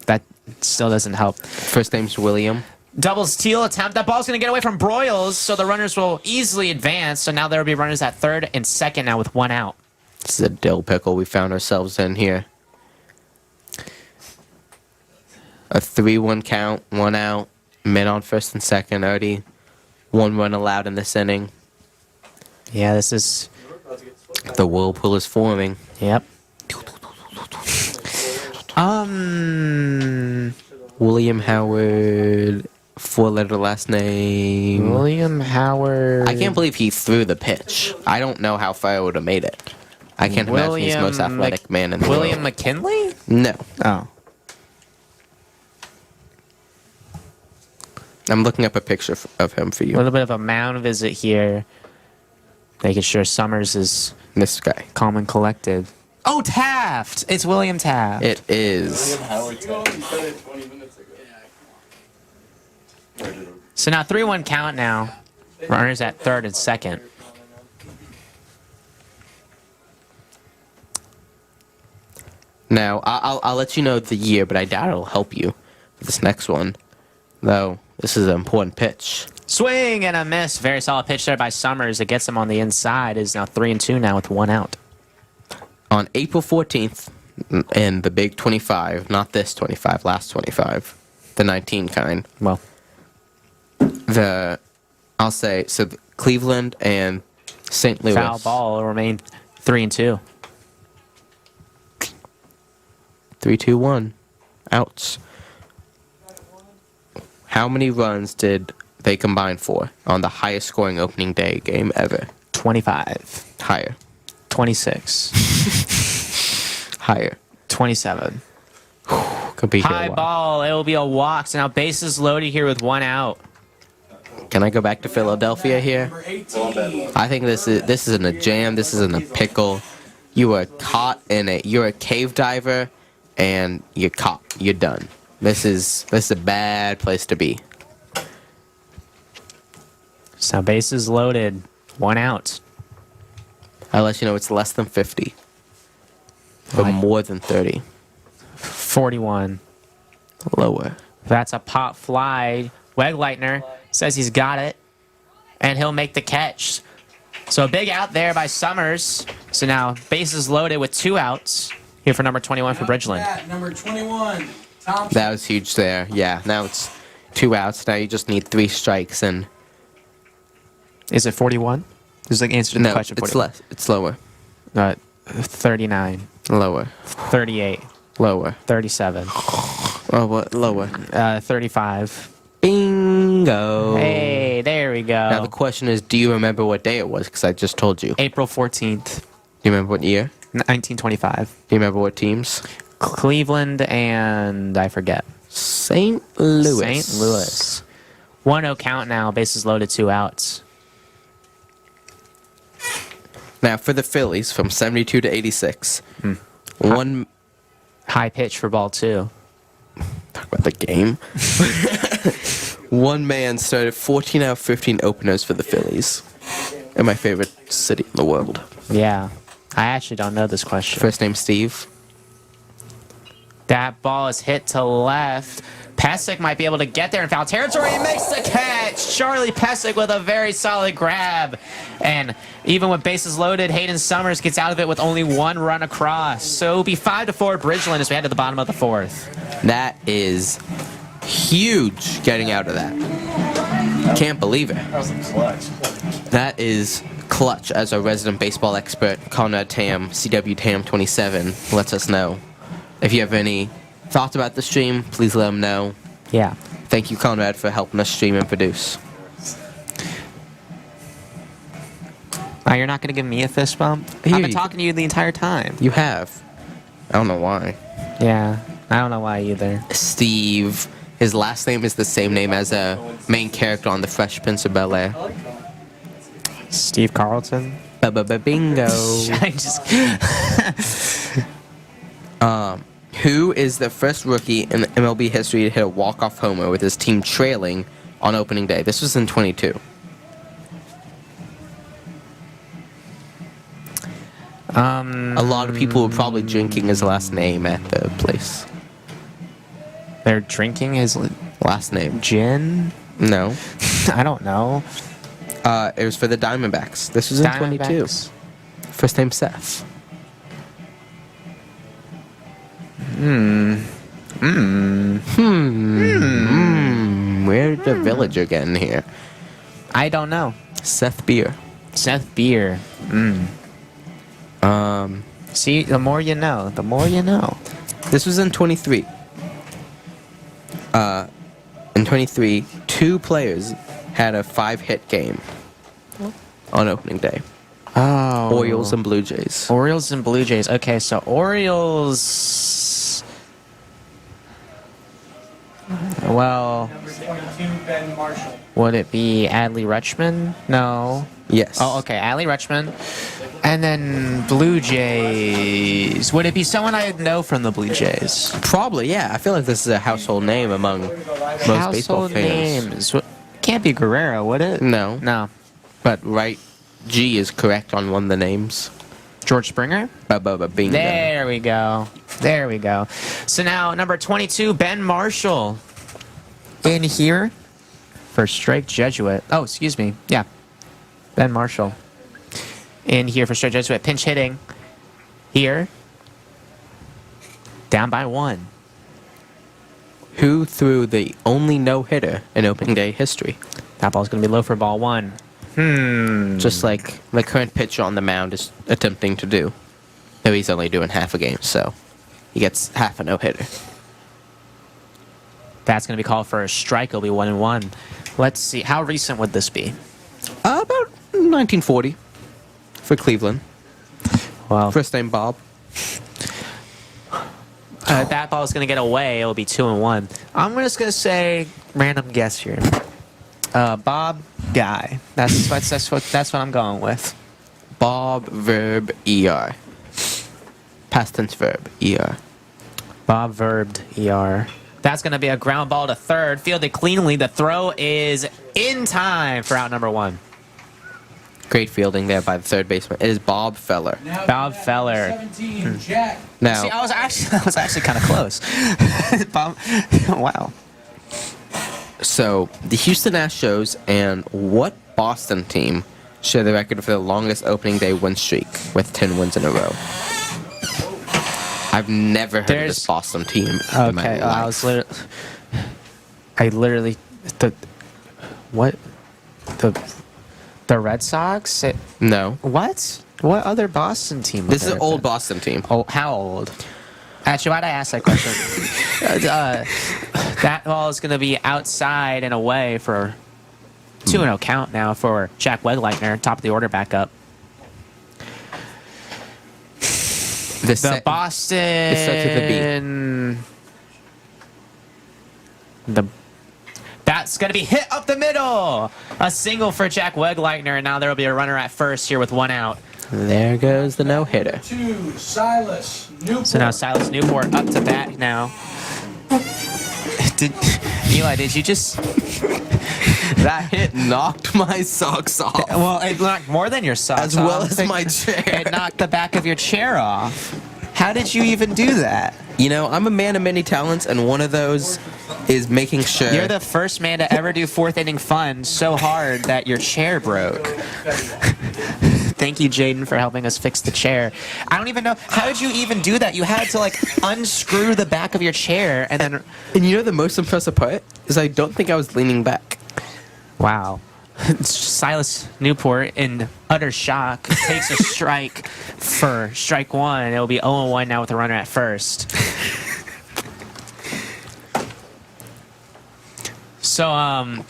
[SPEAKER 4] That still doesn't help.
[SPEAKER 2] First name's William.
[SPEAKER 4] Double steal attempt. That ball's going to get away from Broyles, so the runners will easily advance. So now there will be runners at third and second now with 1 out.
[SPEAKER 2] This is a dill pickle we found ourselves in here. A 3-1 count, 1 out, men on first and second, already 1 run allowed in this inning.
[SPEAKER 4] Yeah, this is...
[SPEAKER 2] The whirlpool is forming.
[SPEAKER 4] Yep.
[SPEAKER 2] William Howard, 4-letter last name.
[SPEAKER 4] William Howard.
[SPEAKER 2] I can't believe he threw the pitch. I don't know how far I would have made it. I can't imagine he's the most athletic man in the
[SPEAKER 4] William
[SPEAKER 2] world.
[SPEAKER 4] McKinley?
[SPEAKER 2] No.
[SPEAKER 4] Oh.
[SPEAKER 2] I'm looking up a picture of him for
[SPEAKER 4] A
[SPEAKER 2] you.
[SPEAKER 4] little bit of a mound visit here. Making sure Summers is
[SPEAKER 2] This guy.
[SPEAKER 4] calm and collected. Oh, Taft! It's William Taft.
[SPEAKER 2] It is.
[SPEAKER 4] So now 3-1 count now. Runners at third and second.
[SPEAKER 2] Now, I'll let you know the year, but I doubt it'll help you for this next one. Though, this is an important pitch.
[SPEAKER 4] Swing and a miss. Very solid pitch there by Summers. It gets him on the inside. It is now 3-2 now with 1 out.
[SPEAKER 2] On April 14th, in the big 25, not this 25, last 25, the 19 kind,
[SPEAKER 4] Well,
[SPEAKER 2] I'll say, so Cleveland and St. Louis.
[SPEAKER 4] foul ball will remain 3-2.
[SPEAKER 2] 3-2-1. Outs. How many runs did they combine for on the highest scoring opening day game ever?
[SPEAKER 4] 25.
[SPEAKER 2] Higher.
[SPEAKER 4] 26.
[SPEAKER 2] Higher.
[SPEAKER 4] 27.
[SPEAKER 2] Could be here
[SPEAKER 4] High
[SPEAKER 2] a while.
[SPEAKER 4] ball. It will be a walk. So now bases loaded here with 1 out.
[SPEAKER 2] Can I go back to Philadelphia here?
[SPEAKER 3] Number 18.
[SPEAKER 2] I think this is in a jam. This is in a pickle. You were caught in a. You're a cave diver, and you're caught. You're done. This is a bad place to be.
[SPEAKER 4] So bases loaded. 1 out.
[SPEAKER 2] I'll let you know it's less than 50, but
[SPEAKER 4] Like-
[SPEAKER 2] more than 30.
[SPEAKER 4] 41.
[SPEAKER 2] Lower.
[SPEAKER 4] That's a pop fly. Wegleitner says he's got it, and he'll make the catch. So a big out there by Summers. So now bases loaded with 2 outs here for number 21 for Bridgeland.
[SPEAKER 3] At number 21, Thompson.
[SPEAKER 2] That was huge there. Yeah. Now it's 2 outs. Now you just need 3 strikes and.
[SPEAKER 4] Is it 41? Is the answer to the
[SPEAKER 2] No,
[SPEAKER 4] question
[SPEAKER 2] it's
[SPEAKER 4] 41?
[SPEAKER 2] less. It's lower.
[SPEAKER 4] 39,
[SPEAKER 2] Lower.
[SPEAKER 4] 38,
[SPEAKER 2] Lower.
[SPEAKER 4] 37,
[SPEAKER 2] Oh, what? Lower.
[SPEAKER 4] 35.
[SPEAKER 2] Bingo.
[SPEAKER 4] Hey, there we go.
[SPEAKER 2] Now the question is, do you remember what day it was? Because I just told you. Do
[SPEAKER 4] April 14th,
[SPEAKER 2] you remember what year?
[SPEAKER 4] 1925.
[SPEAKER 2] Do you remember what teams?
[SPEAKER 4] Cleveland and I forget.
[SPEAKER 2] St. Louis.
[SPEAKER 4] St. Louis. 1-0 count now. Bases loaded, 2 outs.
[SPEAKER 2] Now for the Phillies from 72 to 86. One.
[SPEAKER 4] High pitch for ball 2.
[SPEAKER 2] Talk about the game. One man started 14 out of 15 openers for the Phillies. In my favorite city in the world.
[SPEAKER 4] Yeah. I actually don't know this question.
[SPEAKER 2] First name Steve.
[SPEAKER 4] That ball is hit to left. Pesic might be able to get there in foul territory. He makes the catch. Charlie Pesic with a very solid grab. And even with bases loaded, Hayden Summers gets out of it with only 1 run across. So it'll be 5-4 Bridgeland as we head to the bottom of the 4th.
[SPEAKER 2] That is huge getting out of that. Can't believe it.
[SPEAKER 5] That was a clutch.
[SPEAKER 2] That is clutch, as our resident baseball expert, Conrad Tam, CW Tam 27, lets us know. If you have any thoughts about the stream, please let him know.
[SPEAKER 4] Yeah.
[SPEAKER 2] Thank you, Conrad, for helping us stream and produce.
[SPEAKER 4] You're not going to give me a fist bump?
[SPEAKER 2] Here
[SPEAKER 4] I've been
[SPEAKER 2] you-
[SPEAKER 4] talking to you the entire time.
[SPEAKER 2] You have. I don't know why.
[SPEAKER 4] Yeah. I don't know why either.
[SPEAKER 2] Steve. His last name is the same name as a main character on The Fresh Prince of Bel-Air.
[SPEAKER 4] Steve Carlton?
[SPEAKER 2] Bingo.
[SPEAKER 4] I just...
[SPEAKER 2] Who is the first rookie in MLB history to hit a walk-off homer with his team trailing on opening day? This was in 22. A lot of people were probably drinking his last name at the place.
[SPEAKER 4] They're drinking his
[SPEAKER 2] Last name?
[SPEAKER 4] gin?
[SPEAKER 2] No.
[SPEAKER 4] I don't know.
[SPEAKER 2] It was for the Diamondbacks. This was in 22.
[SPEAKER 4] Diamondbacks?
[SPEAKER 2] First name Seth. Where did the villager get in here?
[SPEAKER 4] I don't know.
[SPEAKER 2] Seth Beer.
[SPEAKER 4] Seth Beer.
[SPEAKER 2] Um,
[SPEAKER 4] See, the more you know, the more you know.
[SPEAKER 2] This was in 23. In 23, 2 players had a 5-hit game on opening day.
[SPEAKER 4] Oh.
[SPEAKER 2] Orioles and Blue Jays.
[SPEAKER 4] Orioles and Blue Jays. Okay, so Orioles. Well,
[SPEAKER 3] Number 22, Ben Marshall.
[SPEAKER 4] would it be Adley Rutschman? No.
[SPEAKER 2] Yes.
[SPEAKER 4] Oh, okay, Adley Rutschman. And then Blue Jays. Would it be someone I know from the Blue Jays?
[SPEAKER 2] Probably, yeah. I feel like this is a household name among most baseball
[SPEAKER 4] Household
[SPEAKER 2] fans.
[SPEAKER 4] names. Can't be Guerrero, would it?
[SPEAKER 2] No.
[SPEAKER 4] No.
[SPEAKER 2] But right, G is correct on one of the names.
[SPEAKER 4] George Springer?
[SPEAKER 2] Bingo.
[SPEAKER 4] There we go. There we go. So now, number 22, Ben Marshall. In here for straight Jesuit. Oh, excuse me. Yeah. Ben Marshall. In here for straight Jesuit. Pinch hitting. Here. Down by 1.
[SPEAKER 2] Who threw the only no-hitter in opening day history?
[SPEAKER 4] That ball's going to be low for ball 1.
[SPEAKER 2] Just like the current pitcher on the mound is attempting to do. Though he's only doing half a game, so he gets half a no-hitter.
[SPEAKER 4] That's going to be called for a strike. It'll be 1-1. Let's see. How recent would this be?
[SPEAKER 2] About 1940 for Cleveland.
[SPEAKER 4] Well,
[SPEAKER 2] First name Bob.
[SPEAKER 4] that ball is going to get away. It'll be 2-1. I'm just going to say random guess here. Bob Guy. That's what I'm going with.
[SPEAKER 2] Bob verb ER. Past tense verb ER.
[SPEAKER 4] Bob verbed ER. That's going to be a ground ball to third. Fielded cleanly. The throw is in time for out number 1.
[SPEAKER 2] Great fielding there by the third baseman. It is Bob Feller.
[SPEAKER 3] Now
[SPEAKER 4] Bob
[SPEAKER 3] to bat
[SPEAKER 4] Feller.
[SPEAKER 3] 17, Jack.
[SPEAKER 2] Now,
[SPEAKER 4] See, I was actually kind of close. Bob, wow.
[SPEAKER 2] so the Houston Astros and what Boston team share the record for the longest opening day win streak with 10 wins in a row? I've never heard of
[SPEAKER 4] There's-
[SPEAKER 2] this Boston team. In my
[SPEAKER 4] Okay,
[SPEAKER 2] life.
[SPEAKER 4] the Red Sox?
[SPEAKER 2] No.
[SPEAKER 4] What other Boston team?
[SPEAKER 2] This is
[SPEAKER 4] would
[SPEAKER 2] an
[SPEAKER 4] there
[SPEAKER 2] old
[SPEAKER 4] have been?
[SPEAKER 2] Boston team.
[SPEAKER 4] Oh, how old? Actually, why'd I ask that question? That ball is going to be outside and away for 2-0 count now for Jack Wegleitner, top of the order backup. The Boston.
[SPEAKER 2] It starts with a B.
[SPEAKER 4] That's going to be hit up the middle. A single for Jack Wegleitner, and now there will be a runner at first here with 1 out.
[SPEAKER 2] There goes the no-hitter.
[SPEAKER 3] 2, Silas Newport.
[SPEAKER 4] So now Silas Newport up to bat now. Eli, did you just...
[SPEAKER 2] That hit knocked my socks off.
[SPEAKER 4] Well, it knocked more than your socks
[SPEAKER 2] As well
[SPEAKER 4] off.
[SPEAKER 2] as my chair.
[SPEAKER 4] It knocked the back of your chair off. How did you even do that?
[SPEAKER 2] You know, I'm a man of many talents, and one of those is making sure.
[SPEAKER 4] You're the first man to ever do 4th inning fun so hard that your chair broke. Thank you, Jaden, for helping us fix the chair. I don't even know. How did you even do that? You had to, like, unscrew the back of your chair and then...
[SPEAKER 2] And you know the most impressive part? Is I don't think I was leaning back.
[SPEAKER 4] Wow. Silas Newport, in utter shock, takes a strike for strike 1. It'll be 0-1 now with a runner at first. So,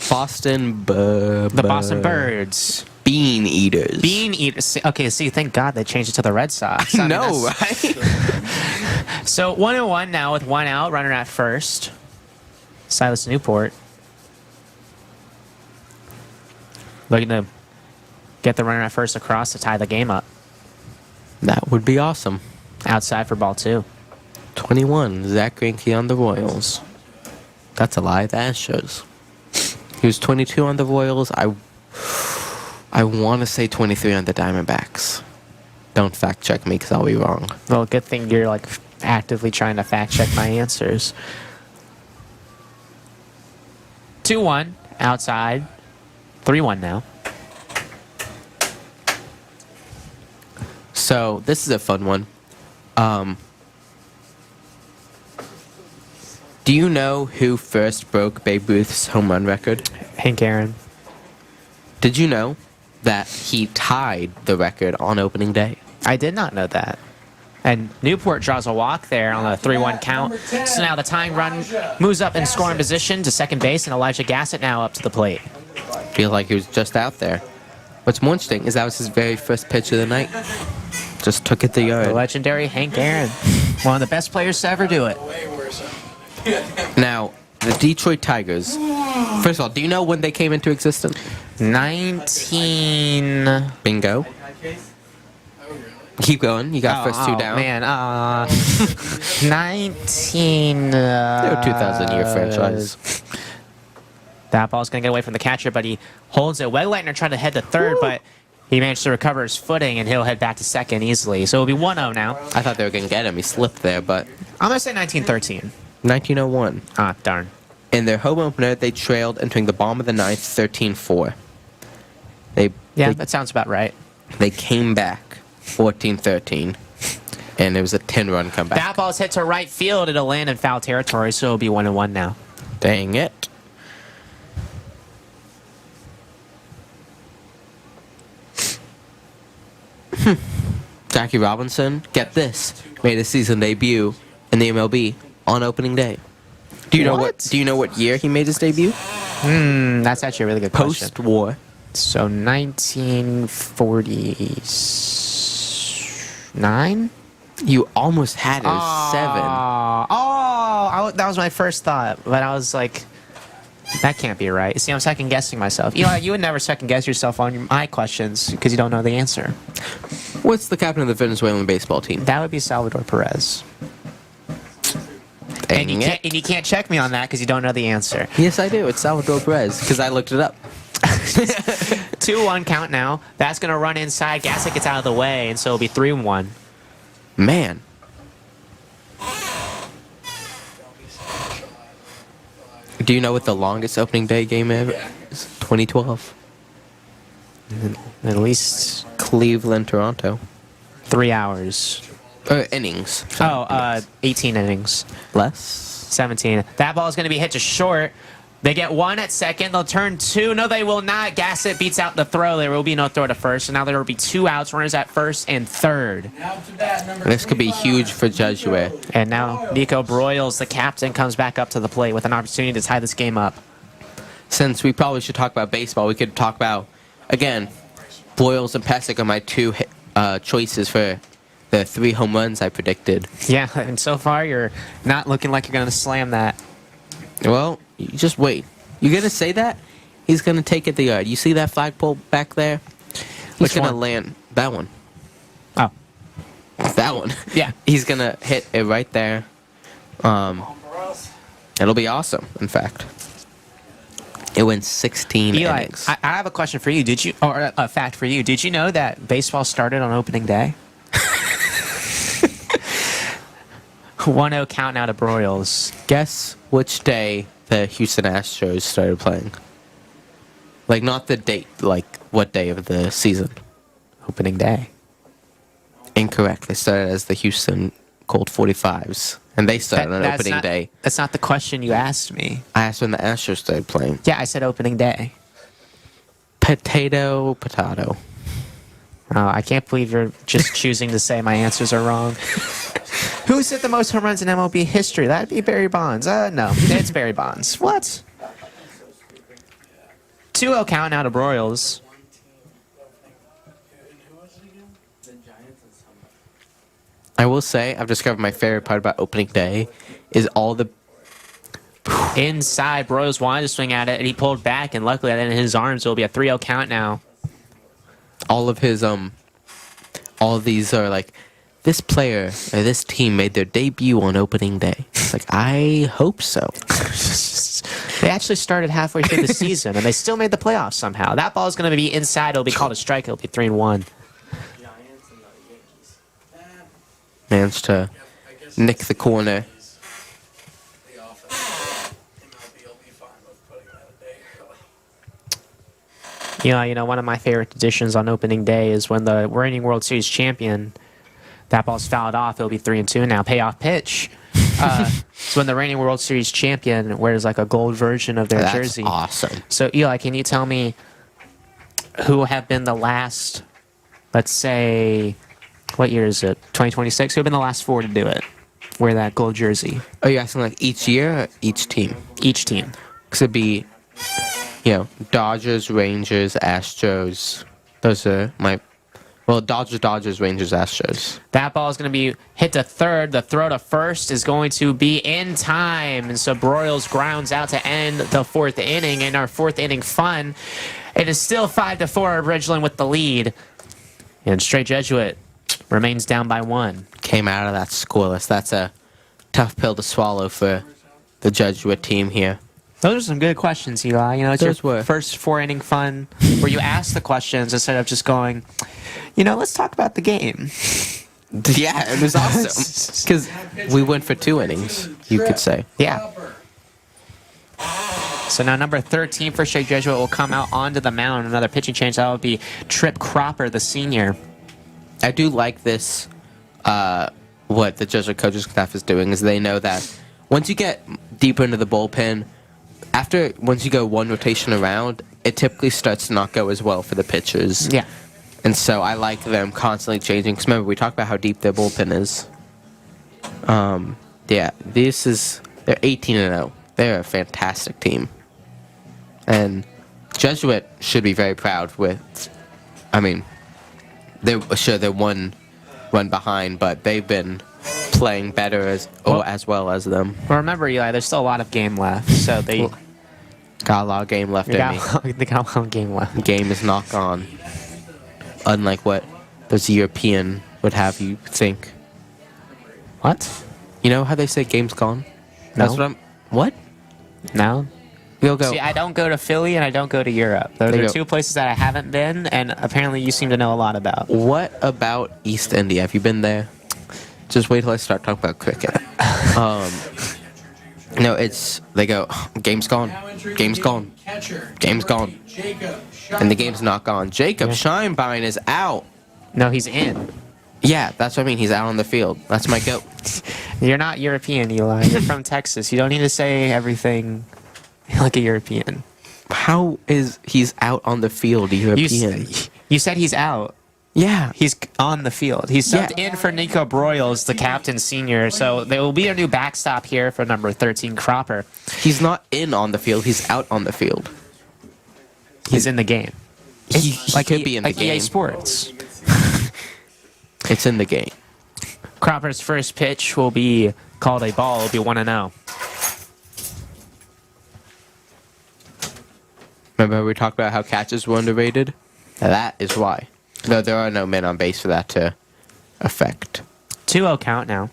[SPEAKER 2] Boston
[SPEAKER 4] the Boston Birds.
[SPEAKER 2] Bean Eaters.
[SPEAKER 4] Bean Eaters. Okay, see, thank God they changed it to the Red Sox. I mean,
[SPEAKER 2] No,
[SPEAKER 4] that's-
[SPEAKER 2] right?
[SPEAKER 4] So 1-1 now with 1 out, runner at first. Silas Newport. Looking to get the runner at first across to tie the game up.
[SPEAKER 2] That would be awesome.
[SPEAKER 4] Outside for ball 2.
[SPEAKER 2] 21, Zach Greinke on the Royals. That's a lie, the Astros. He was 22 on the Royals. I want to say 23 on the Diamondbacks. Don't fact check me because I'll be wrong.
[SPEAKER 4] Well, good thing you're like actively trying to fact check my answers. 2-1 outside. 3-1 now.
[SPEAKER 2] So this is a fun one. Do you know who first broke Babe Ruth's home run record?
[SPEAKER 4] Hank Aaron.
[SPEAKER 2] Did you know that he tied the record on opening day?
[SPEAKER 4] I did not know that. And Newport draws a walk there on a 3-1 count. So now the tying run moves up in scoring position to second base, and Elijah Gassett now up to the plate.
[SPEAKER 2] Feel like he was just out there. What's more interesting is that was his very first pitch of the night. Just took it to
[SPEAKER 4] The
[SPEAKER 2] yard.
[SPEAKER 4] legendary Hank Aaron, one of the best players to ever do it.
[SPEAKER 3] Way worse.
[SPEAKER 2] Now, the Detroit Tigers. First of all, do you know when they came into existence?
[SPEAKER 4] 19.
[SPEAKER 2] Bingo. Keep going. You got first two down.
[SPEAKER 4] Man, 19.
[SPEAKER 2] They're a 2,000-year franchise.
[SPEAKER 4] That ball's going to get away from the catcher, but he holds it. Wegleitner tried to head to third, but he managed to recover his footing, and he'll head back to second easily. So it'll be 1-0 now.
[SPEAKER 2] I thought they were going to get him. He slipped there, but
[SPEAKER 4] I'm going to say 1913.
[SPEAKER 2] 1901.
[SPEAKER 4] Ah, darn.
[SPEAKER 2] In their home opener, they trailed entering the bottom of the ninth, 13-4.
[SPEAKER 4] Yeah, that sounds about right.
[SPEAKER 2] They came back 14-13, and it was a 10-run comeback.
[SPEAKER 4] That ball's hit to right field. It'll land in foul territory, so it'll be 1-1 now.
[SPEAKER 2] Dang it. Jackie Robinson, get this, made his season debut in the MLB on opening day. Do you know
[SPEAKER 4] What?
[SPEAKER 2] what? Do you know what year he made his debut?
[SPEAKER 4] That's actually a really good question.
[SPEAKER 2] Post-war.
[SPEAKER 4] So 1949?
[SPEAKER 2] You almost had it. It was 7.
[SPEAKER 4] That was my first thought, but I was like, that can't be right. See, I'm second guessing myself. Eli, you would never second guess yourself on my questions because you don't know the answer.
[SPEAKER 2] What's the captain of the Venezuelan baseball team?
[SPEAKER 4] That would be Salvador Perez.
[SPEAKER 2] Dang it.
[SPEAKER 4] And you can't check me on that because you don't know the answer.
[SPEAKER 2] Yes, I do. It's Salvador Perez because I looked it up.
[SPEAKER 4] 2-1 count now. That's going to run inside. Gassett gets out of the way, and so it'll be 3-1.
[SPEAKER 2] Man. Do you know what the longest opening day game ever is? 2012.
[SPEAKER 4] At least
[SPEAKER 2] Cleveland, Toronto.
[SPEAKER 4] 3 hours.
[SPEAKER 2] Innings.
[SPEAKER 4] 18 innings.
[SPEAKER 2] Less.
[SPEAKER 4] 17. That ball is going to be hit to short. They get 1 at second. They'll turn 2. No, they will not. Gassett beats out the throw. There will be no throw to first. So now there will be 2 outs. Runners at first and third.
[SPEAKER 3] Now to bat number
[SPEAKER 2] This could be
[SPEAKER 3] 25.
[SPEAKER 2] huge for Jesuit.
[SPEAKER 4] And now Nico Broyles, the captain, comes back up to the plate with an opportunity to tie this game up.
[SPEAKER 2] Since we probably should talk about baseball, we could talk about, again, Boyles and Pesic are my 2 choices for the 3 home runs I predicted.
[SPEAKER 4] Yeah, and so far you're not looking like you're going to slam that.
[SPEAKER 2] Well, you just wait. You're going to say that? He's going to take it the yard. You see that flagpole back there? He's
[SPEAKER 4] Which
[SPEAKER 2] going to
[SPEAKER 4] one?
[SPEAKER 2] land that one.
[SPEAKER 4] Oh.
[SPEAKER 2] That one.
[SPEAKER 4] Yeah.
[SPEAKER 2] He's going to hit it right there. It'll be awesome, in fact. It went 16
[SPEAKER 4] Eli,
[SPEAKER 2] innings.
[SPEAKER 4] I have a question for you. Did you, or a fact for you? Did you know that baseball started on opening day? 1-0 count now to Broyles.
[SPEAKER 2] Guess which day the Houston Astros started playing? Like, not the date, like, what day of the season?
[SPEAKER 4] Opening day.
[SPEAKER 2] Incorrect. They started as the Houston Colt 45s. And they started on
[SPEAKER 4] That's
[SPEAKER 2] opening
[SPEAKER 4] not-
[SPEAKER 2] day.
[SPEAKER 4] That's not the question you asked me.
[SPEAKER 2] I asked when the Astros started playing.
[SPEAKER 4] Yeah, I said opening day.
[SPEAKER 2] Potato.
[SPEAKER 4] Oh, I can't believe you're just choosing to say my answers are wrong. Who's hit the most home runs in MLB history? That'd be Barry Bonds. No, it's Barry Bonds. What? 2-0 count now to Broyles.
[SPEAKER 2] I will say, I've discovered my favorite part about opening day is all the...
[SPEAKER 4] Inside, Broyles wanted to swing at it, and he pulled back, and luckily that in his arms. It'll be a 3-0 count now.
[SPEAKER 2] All of his, all of these are like, this player or this team made their debut on opening day. It's like, I hope so.
[SPEAKER 4] They actually started halfway through the season, and they still made the playoffs somehow. That ball is going to be inside. It'll be called a strike. It'll be 3-1.
[SPEAKER 2] Managed to nick the corner.
[SPEAKER 3] The offense. MLB will be fine with putting that a day.
[SPEAKER 4] You know, one of my favorite additions on opening day is when the reigning World Series champion, that ball's fouled off. It'll be 3-2 now. Payoff pitch. It's when the reigning World Series champion wears like a gold version of their
[SPEAKER 2] That's
[SPEAKER 4] jersey.
[SPEAKER 2] awesome.
[SPEAKER 4] So, Eli, can you tell me who have been the last, let's say, What year is it? 2026. Who have been the last 4 to do it? Wear that gold jersey.
[SPEAKER 2] Are you asking like each year or each team?
[SPEAKER 4] Each team.
[SPEAKER 2] Because it'd be, Dodgers, Rangers, Astros. Those are my... Well, Dodgers, Rangers, Astros.
[SPEAKER 4] That ball is going to be hit to third. The throw to first is going to be in time. And so Broyles grounds out to end the 4th inning. In our 4th inning fun, it is still 5-4. Bridgeland with the lead. And Straight Jesuit remains down by 1.
[SPEAKER 2] Came out of that scoreless. That's a tough pill to swallow for the Jesuit team here.
[SPEAKER 4] Those are some good questions, Eli. You know, it's
[SPEAKER 2] Those
[SPEAKER 4] your
[SPEAKER 2] were.
[SPEAKER 4] first 4-inning fun where you ask the questions instead of just going, let's talk about the game.
[SPEAKER 2] Yeah, it was awesome. Because we went for 2 innings, you could say.
[SPEAKER 4] Yeah. So now number 13 for Straight Jesuit will come out onto the mound. Another pitching change. That would be Trip Cropper, the senior.
[SPEAKER 2] I do like this, what the Jesuit coaching staff is doing, is they know that once you get deeper into the bullpen, once you go 1 rotation around, it typically starts to not go as well for the pitchers.
[SPEAKER 4] Yeah.
[SPEAKER 2] And so I like them constantly changing. Because remember, we talked about how deep their bullpen is. Yeah, they're 18-0. They're a fantastic team. And Jesuit should be very proud with, they're 1 run behind, but they've been playing better as well as them.
[SPEAKER 4] Well, remember, Eli, there's still a lot of game left. So they
[SPEAKER 2] Got a lot of game left in me.
[SPEAKER 4] they got a long game left.
[SPEAKER 2] Game is not gone. Unlike what those European would have you think.
[SPEAKER 4] What?
[SPEAKER 2] You know how they say game's gone?
[SPEAKER 4] No.
[SPEAKER 2] That's what I'm... What?
[SPEAKER 4] No?
[SPEAKER 2] We'll go...
[SPEAKER 4] See, I don't go to Philly and I don't go to Europe. Those
[SPEAKER 2] There you
[SPEAKER 4] are
[SPEAKER 2] go.
[SPEAKER 4] 2 places that I haven't been, and apparently you seem to know a lot about.
[SPEAKER 2] What about East India? Have you been there? Just wait till I start talking about cricket. No, they go, game's gone. Game's gone. Game's gone. And the game's not gone. Jacob Scheinbein is out.
[SPEAKER 4] No, he's in.
[SPEAKER 2] Yeah, that's what I mean. He's out on the field. That's my goat.
[SPEAKER 4] You're not European, Eli. You're from Texas. You don't need to say everything like a European.
[SPEAKER 2] How is he's out on the field, European?
[SPEAKER 4] You said he's out.
[SPEAKER 2] Yeah.
[SPEAKER 4] He's on the field. He's subbed in for Nico Broyles, the captain senior. So there will be a new backstop here for number 13, Cropper.
[SPEAKER 2] He's not in on the field. He's out on the field.
[SPEAKER 4] He's in the game.
[SPEAKER 2] He could be in the
[SPEAKER 4] like EA
[SPEAKER 2] game.
[SPEAKER 4] Sports.
[SPEAKER 2] It's in the game.
[SPEAKER 4] Cropper's first pitch will be called a ball. It'll be 1-0.
[SPEAKER 2] Remember we talked about how catches were underrated? That is why. No, there are no men on base for that to affect.
[SPEAKER 4] 2-0 count now.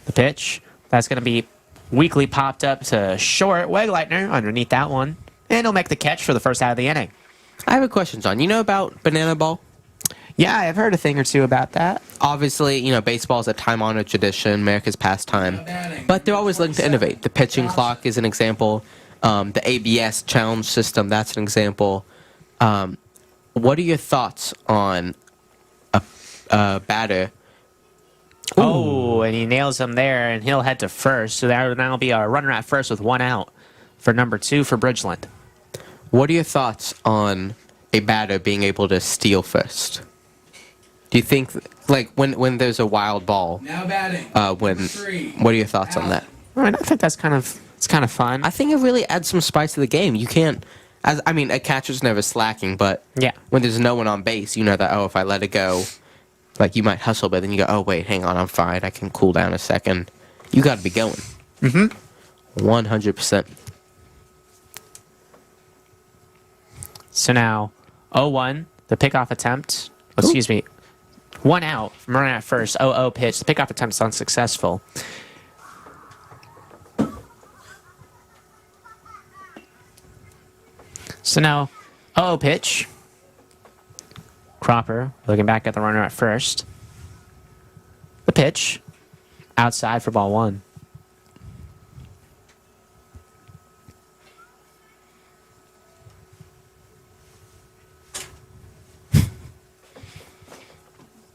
[SPEAKER 4] The pitch. That's going to be weakly popped up to short. Wegleitner underneath that one. And he'll make the catch for the first out of the inning.
[SPEAKER 2] I have a question, John. You know about banana ball?
[SPEAKER 4] Yeah, I've heard a thing or two about that.
[SPEAKER 2] Obviously, baseball is a time-honored tradition, America's pastime. But they're always looking to innovate. The pitching clock is an example. The ABS challenge system, that's an example. What are your thoughts on a batter?
[SPEAKER 4] Oh, and he nails him there, and he'll head to first. So that will now be a runner at first with 1 out for number 2 for Bridgeland.
[SPEAKER 2] What are your thoughts on a batter being able to steal first? Do you think, like, when there's a wild ball,
[SPEAKER 3] Now batting.
[SPEAKER 2] what are your thoughts on that?
[SPEAKER 4] I think that's kind of fun.
[SPEAKER 2] I think it really adds some spice to the game. You can't, a catcher's never slacking, but
[SPEAKER 4] Yeah.
[SPEAKER 2] when there's no one on base, you know that, if I let it go, like, you might hustle, but then you go, oh, wait, hang on, I'm fine. I can cool down a second. You got to be going. Mm-hmm. 100%.
[SPEAKER 4] So now 0-1, the pickoff attempt. Excuse me. 1 out from running at first. 0-0 pitch. The pickoff attempt is unsuccessful. So now 0-0 pitch. Cropper looking back at the runner at first. The pitch. Outside for ball 1.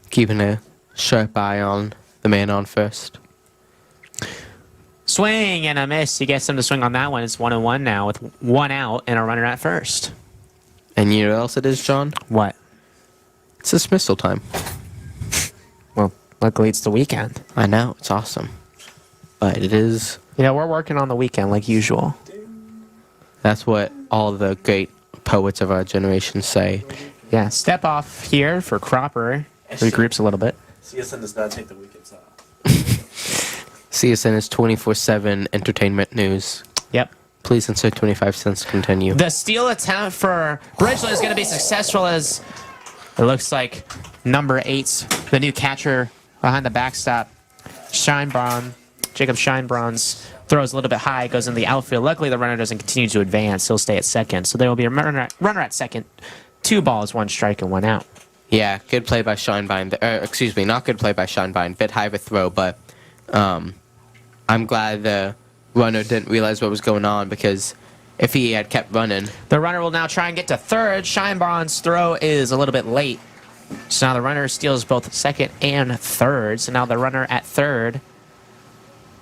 [SPEAKER 2] Keeping a sharp eye on the man on first.
[SPEAKER 4] Swing and a miss. He gets him to swing on that one. It's 1-1 now with 1 out and a runner at first.
[SPEAKER 2] And you know what else it is, John?
[SPEAKER 4] What?
[SPEAKER 2] It's dismissal time.
[SPEAKER 4] Well, luckily it's the weekend.
[SPEAKER 2] I know, it's awesome. But it is...
[SPEAKER 4] You know, we're working on the weekend like usual.
[SPEAKER 2] That's what all the great poets of our generation say.
[SPEAKER 4] Yeah, step off here for Cropper. Regroups a little bit.
[SPEAKER 3] CSN does not take the weekends off.
[SPEAKER 2] CSN is 24/7 entertainment news.
[SPEAKER 4] Yep.
[SPEAKER 2] Please insert 25 cents to continue.
[SPEAKER 4] The steal attempt for Bridgeland is going to be successful as it looks like number 8, the new catcher behind the backstop, Jacob Scheinbraun's throws a little bit high, goes in the outfield. Luckily, the runner doesn't continue to advance. He'll stay at second. So there will be a runner at second. 2 balls, 1 strike, and 1 out.
[SPEAKER 2] Yeah, good play by Scheinbein. Excuse me, not good play by Scheinbein. Bit high of a throw, but I'm glad the runner didn't realize what was going on, because if he had kept running...
[SPEAKER 4] The runner will now try and get to third. Scheinbraun's throw is a little bit late. So now the runner steals both second and third. So now the runner at third,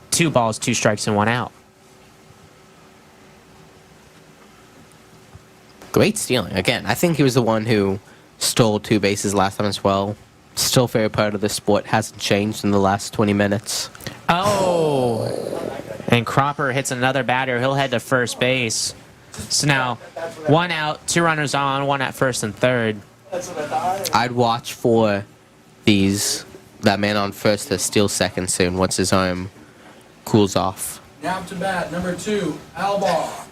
[SPEAKER 4] 2 balls, 2 strikes, and 1 out.
[SPEAKER 2] Great stealing. Again, I think he was the one who stole 2 bases last time as well. Still very part of the sport. Hasn't changed in the last 20 minutes.
[SPEAKER 4] Oh! And Cropper hits another batter. He'll head to first base. So now 1 out, 2 runners on, 1 at first and third.
[SPEAKER 2] I'd watch for that man on first to steal second soon once his arm cools off.
[SPEAKER 3] Now to bat, number 2, Albar.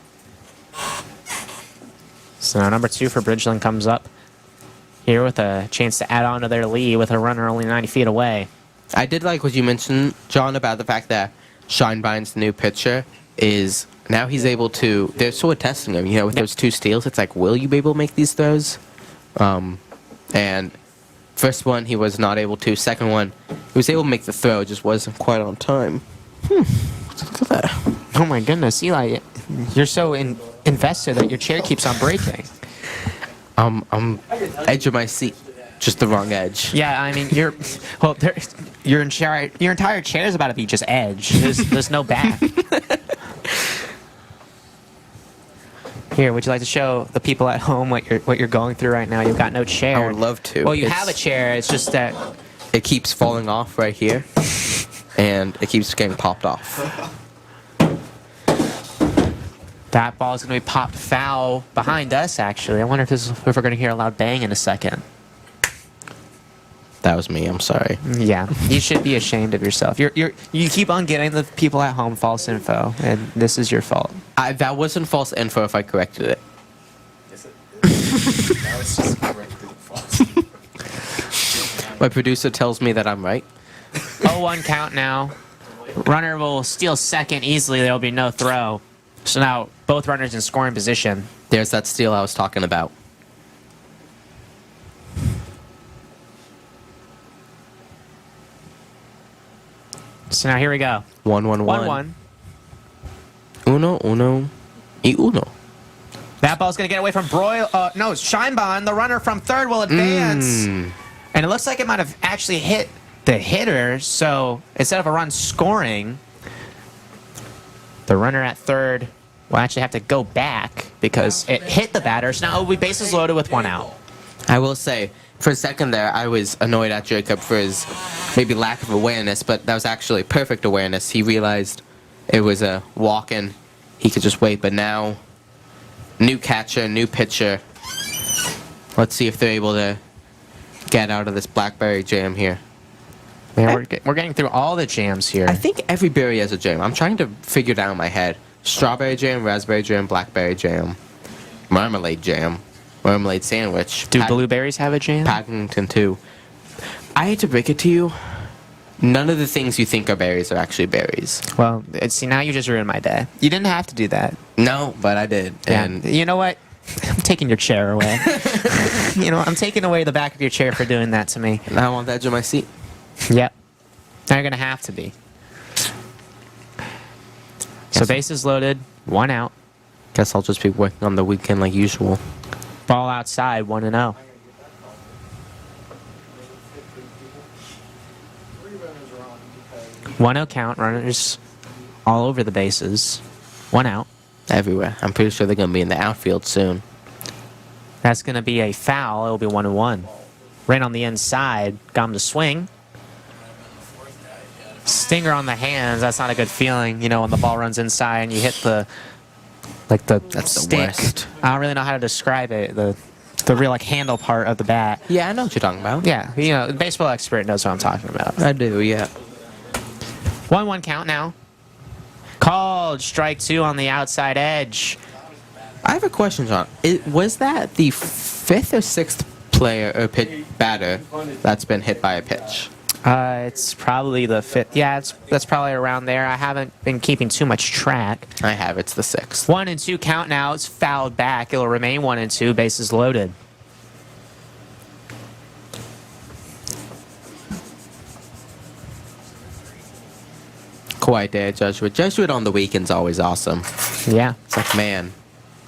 [SPEAKER 4] So now number 2 for Bridgeland comes up here with a chance to add on to their lead with a runner only 90 feet away.
[SPEAKER 2] I did like what you mentioned, John, about the fact that Scheinbein's new pitcher is now he's able to... They're sort of testing him, with those 2 steals. It's like, will you be able to make these throws? And first one, he was not able to. Second one, he was able to make the throw, just wasn't quite on time. Look at that.
[SPEAKER 4] Oh my goodness, Eli, you're so invested that your chair keeps on breaking.
[SPEAKER 2] I'm edge of my seat, just the wrong edge.
[SPEAKER 4] Yeah, I mean, your entire chair is about to be just edge. There's no back. Here, would you like to show the people at home what you're going through right now? You've got no chair.
[SPEAKER 2] I would love to.
[SPEAKER 4] Well, you have a chair. It's just that
[SPEAKER 2] it keeps falling off right here, and it keeps getting popped off.
[SPEAKER 4] that ball is going to be popped foul behind us. Actually, I wonder if we're going to hear a loud bang in a second.
[SPEAKER 2] That was me. I'm sorry.
[SPEAKER 4] Yeah, you should be ashamed of yourself. You keep on getting the people at home false info, and this is your fault.
[SPEAKER 2] That wasn't false info if I corrected it.
[SPEAKER 3] Now it's just correctly false.
[SPEAKER 2] My producer tells me that I'm right.
[SPEAKER 4] 0-1 count now. Runner will steal second easily. There will be no throw. So now both runners in scoring position.
[SPEAKER 2] There's that steal I was talking about.
[SPEAKER 4] So now here we go.
[SPEAKER 2] 1-1-1.
[SPEAKER 4] 1-1.
[SPEAKER 2] Uno, uno, y uno.
[SPEAKER 4] That ball's going to get away from Scheinbein. The runner from third will advance. And it looks like it might have actually hit the hitter. So instead of a run scoring, the runner at third will actually have to go back because it hit the batter. So now it will be bases loaded with 1 out.
[SPEAKER 2] I will say, for a second there, I was annoyed at Jacob for his maybe lack of awareness, but that was actually perfect awareness. He realized it was a walk and he could just wait. But now, new catcher, new pitcher. Let's see if they're able to get out of this blackberry jam here.
[SPEAKER 4] Man, we're getting through all the jams here.
[SPEAKER 2] I think every berry has a jam. I'm trying to figure it out in my head. Strawberry jam, raspberry jam, blackberry jam, marmalade jam, marmalade sandwich.
[SPEAKER 4] Do blueberries have a jam?
[SPEAKER 2] Paddington too. I hate to break it to you, none of the things you think are berries are actually berries.
[SPEAKER 4] Well, see, now you just ruined my day. You didn't have to do that.
[SPEAKER 2] No, but I did.
[SPEAKER 4] Yeah.
[SPEAKER 2] And
[SPEAKER 4] You know what? I'm taking your chair away. I'm taking away the back of your chair for doing that to me.
[SPEAKER 2] now I'm on the edge of my seat.
[SPEAKER 4] Yep. Now you're going to have to be. So bases loaded, 1 out.
[SPEAKER 2] Guess I'll just be working on the weekend like usual.
[SPEAKER 4] Ball outside, 1-0. One out count, runners all over the bases. 1 out.
[SPEAKER 2] Everywhere. I'm pretty sure they're going to be in the outfield soon.
[SPEAKER 4] That's going to be a foul. It'll be 1-1. ran on the inside, got him to swing. Stinger on the hands, that's not a good feeling, you know, when the ball runs inside and you hit the
[SPEAKER 2] That's the
[SPEAKER 4] stick.
[SPEAKER 2] worst.
[SPEAKER 4] I don't really know how to describe it, the real like handle part of the bat.
[SPEAKER 2] Yeah, I know what you're talking about.
[SPEAKER 4] Yeah, you know, the baseball expert knows what I'm talking about.
[SPEAKER 2] I do, yeah.
[SPEAKER 4] 1-1 count now. Called strike 2 on the outside edge.
[SPEAKER 2] I have a question, John. Was that the 5th or 6th player or batter that's been hit by a pitch?
[SPEAKER 4] It's probably the 5th. Yeah, that's probably around there. I haven't been keeping too much track.
[SPEAKER 2] I have. It's the 6th.
[SPEAKER 4] 1-2 count now. It's fouled back. It'll remain 1-2. Bases loaded.
[SPEAKER 2] Quite there, Jesuit. Jesuit on the weekend's always awesome.
[SPEAKER 4] Yeah.
[SPEAKER 2] It's like, man,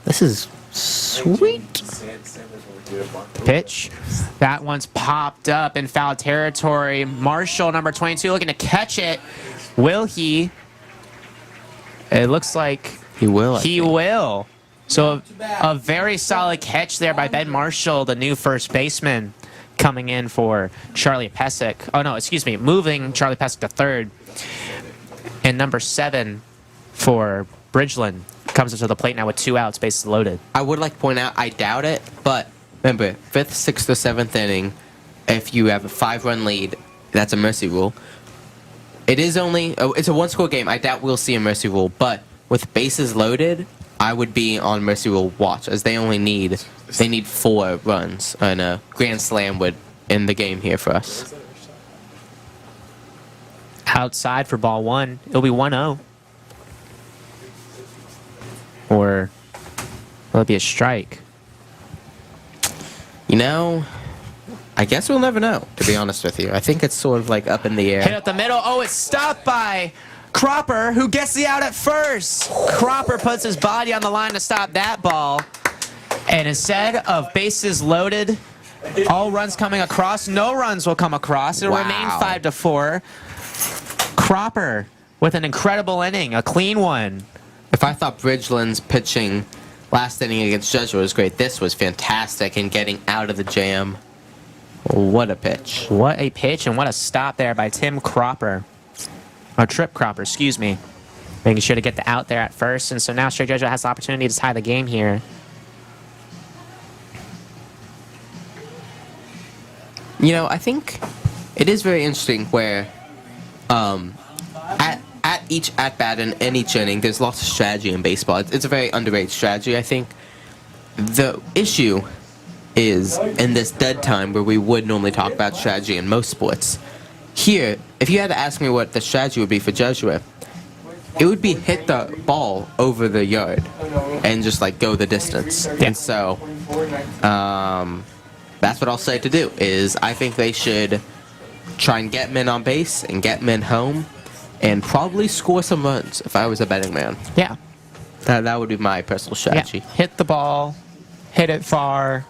[SPEAKER 2] this is sweet.
[SPEAKER 4] Pitch. That one's popped up in foul territory. Marshall, number 22, looking to catch it. Will he? It looks like
[SPEAKER 2] He will. I
[SPEAKER 4] he
[SPEAKER 2] think.
[SPEAKER 4] will. So a very solid catch there by Ben Marshall, the new first baseman, coming in for Charlie Pesic. Oh, no, excuse me, moving Charlie Pesic to third. And number 7 for Bridgeland comes up to the plate now with 2 outs, bases loaded.
[SPEAKER 2] I would like to point out, I doubt it, but remember, 5th, 6th, or 7th inning, if you have a 5-run lead, that's a mercy rule. It is only, it's a 1-score game. I doubt we'll see a mercy rule, but with bases loaded, I would be on mercy rule watch, as they need 4 runs, and a grand slam would end the game here for us.
[SPEAKER 4] Outside for ball 1, it'll be 1-0. Or will it be a strike?
[SPEAKER 2] You know, I guess we'll never know, to be honest with you. I think it's sort of like up in the
[SPEAKER 4] Hit
[SPEAKER 2] air.
[SPEAKER 4] up the middle. Oh, it's stopped by Cropper, who gets the out at first. Cropper puts his body on the line to stop that ball. And instead of bases loaded, all runs coming across, no runs will come across. It'll
[SPEAKER 2] Wow.
[SPEAKER 4] remain 5-4. Cropper with an incredible inning, a clean one.
[SPEAKER 2] If I thought Bridgeland's pitching last inning against Jesuit was great, this was fantastic in getting out of the jam. What a pitch.
[SPEAKER 4] What a pitch and what a stop there by Tim Cropper. Or Trip Cropper, excuse me. Making sure to get the out there at first. And so now Straight Jesuit has the opportunity to tie the game here.
[SPEAKER 2] You know, I think it is very interesting where at each at-bat and each inning, there's lots of strategy in baseball. It's a very underrated strategy, I think. The issue is in this dead time where we would normally talk about strategy in most sports. Here, if you had to ask me what the strategy would be for Jesuit, it would be hit the ball over the yard and just like go the distance.
[SPEAKER 4] Yeah.
[SPEAKER 2] And so, that's what I'll say to do, is I think they should try and get men on base and get men home and probably score some runs if I was a betting man.
[SPEAKER 4] Yeah.
[SPEAKER 2] That would be my personal strategy.
[SPEAKER 4] Yeah. Hit the ball, hit it far,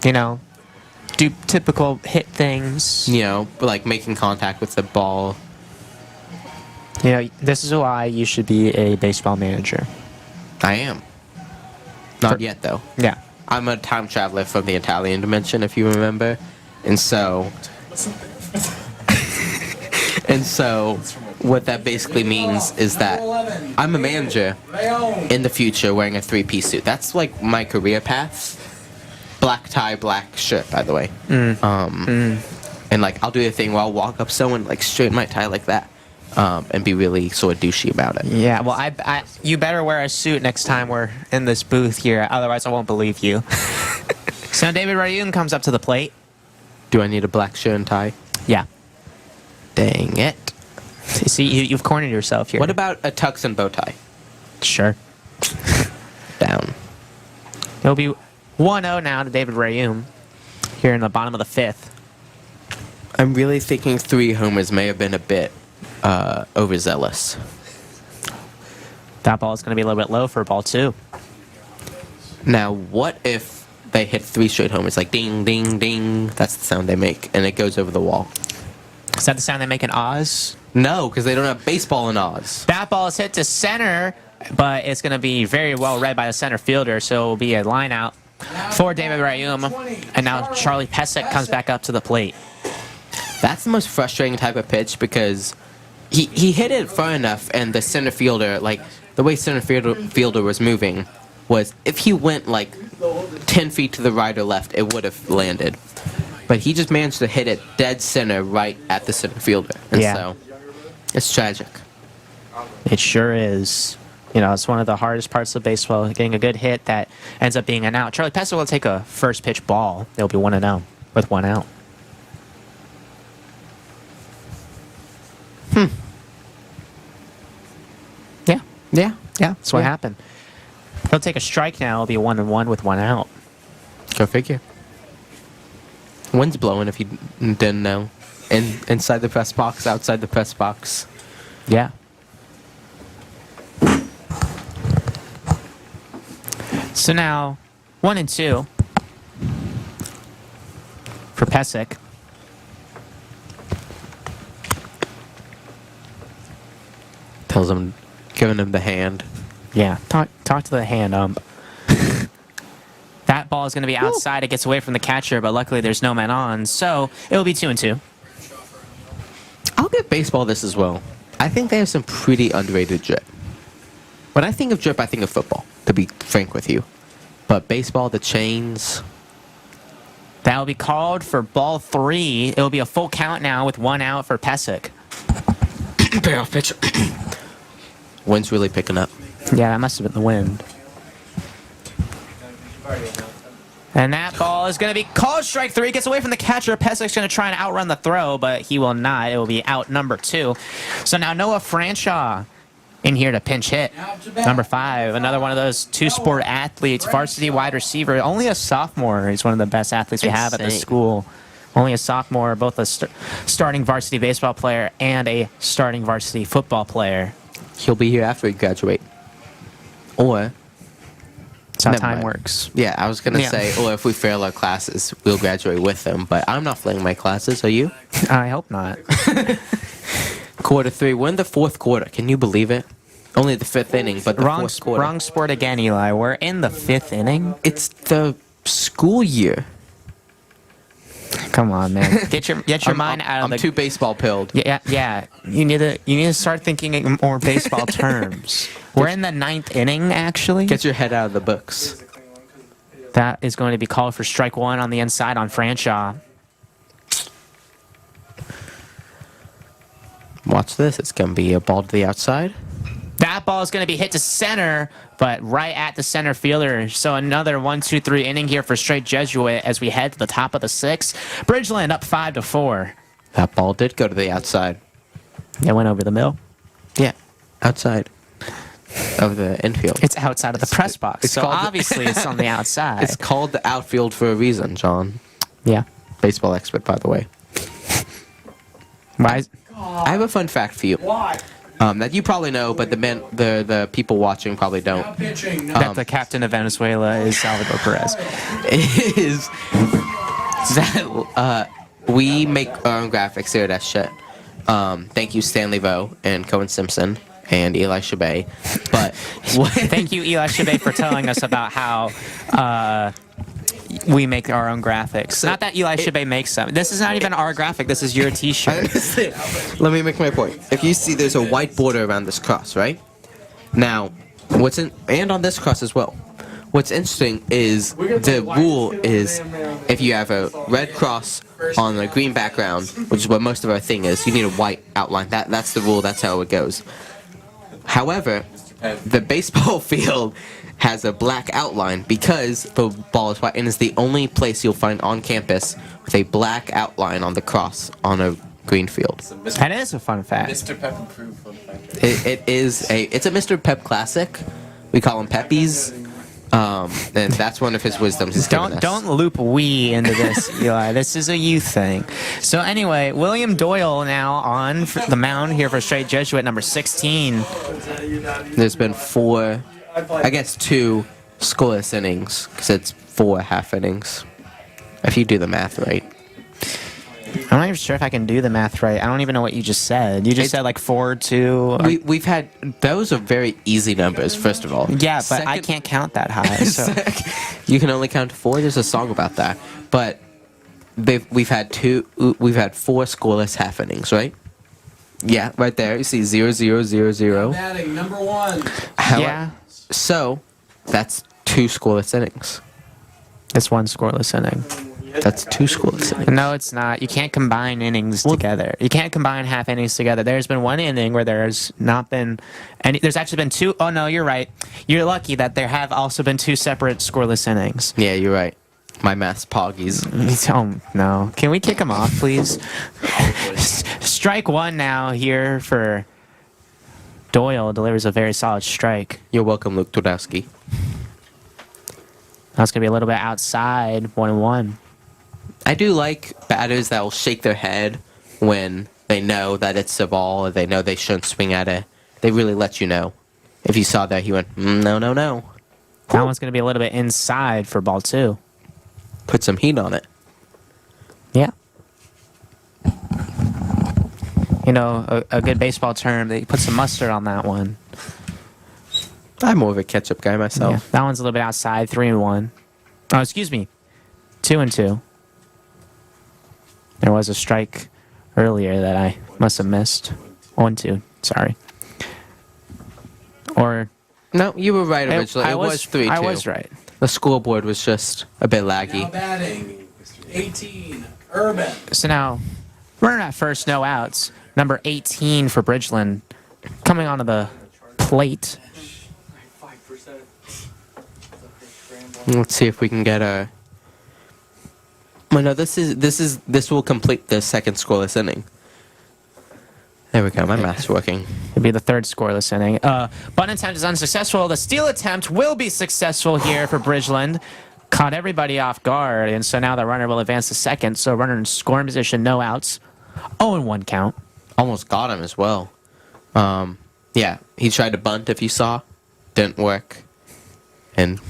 [SPEAKER 4] you know, do typical hit things.
[SPEAKER 2] You know, like making contact with the ball.
[SPEAKER 4] You know, this is why you should be a baseball manager.
[SPEAKER 2] I am. Not yet, though.
[SPEAKER 4] Yeah.
[SPEAKER 2] I'm a time traveler from the Italian dimension, if you remember. And so... and so, what that basically means is that I'm a manager in the future wearing a 3-piece suit. That's like my career path. Black tie, black shirt, by the way. And like, I'll do the thing where I'll walk up someone, like straighten my tie like that. And be really sort of douchey about it.
[SPEAKER 4] Yeah, well, you better wear a suit next time we're in this booth here, otherwise I won't believe you. So David Rayun comes up to the plate.
[SPEAKER 2] Do I need a black shirt and tie?
[SPEAKER 4] Yeah.
[SPEAKER 2] Dang it.
[SPEAKER 4] See, you've cornered yourself here.
[SPEAKER 2] What about a tux and bow tie?
[SPEAKER 4] Sure.
[SPEAKER 2] Down.
[SPEAKER 4] It'll be 1-0 now to David Rayun here in the bottom of the 5th.
[SPEAKER 2] I'm really thinking 3 homers may have been a bit overzealous.
[SPEAKER 4] That ball is going to be a little bit low for ball 2.
[SPEAKER 2] Now, what if they hit 3 straight homers, like ding, ding, ding? That's the sound they make, and it goes over the wall.
[SPEAKER 4] Is that the sound they make in Oz?
[SPEAKER 2] No, because they don't have baseball in Oz.
[SPEAKER 4] That ball is hit to center, but it's going to be very well read by the center fielder, so it will be a line out for David Rayum. And now Charlie Pesic comes back up to the plate.
[SPEAKER 2] That's the most frustrating type of pitch because he hit it far enough, and the center fielder, like the way center fielder was moving, was if he went like 10 feet to the right or left, it would have landed. But he just managed to hit it dead center right at the center fielder. And so it's tragic.
[SPEAKER 4] It sure is. You know, it's one of the hardest parts of baseball, getting a good hit that ends up being an out. Charlie Pesic will take a first pitch ball. They'll be 1-0 with 1 out. Yeah, that's what happened. He'll take a strike now. It'll be 1-1 with 1 out.
[SPEAKER 2] Go figure. Wind's blowing if you didn't know. Inside the press box, outside the press box.
[SPEAKER 4] Yeah. So now, 1-2 for Pesic.
[SPEAKER 2] Tells him, giving him the hand.
[SPEAKER 4] Yeah, talk to the hand ump. That ball is going to be outside. It gets away from the catcher, but luckily there's no man on, so it'll be 2-2.
[SPEAKER 2] I'll give baseball this as well. I think they have some pretty underrated drip. When I think of drip, I think of football, to be frank with you. But baseball, the chains...
[SPEAKER 4] That'll be called for ball 3. It'll be a full count now with 1 out for Pesic.
[SPEAKER 2] Payoff pitch. Wind's really picking up.
[SPEAKER 4] Yeah, that must have been the wind. And that ball is going to be called strike 3. Gets away from the catcher. Pesic's going to try and outrun the throw, but he will not. It will be out number 2. So now Noah Franshaw in here to pinch hit. Number 5, another one of those two-sport athletes, varsity wide receiver. Only a sophomore. He's one of the best athletes we have at the school. Only a sophomore, both a starting varsity baseball player and a starting varsity football player.
[SPEAKER 2] He'll be here after we graduate. Or...
[SPEAKER 4] That's how
[SPEAKER 2] Never
[SPEAKER 4] time
[SPEAKER 2] mind.
[SPEAKER 4] works.
[SPEAKER 2] Yeah, I was going to
[SPEAKER 4] Yeah.
[SPEAKER 2] say, or if we fail our classes, we'll graduate with them. But I'm not failing my classes, are you?
[SPEAKER 4] I hope not.
[SPEAKER 2] Quarter 3, we're in the 4th quarter. Can you believe it? Only the 5th inning, but the 4th quarter.
[SPEAKER 4] Wrong sport again, Eli. We're in the 5th inning.
[SPEAKER 2] It's the school year.
[SPEAKER 4] Come on, man. Get your mind out of
[SPEAKER 2] I'm
[SPEAKER 4] the.
[SPEAKER 2] too baseball pilled.
[SPEAKER 4] Yeah. You need to start thinking in more baseball terms. We're in the 9th inning, actually.
[SPEAKER 2] Get your head out of the books.
[SPEAKER 4] That is going to be called for strike 1 on the inside on Franshaw.
[SPEAKER 2] Watch this. It's going to be a ball to the outside.
[SPEAKER 4] That ball is going to be hit to center, but right at the center fielder. So another 1-2-3 inning here for Straight Jesuit as we head to the top of the 6th. Bridgeland up 5-4.
[SPEAKER 2] That ball did go to the outside.
[SPEAKER 4] It went over the middle.
[SPEAKER 2] Yeah, outside of the infield.
[SPEAKER 4] It's outside of the press box.
[SPEAKER 2] it's
[SPEAKER 4] So
[SPEAKER 2] called-
[SPEAKER 4] obviously it's on the outside.
[SPEAKER 2] It's called the outfield for a reason, John.
[SPEAKER 4] Yeah.
[SPEAKER 2] Baseball expert, by the way.
[SPEAKER 4] Why?
[SPEAKER 2] I have a fun fact for you.
[SPEAKER 3] Why?
[SPEAKER 2] That you probably know, but the people watching probably don't.
[SPEAKER 3] Not pitching.
[SPEAKER 4] That the captain of Venezuela is Salvador Perez.
[SPEAKER 2] Is that we make our own graphics here at that shit. Thank you, Stanley Vo and Cohen Simpson and Eli Shabay. But
[SPEAKER 4] Thank you, Eli Shabay, for telling us about how we make our own graphics. Not that Eli Shabay makes them. This is not even our graphic. This is your T-shirt.
[SPEAKER 2] Let me make my point. If you see, there's a white border around this cross, right? Now, and on this cross as well. What's interesting is the rule is if you have a red cross on a green background, which is what most of our thing is, you need a white outline. That's the rule. That's how it goes. However, the baseball field has a black outline because the ball is white, and is the only place you'll find on campus with a black outline on the cross on a green field.
[SPEAKER 4] That is a fun fact.
[SPEAKER 3] Mr. Pep approved fun fact.
[SPEAKER 2] It's a Mr. Pep classic. We call him Peppies. And that's one of his wisdoms he's given us.
[SPEAKER 4] Don't loop we into this, Eli. This is a you thing. So anyway, William Doyle now on the mound here for Straight Jesuit, number 16.
[SPEAKER 2] There's been 2 scoreless innings because it's 4 half innings. If you do the math right.
[SPEAKER 4] I I'm not even sure if I can do the math right. I don't even know what you just said. You just said like 4, 2.
[SPEAKER 2] We've had those are very easy numbers. First of all,
[SPEAKER 4] Yeah, but I can't count that high. So.
[SPEAKER 2] You can only count to 4. There's a song about that. But we've had 4 scoreless half innings, right? Yeah, right there. You see 0, 0, 0, 0.
[SPEAKER 3] Batting number 1.
[SPEAKER 4] Yeah,
[SPEAKER 2] So that's 2 scoreless innings.
[SPEAKER 4] it's one scoreless inning.
[SPEAKER 2] That's 2 scoreless innings.
[SPEAKER 4] No, it's not. You can't combine innings together. You can't combine half innings together. There's been one inning where there's not been any. There's actually been 2. Oh, no, you're right. You're lucky that there have also been 2 separate scoreless innings.
[SPEAKER 2] Yeah, you're right. My math's poggies.
[SPEAKER 4] Oh, no. Can we kick him off, please? Strike 1 now here for Doyle. Delivers a very solid strike.
[SPEAKER 2] You're welcome, Luke Tudowski.
[SPEAKER 4] That's going to be a little bit outside, 1-1.
[SPEAKER 2] I do like batters that will shake their head when they know that it's a ball or they know they shouldn't swing at it. They really let you know. If you saw that, he went, no, no, no.
[SPEAKER 4] That one's going to be a little bit inside for ball 2.
[SPEAKER 2] Put some heat on it.
[SPEAKER 4] Yeah. You know, a good baseball term, they put some mustard on that one.
[SPEAKER 2] I'm more of a ketchup guy
[SPEAKER 4] Yeah,
[SPEAKER 2] myself.
[SPEAKER 4] that one's a little bit outside, 3-1. Oh, excuse me, 2-2. There was a strike earlier that I must have missed. 1-2, sorry. Or
[SPEAKER 2] No, you were right originally. It was 3-2.
[SPEAKER 4] I was right.
[SPEAKER 2] The scoreboard was just a bit laggy.
[SPEAKER 3] Now batting 18. Urban.
[SPEAKER 4] So now, runner at first, no outs. Number 18 for Bridgeland coming onto the plate.
[SPEAKER 3] 5%.
[SPEAKER 2] Let's see if we can get a. Well, no, this will complete the second scoreless inning. There we go. My math's working.
[SPEAKER 4] It'll be the third scoreless inning. Bunt attempt is unsuccessful. The steal attempt will be successful here for Bridgeland. Caught everybody off guard, and so now the runner will advance to second. So runner in scoring position, no outs. 0-1 count.
[SPEAKER 2] Almost got him as well. Yeah, he tried to bunt if you saw. Didn't work. And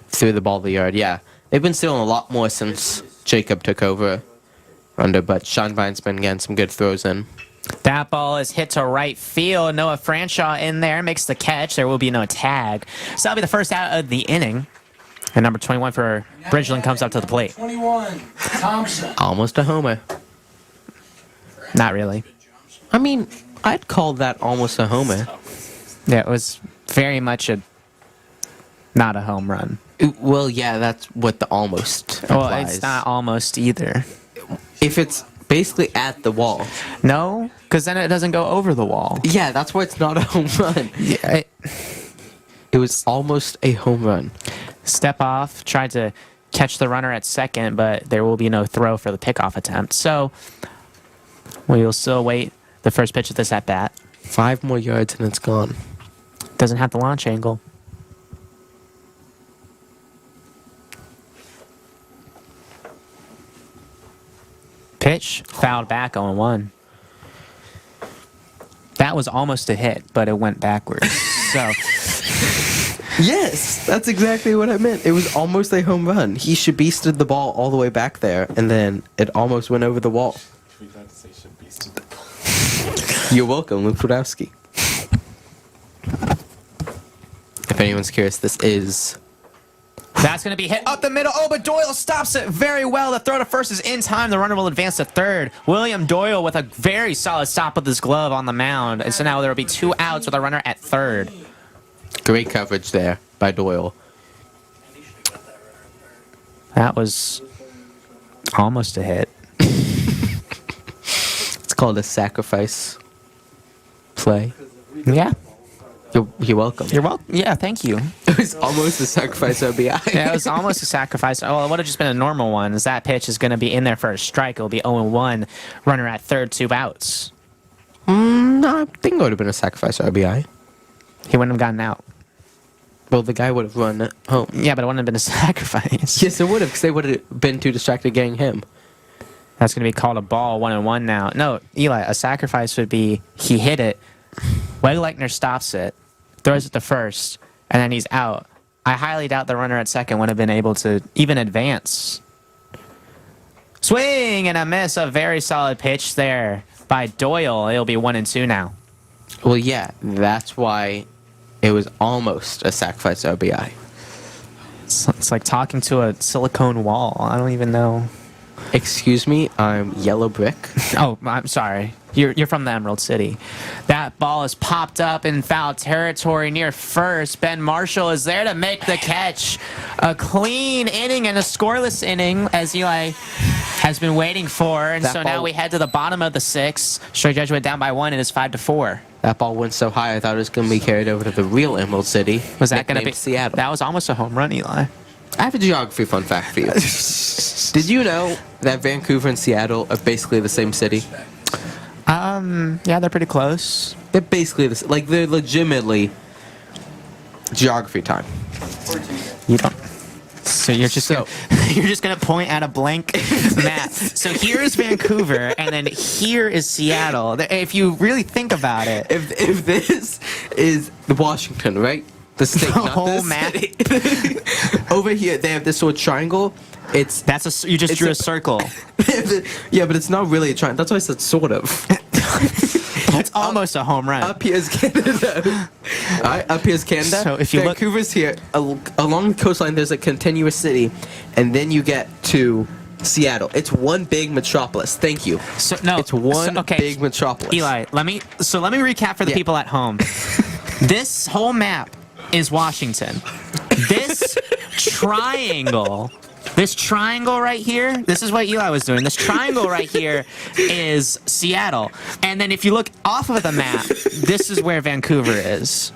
[SPEAKER 2] threw the ball to the yard. Yeah, they've been stealing a lot more since Jacob took over under, but Schonbein's been getting some good throws in.
[SPEAKER 4] That ball is hit to right field. Noah Franshaw in there makes the catch. There will be no tag. So that'll be the first out of the inning. And number 21 for Bridgeland comes up to the plate.
[SPEAKER 3] 21. Thompson.
[SPEAKER 2] Almost a homer.
[SPEAKER 4] Not really.
[SPEAKER 2] I mean, I'd call that almost a homer.
[SPEAKER 4] Yeah, it was very much not a home run.
[SPEAKER 2] Well, yeah, that's what the almost
[SPEAKER 4] Well,
[SPEAKER 2] implies.
[SPEAKER 4] it's not almost either.
[SPEAKER 2] If it's basically at the wall.
[SPEAKER 4] No, because then it doesn't go over the wall.
[SPEAKER 2] Yeah, that's why it's not a home run.
[SPEAKER 4] Yeah,
[SPEAKER 2] It was almost a home run.
[SPEAKER 4] step off, tried to catch the runner at second, but there will be no throw for the pickoff attempt. So we will still wait the first pitch of this at bat.
[SPEAKER 2] 5 more yards and it's gone.
[SPEAKER 4] Doesn't have the launch angle. Pitch, fouled back 0-1. That was almost a hit, but it went backwards. So
[SPEAKER 2] Yes, that's exactly what I meant. It was almost a home run. He beasted the ball all the way back there, and then it almost went over the wall. You're welcome, Luke Podowski. If anyone's curious, this is...
[SPEAKER 4] that's going to be hit up the middle. Oh, but Doyle stops it very well. The throw to first is in time. The runner will advance to third. William Doyle with a very solid stop with his glove on the mound. And so now there will be 2 outs with a runner at third.
[SPEAKER 2] Great coverage there by Doyle.
[SPEAKER 4] That was almost a hit.
[SPEAKER 2] It's called a sacrifice play.
[SPEAKER 4] Yeah.
[SPEAKER 2] You're welcome.
[SPEAKER 4] You're welcome. Yeah, thank you.
[SPEAKER 2] It was almost a sacrifice RBI.
[SPEAKER 4] Yeah, it was almost a sacrifice. Oh, it would have just been a normal one. As that pitch is going to be in there for a strike. It will be 0-1. Runner at third, 2 outs.
[SPEAKER 2] No, I think it would have been a sacrifice RBI.
[SPEAKER 4] He wouldn't have gotten out.
[SPEAKER 2] Well, the guy would have run home.
[SPEAKER 4] Yeah, but it wouldn't have been a sacrifice.
[SPEAKER 2] Yes, it would have, because they would have been too distracted getting him.
[SPEAKER 4] That's going to be called a ball, 1-1 now. No, Eli, a sacrifice would be he hit it. Wegleichner stops it, throws it to first, and then he's out. I highly doubt the runner at second would have been able to even advance. Swing and a miss. A very solid pitch there by Doyle. It'll be 1-2 now.
[SPEAKER 2] Well, yeah, that's why it was almost a sacrifice RBI.
[SPEAKER 4] It's like talking to a silicone wall. I don't even know.
[SPEAKER 2] Excuse me, I'm Yellow Brick.
[SPEAKER 4] Oh, I'm sorry. You're from the Emerald City. That ball is popped up in foul territory near first. Ben Marshall is there to make the catch. A clean inning and a scoreless inning as Eli has been waiting for. And
[SPEAKER 2] That
[SPEAKER 4] so now
[SPEAKER 2] ball-
[SPEAKER 4] we head to the bottom of the sixth. Straight Jesuit down by 1. It is 5-4.
[SPEAKER 2] That ball went so high, I thought it was going to be carried over to the real Emerald City.
[SPEAKER 4] Was that going to
[SPEAKER 2] nicknamed
[SPEAKER 4] be
[SPEAKER 2] Seattle?
[SPEAKER 4] That was almost a home run, Eli.
[SPEAKER 2] I have a geography fun fact for you. Did you know that Vancouver and Seattle are basically the same city?
[SPEAKER 4] Yeah, they're pretty close.
[SPEAKER 2] They're basically like they're legitimately geography time.
[SPEAKER 4] You don't. So you're just
[SPEAKER 2] So-
[SPEAKER 4] you're just gonna point at a blank map. So here's Vancouver, and then here is Seattle. If you really think about it,
[SPEAKER 2] If this is Washington, right? The state,
[SPEAKER 4] The
[SPEAKER 2] not
[SPEAKER 4] whole
[SPEAKER 2] the
[SPEAKER 4] map?
[SPEAKER 2] city. Over here, they have this sort of triangle. It's
[SPEAKER 4] you just
[SPEAKER 2] It's
[SPEAKER 4] drew
[SPEAKER 2] a-
[SPEAKER 4] a circle.
[SPEAKER 2] yeah, but it's not really a triangle. That's why I said sort of.
[SPEAKER 4] That's almost a home run.
[SPEAKER 2] Up here is Canada. Alright, up here is Canada.
[SPEAKER 4] So if you look-
[SPEAKER 2] Vancouver's here. Along the coastline, there's a continuous city, and then you get to Seattle. It's one big metropolis. Thank you.
[SPEAKER 4] So no,
[SPEAKER 2] It's one
[SPEAKER 4] okay,
[SPEAKER 2] big metropolis.
[SPEAKER 4] Eli, let me recap for the
[SPEAKER 2] Yeah.
[SPEAKER 4] people at home. This whole map is Washington. This triangle right here, this is what Eli was doing. This triangle right here is Seattle. And then if you look off of the map, this is where Vancouver is.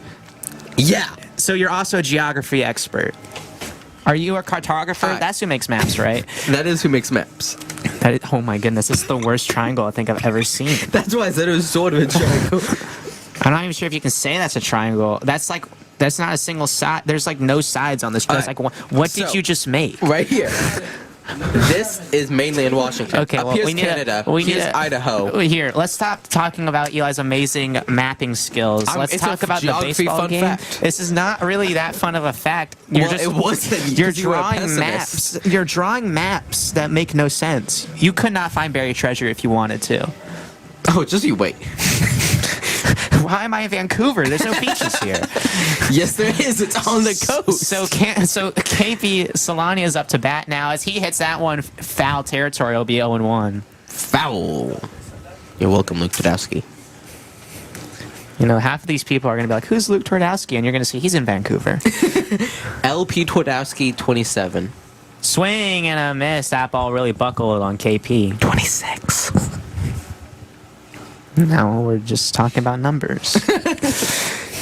[SPEAKER 2] Yeah.
[SPEAKER 4] So you're also a geography expert. Are you a cartographer?
[SPEAKER 2] Hi.
[SPEAKER 4] That's who makes maps, right?
[SPEAKER 2] That is who makes maps.
[SPEAKER 4] Oh my goodness, this is the worst triangle I think I've ever seen.
[SPEAKER 2] That's why I said it was sort of a triangle.
[SPEAKER 4] I'm not even sure if you can say that's a triangle. That's not a single side. There's like no sides on this. It's like, what did
[SPEAKER 2] So-
[SPEAKER 4] you just make?
[SPEAKER 2] Right here. This is mainland Washington.
[SPEAKER 4] Okay,
[SPEAKER 2] Up
[SPEAKER 4] well,
[SPEAKER 2] here's
[SPEAKER 4] we need
[SPEAKER 2] Canada.
[SPEAKER 4] need
[SPEAKER 2] here's Idaho.
[SPEAKER 4] Here, let's stop talking about Eli's amazing mapping skills. Let's
[SPEAKER 2] it's
[SPEAKER 4] talk
[SPEAKER 2] a
[SPEAKER 4] about the
[SPEAKER 2] geography
[SPEAKER 4] baseball
[SPEAKER 2] fun
[SPEAKER 4] game.
[SPEAKER 2] fact.
[SPEAKER 4] This is not really that fun of a fact.
[SPEAKER 2] Well, it wasn't,
[SPEAKER 4] You're
[SPEAKER 2] 'cause you were a
[SPEAKER 4] drawing
[SPEAKER 2] pessimist.
[SPEAKER 4] maps. You're drawing maps that make no sense. You could not find buried treasure if you wanted to.
[SPEAKER 2] Oh, just you wait.
[SPEAKER 4] Why am I in Vancouver? There's no beaches here.
[SPEAKER 2] Yes, there is. It's on the coast.
[SPEAKER 4] So KP Solani is up to bat now as he hits that one foul territory. It'll be 0-1.
[SPEAKER 2] Foul. You're welcome, Luke Podolsky.
[SPEAKER 4] You know, half of these people are going to be like, who's Luke Twardowski? And you're going to see he's in Vancouver.
[SPEAKER 2] LP Twardowski, 27.
[SPEAKER 4] Swing and a miss. That ball really buckled on KP.
[SPEAKER 2] 26.
[SPEAKER 4] Now we're just talking about numbers.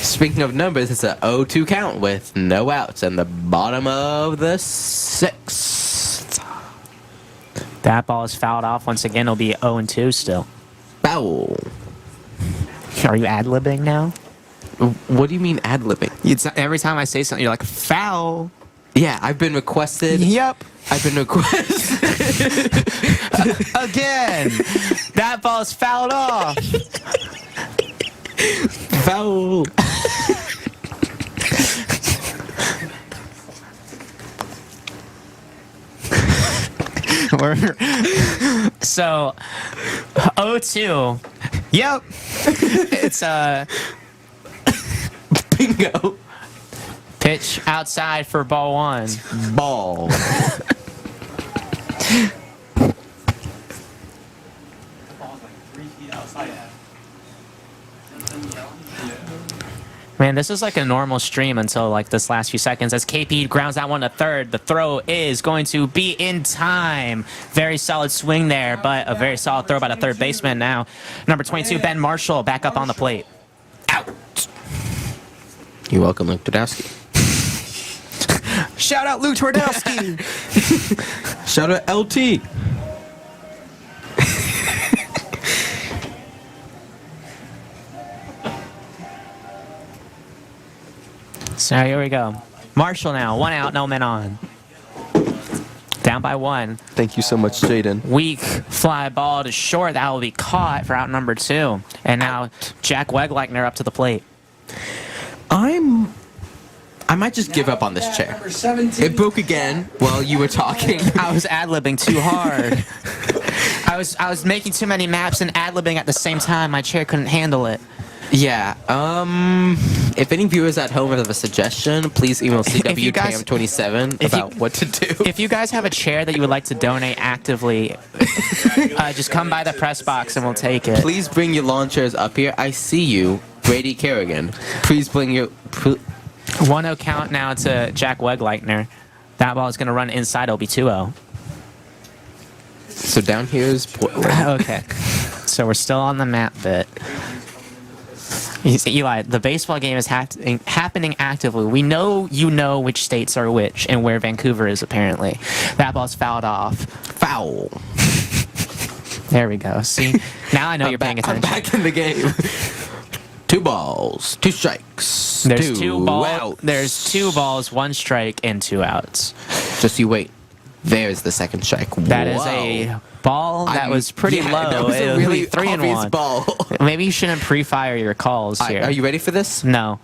[SPEAKER 2] Speaking of numbers, it's a 0-2 count with no outs in the bottom of the sixth.
[SPEAKER 4] That ball is fouled off. Once again, it'll be 0-2 still.
[SPEAKER 2] Foul.
[SPEAKER 4] Are you ad-libbing now?
[SPEAKER 2] What do you mean ad-libbing?
[SPEAKER 4] Every time I say something, you're like, foul.
[SPEAKER 2] Yeah, I've been requested.
[SPEAKER 4] Yep.
[SPEAKER 2] I've been requested.
[SPEAKER 4] Again. That ball is fouled off.
[SPEAKER 2] Foul.
[SPEAKER 4] So, 0-2. Yep. It's
[SPEAKER 2] Bingo.
[SPEAKER 4] pitch outside for ball 1.
[SPEAKER 2] Ball.
[SPEAKER 4] Man, this is like a normal stream until like this last few seconds. As KP grounds that one to third, the throw is going to be in time. Very solid swing there, but a very solid throw by the third baseman now. Number 22, Ben Marshall, back up on the plate.
[SPEAKER 2] Out. You're welcome, Luke Podolsky.
[SPEAKER 4] Shout out Luke Twardowski.
[SPEAKER 2] Shout out LT.
[SPEAKER 4] So here we go. Marshall now, 1 out, no men on. Down by 1.
[SPEAKER 2] Thank you so much, Jaden.
[SPEAKER 4] Weak fly ball to short. That will be caught for out number 2. And now Jack Wegleichner up to the plate.
[SPEAKER 2] I might just give up on this chair.
[SPEAKER 3] Number 17.
[SPEAKER 2] It broke again while you were talking.
[SPEAKER 4] I was ad-libbing too hard. I was making too many maps and ad-libbing at the same time. My chair couldn't handle it.
[SPEAKER 2] Yeah. If any viewers at home have a suggestion, please email
[SPEAKER 4] you guys-
[SPEAKER 2] CWTAM27
[SPEAKER 4] if you-
[SPEAKER 2] about what to do.
[SPEAKER 4] If you guys have a chair that you would like to donate actively, just come by the press box and we'll take it.
[SPEAKER 2] Please bring your lawn chairs up here. I see you, Brady Kerrigan. Please bring your.
[SPEAKER 4] 1-0 count now to Jack Wegleitner. That ball is going to run inside. It'll be 2-0.
[SPEAKER 2] So down here is Portland.
[SPEAKER 4] Okay. So we're still on the map bit. Eli, the baseball game is happening actively. We know you know which states are which and where Vancouver is, apparently. That ball's fouled off.
[SPEAKER 2] Foul.
[SPEAKER 4] There we go. See? Now I know you're paying attention.
[SPEAKER 2] I'm back in the game. 2 balls, 2 strikes.
[SPEAKER 4] There's
[SPEAKER 2] outs.
[SPEAKER 4] There's 2 balls, 1 strike, and 2 outs.
[SPEAKER 2] Just you wait. There's the second strike.
[SPEAKER 4] That is a ball that was pretty low.
[SPEAKER 2] That was
[SPEAKER 4] It
[SPEAKER 2] a
[SPEAKER 4] would be
[SPEAKER 2] really
[SPEAKER 4] 3 and
[SPEAKER 2] obvious
[SPEAKER 4] 1.
[SPEAKER 2] ball.
[SPEAKER 4] Maybe you shouldn't pre-fire your calls here.
[SPEAKER 2] Are you ready for this?
[SPEAKER 4] No.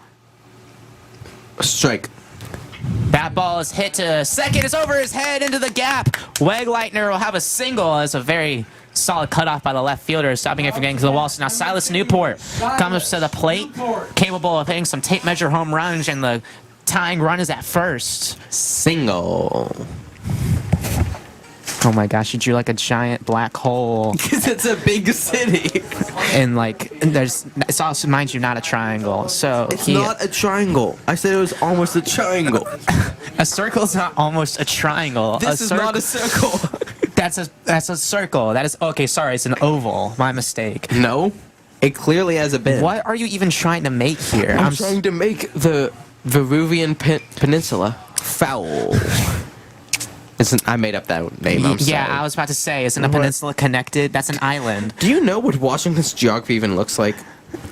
[SPEAKER 2] Strike.
[SPEAKER 4] That ball is hit to second. It's over his head into the gap. Wegleitner will have a single as a very solid cutoff by the left fielder, stopping it from getting to the wall. So now Silas Newport comes to the plate, capable of hitting some tape measure home runs, and the tying run is at first.
[SPEAKER 2] Single.
[SPEAKER 4] Oh my gosh, you drew like a giant black hole.
[SPEAKER 2] Because it's a big city.
[SPEAKER 4] And like, it's also, mind you, not a triangle. So
[SPEAKER 2] It's not a triangle. I said it was almost a triangle.
[SPEAKER 4] a circle's not almost a triangle.
[SPEAKER 2] This is not a circle.
[SPEAKER 4] That's a circle. That is okay. Sorry, it's an oval. My mistake.
[SPEAKER 2] No. It clearly has a bend.
[SPEAKER 4] What are you even trying to make here?
[SPEAKER 2] I'm trying to make the Veruvian Peninsula foul. I made up that name. I'm
[SPEAKER 4] yeah,
[SPEAKER 2] sorry.
[SPEAKER 4] I was about to say, isn't a peninsula connected? That's an island.
[SPEAKER 2] Do you know what Washington's geography even looks like?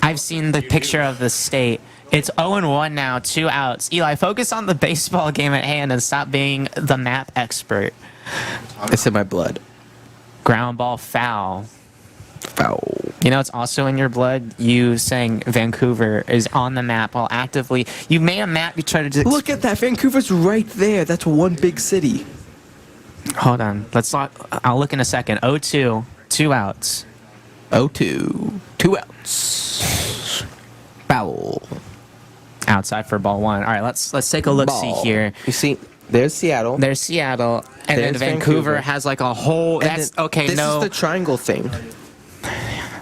[SPEAKER 4] I've seen the picture of the state. It's 0-1 now, 2 outs. Eli, focus on the baseball game at hand and stop being the map expert.
[SPEAKER 2] It's in my blood.
[SPEAKER 4] Ground ball foul.
[SPEAKER 2] Foul.
[SPEAKER 4] You know, it's also in your blood. You saying Vancouver is on the map while actively. You made a map. You tried to
[SPEAKER 2] Look at that. Vancouver's right there. That's one big city.
[SPEAKER 4] Hold on. I'll look in a second. 0-2, 2 outs.
[SPEAKER 2] 0-2, 2 outs. Foul.
[SPEAKER 4] Outside for ball 1. All right, let's take a look. See here.
[SPEAKER 2] You see, there's Seattle.
[SPEAKER 4] There's Seattle, and
[SPEAKER 2] There's
[SPEAKER 4] then Vancouver
[SPEAKER 2] Vancouver.
[SPEAKER 4] has like a whole.
[SPEAKER 2] And
[SPEAKER 4] That's
[SPEAKER 2] then
[SPEAKER 4] okay.
[SPEAKER 2] This
[SPEAKER 4] No,
[SPEAKER 2] is the triangle thing.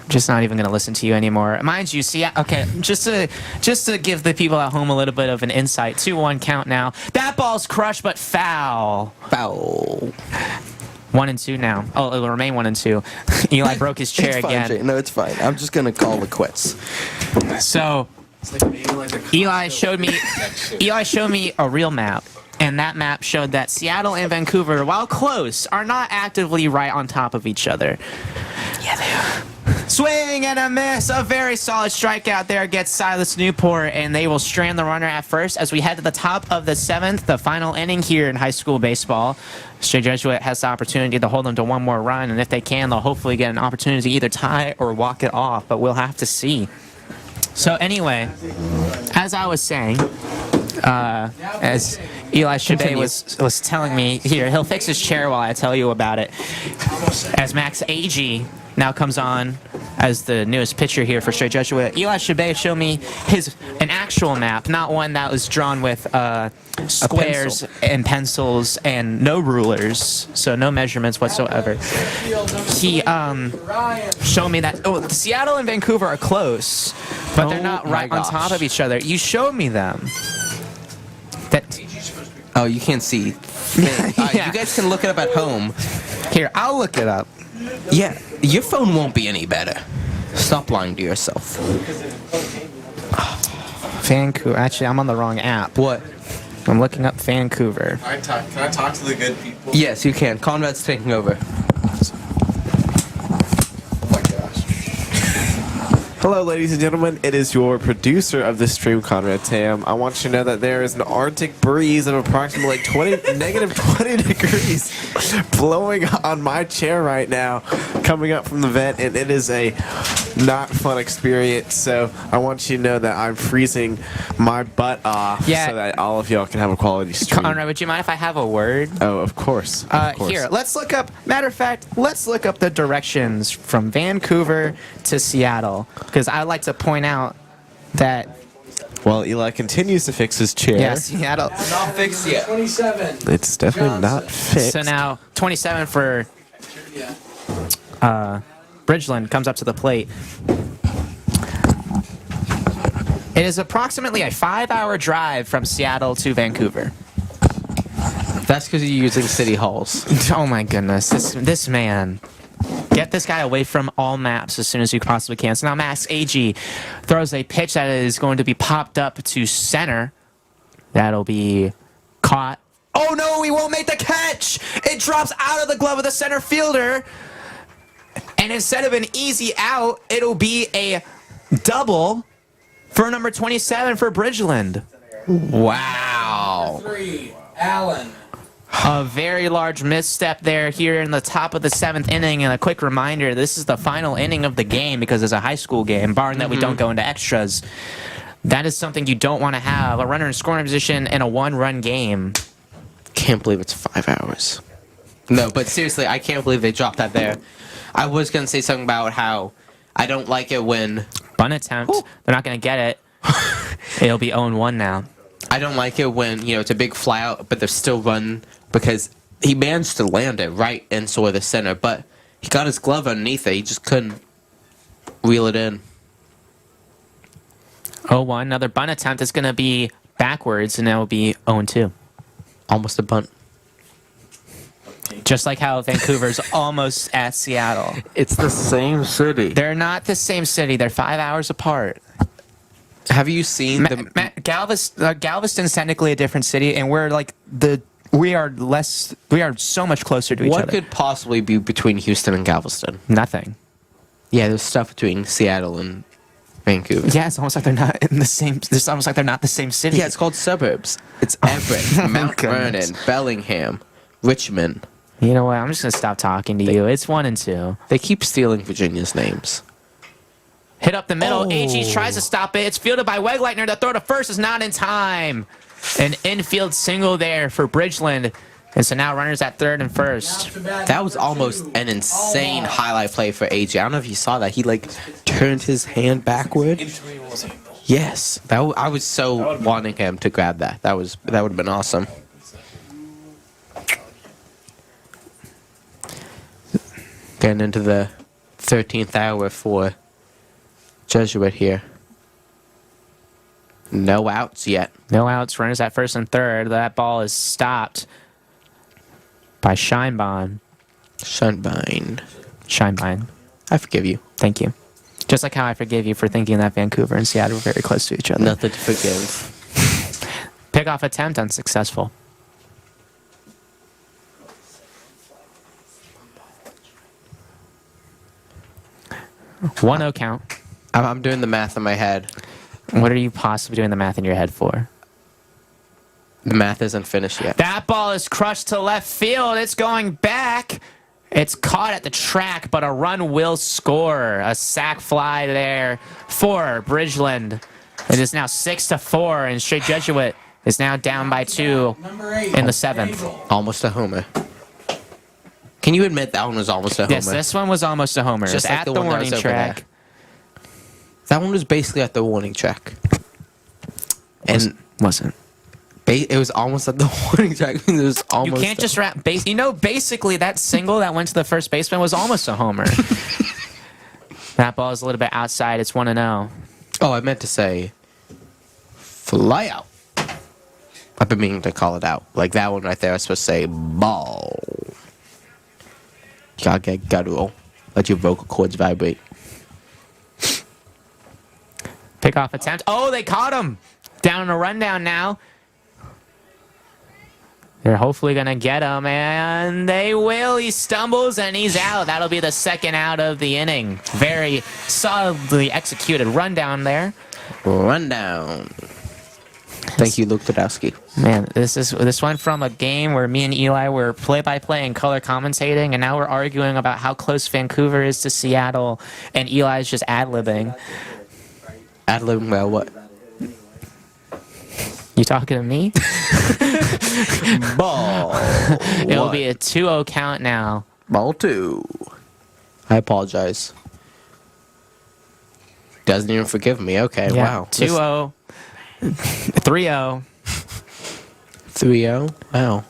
[SPEAKER 4] just not even gonna listen to you anymore. Mind you, see, okay, just to give the people at home a little bit of an insight. 2-1 count now. That ball's crushed, but foul.
[SPEAKER 2] Foul.
[SPEAKER 4] 1-2 now. Oh, it'll remain 1-2. Eli broke his chair
[SPEAKER 2] It's fine,
[SPEAKER 4] again.
[SPEAKER 2] Jay. No, it's fine. I'm just gonna call it quits.
[SPEAKER 4] So Eli showed me a real map. And that map showed that Seattle and Vancouver, while close, are not actively right on top of each other. Yeah, they are. Swing and a miss. A very solid strikeout there gets Silas Newport, and they will strand the runner at first as we head to the top of the 7th, the final inning here in high school baseball. Straight Jesuit has the opportunity to hold them to 1 more run, and if they can, they'll hopefully get an opportunity to either tie or walk it off, but we'll have to see. So anyway, as I was saying, as Eli Chabet was telling me, here, he'll fix his chair while I tell you about it. As Max Agee now comes on as the newest pitcher here for Straight Jesuit, Eli Chabet showed me an actual map, not one that was drawn with squares and pencils and no rulers, so no measurements whatsoever. He showed me that Seattle and Vancouver are close, but they're not right on top of each other. You showed me them.
[SPEAKER 2] Oh, you can't see.
[SPEAKER 4] Yeah.
[SPEAKER 2] You guys can look it up at home.
[SPEAKER 4] Here, I'll look it up.
[SPEAKER 2] Yeah, your phone won't be any better. Stop lying to yourself.
[SPEAKER 4] Vancouver. Actually, I'm on the wrong app.
[SPEAKER 2] What?
[SPEAKER 4] I'm looking up Vancouver.
[SPEAKER 3] Can I talk to the good people?
[SPEAKER 2] Yes, you can. Conrad's taking over.
[SPEAKER 3] Oh my gosh.
[SPEAKER 5] Hello, ladies and gentlemen. It is your producer of this stream, Conrad Tam. I want you to know that there is an Arctic breeze of approximately negative 20 degrees blowing on my chair right now, coming up from the vent, and it is a not fun experience. So I want you to know that I'm freezing my butt off so that all of y'all can have a quality stream.
[SPEAKER 1] Conrad, would you mind if I have a word?
[SPEAKER 5] Oh, of course.
[SPEAKER 1] Here, let's look up. Matter of fact, let's look up the directions from Vancouver to Seattle, because I'd like to point out that
[SPEAKER 5] While Eli continues to fix his chair,
[SPEAKER 1] Seattle.
[SPEAKER 3] Not fixed yet. 27.
[SPEAKER 5] it's definitely not fixed.
[SPEAKER 1] So now 27 for
[SPEAKER 3] Yeah.
[SPEAKER 1] Bridgeland comes up to the plate. It is approximately a 5-hour drive from Seattle to Vancouver.
[SPEAKER 2] That's because you're using city halls.
[SPEAKER 1] Oh my goodness, this man. Get this guy away from all maps as soon as you possibly can. So now Max AG throws a pitch that is going to be popped up to center. That'll be caught. Oh no, he won't make the catch! It drops out of the glove of the center fielder. And instead of an easy out, it'll be a double for number 27 for Bridgeland.
[SPEAKER 2] Wow.
[SPEAKER 3] 3. Allen.
[SPEAKER 1] A very large misstep there here in the top of the 7th inning, and a quick reminder, this is the final inning of the game because it's a high school game, barring that we don't go into extras. That is something you don't want to have, a runner in scoring position in a one-run game.
[SPEAKER 2] Can't believe it's 5 hours. No, but seriously, I can't believe they dropped that there. I was going to say something about how I don't like it when...
[SPEAKER 1] Bunt attempt. They're not going to get it. It'll be 0-1 now.
[SPEAKER 2] I don't like it when, it's a big fly out, but they're still run because he managed to land it right in sort of the center, but he got his glove underneath it. He just couldn't reel it in.
[SPEAKER 1] 0-1. Another bunt attempt is going to be backwards, and that will be 0-2.
[SPEAKER 2] Almost a bunt.
[SPEAKER 1] Just like how Vancouver's almost at Seattle.
[SPEAKER 2] It's the same city.
[SPEAKER 1] They're not the same city. They're 5 hours apart.
[SPEAKER 2] Have you seen
[SPEAKER 1] Galveston's technically a different city, and we are so much closer to each
[SPEAKER 2] what
[SPEAKER 1] other.
[SPEAKER 2] could possibly be between Houston and Galveston?
[SPEAKER 1] Nothing.
[SPEAKER 2] Yeah, there's stuff between Seattle and Vancouver.
[SPEAKER 1] Yeah, it's almost like they're not in the same. It's almost like they're not the same city.
[SPEAKER 2] Yeah, it's called suburbs. It's Everett, Mount
[SPEAKER 1] goodness.
[SPEAKER 2] Vernon, Bellingham, Richmond.
[SPEAKER 1] You know what? I'm just gonna stop talking to you. It's 1 and 2.
[SPEAKER 2] They keep stealing Virginia's names.
[SPEAKER 1] Hit up the middle.
[SPEAKER 2] Oh.
[SPEAKER 1] AG tries to stop it. It's fielded by Wegleitner. The throw to first is not in time. An infield single there for Bridgeland. And so now runners at third and first.
[SPEAKER 2] That was almost an insane highlight play for AJ. I don't know if you saw that. He turned his hand backward. Yes, I was so wanting him to grab that. That would have been awesome. Getting into the 13th hour for Jesuit here. No outs yet.
[SPEAKER 1] No outs. Runners at first and third. That ball is stopped by Scheinbein. Scheinbein.
[SPEAKER 2] I forgive you.
[SPEAKER 1] Thank you. Just like how I forgive you for thinking that Vancouver and Seattle were very close to each other.
[SPEAKER 2] Nothing to forgive.
[SPEAKER 1] Pickoff attempt unsuccessful. 1-0 count.
[SPEAKER 2] I'm doing the math in my head.
[SPEAKER 1] What are you possibly doing the math in your head for?
[SPEAKER 2] The math isn't finished yet.
[SPEAKER 1] That ball is crushed to left field. It's going back. It's caught at the track, but a run will score. A sac fly there for Bridgeland. It is now 6-4, and Straight Jesuit is now down by 2 in the 7th.
[SPEAKER 2] Almost a homer. Can you admit that one was almost a homer?
[SPEAKER 1] Yes, this one was almost a homer.
[SPEAKER 2] Just
[SPEAKER 1] It's
[SPEAKER 2] like
[SPEAKER 1] at
[SPEAKER 2] the
[SPEAKER 1] the
[SPEAKER 2] one that
[SPEAKER 1] warning
[SPEAKER 2] was over
[SPEAKER 1] track.
[SPEAKER 2] there. That one was basically at the warning track. And
[SPEAKER 1] Wasn't.
[SPEAKER 2] it was almost at the warning track. It was
[SPEAKER 1] You
[SPEAKER 2] almost.
[SPEAKER 1] can't just wrap base. Basically, that single that went to the first baseman was almost a homer. That ball is a little bit outside. It's 1-0.
[SPEAKER 2] Oh, I meant to say fly out. I've been meaning to call it out. Like that one right there, I was supposed to say ball. You gotta get guttural. Let your vocal cords vibrate.
[SPEAKER 1] Pickoff attempt. Oh, they caught him. Down in a rundown now.
[SPEAKER 4] They're hopefully going to get him, and they will. He stumbles, and he's out. That'll be the second out of the inning. Very solidly executed rundown there.
[SPEAKER 2] Rundown. Thank you, Luke Podolsky.
[SPEAKER 4] Man, this went from a game where me and Eli were play-by-play and color commentating, and now we're arguing about how close Vancouver is to Seattle, and Eli's just ad-libbing.
[SPEAKER 2] Ad-libbing about what?
[SPEAKER 4] You talking to me?
[SPEAKER 2] Ball.
[SPEAKER 4] It'll
[SPEAKER 2] one.
[SPEAKER 4] be a 2-0 count now.
[SPEAKER 2] Ball 2. I apologize. Doesn't even forgive me. Okay,
[SPEAKER 4] Yeah,
[SPEAKER 2] wow.
[SPEAKER 4] 2-0. 3-0.
[SPEAKER 2] 3-0? Wow.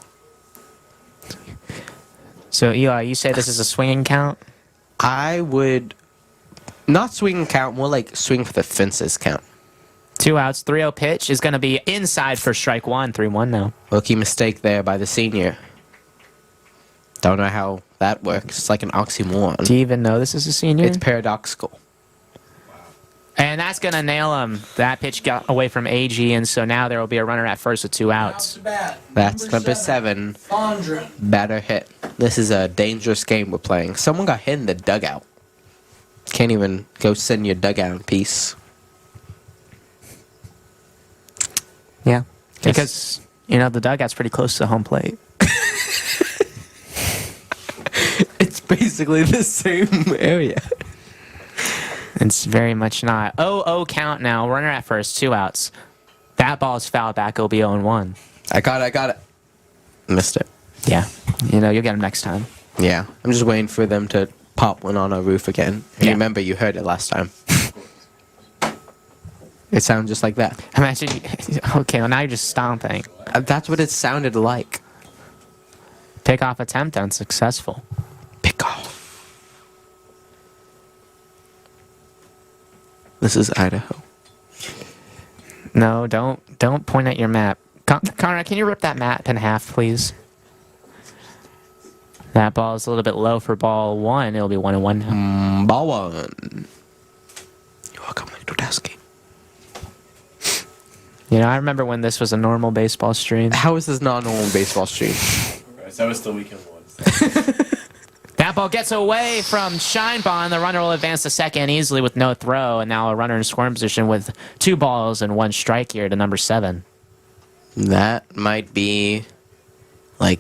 [SPEAKER 4] So, Eli, you say this is a swinging count?
[SPEAKER 2] I would not swing and count, more like swing for the fences count.
[SPEAKER 4] 2 outs, 3-0 pitch is going to be inside for strike one, 3-1 now.
[SPEAKER 2] Rookie mistake there by the senior. Don't know how that works. It's like an oxymoron.
[SPEAKER 4] Do you even know this is a senior?
[SPEAKER 2] It's paradoxical.
[SPEAKER 4] And that's going to nail him. That pitch got away from AG, and so now there will be a runner at first with 2
[SPEAKER 3] Out
[SPEAKER 4] outs.
[SPEAKER 3] to bat.
[SPEAKER 2] That's number 7.
[SPEAKER 3] Fondren.
[SPEAKER 2] Batter hit. This is a dangerous game we're playing. Someone got hit in the dugout. Can't even go sit in your dugout in peace.
[SPEAKER 4] Yeah. Because, the dugout's pretty close to the home plate.
[SPEAKER 2] It's basically the same area.
[SPEAKER 4] It's very much not. 0-0 count now. Runner at first, 2 outs. That ball is fouled back. It'll be 0-1.
[SPEAKER 2] I got it. Missed it.
[SPEAKER 4] Yeah. You'll get him next time.
[SPEAKER 2] Yeah. I'm just waiting for them to pop one on our roof again. And
[SPEAKER 4] Yeah.
[SPEAKER 2] remember, you heard it last time. It sounded just like that.
[SPEAKER 4] Imagine. Okay, well, now you're just stomping.
[SPEAKER 2] That's what it sounded like.
[SPEAKER 4] Pickoff attempt unsuccessful.
[SPEAKER 2] Pick off. This is Idaho.
[SPEAKER 4] No, don't point at your map. Conrad, can you rip that map in half, please? That ball is a little bit low for ball 1. It'll be 1-1 now.
[SPEAKER 2] Ball 1. You're welcome, Mr. Podolsky.
[SPEAKER 4] I remember when this was a normal baseball stream.
[SPEAKER 2] How is this not a normal baseball stream?
[SPEAKER 5] That was the weekend one.
[SPEAKER 4] That ball gets away from Scheinbaum. The runner will advance to second easily with no throw, and now a runner in scoring position with 2 balls and 1 strike here to number 7.
[SPEAKER 2] That might be, like,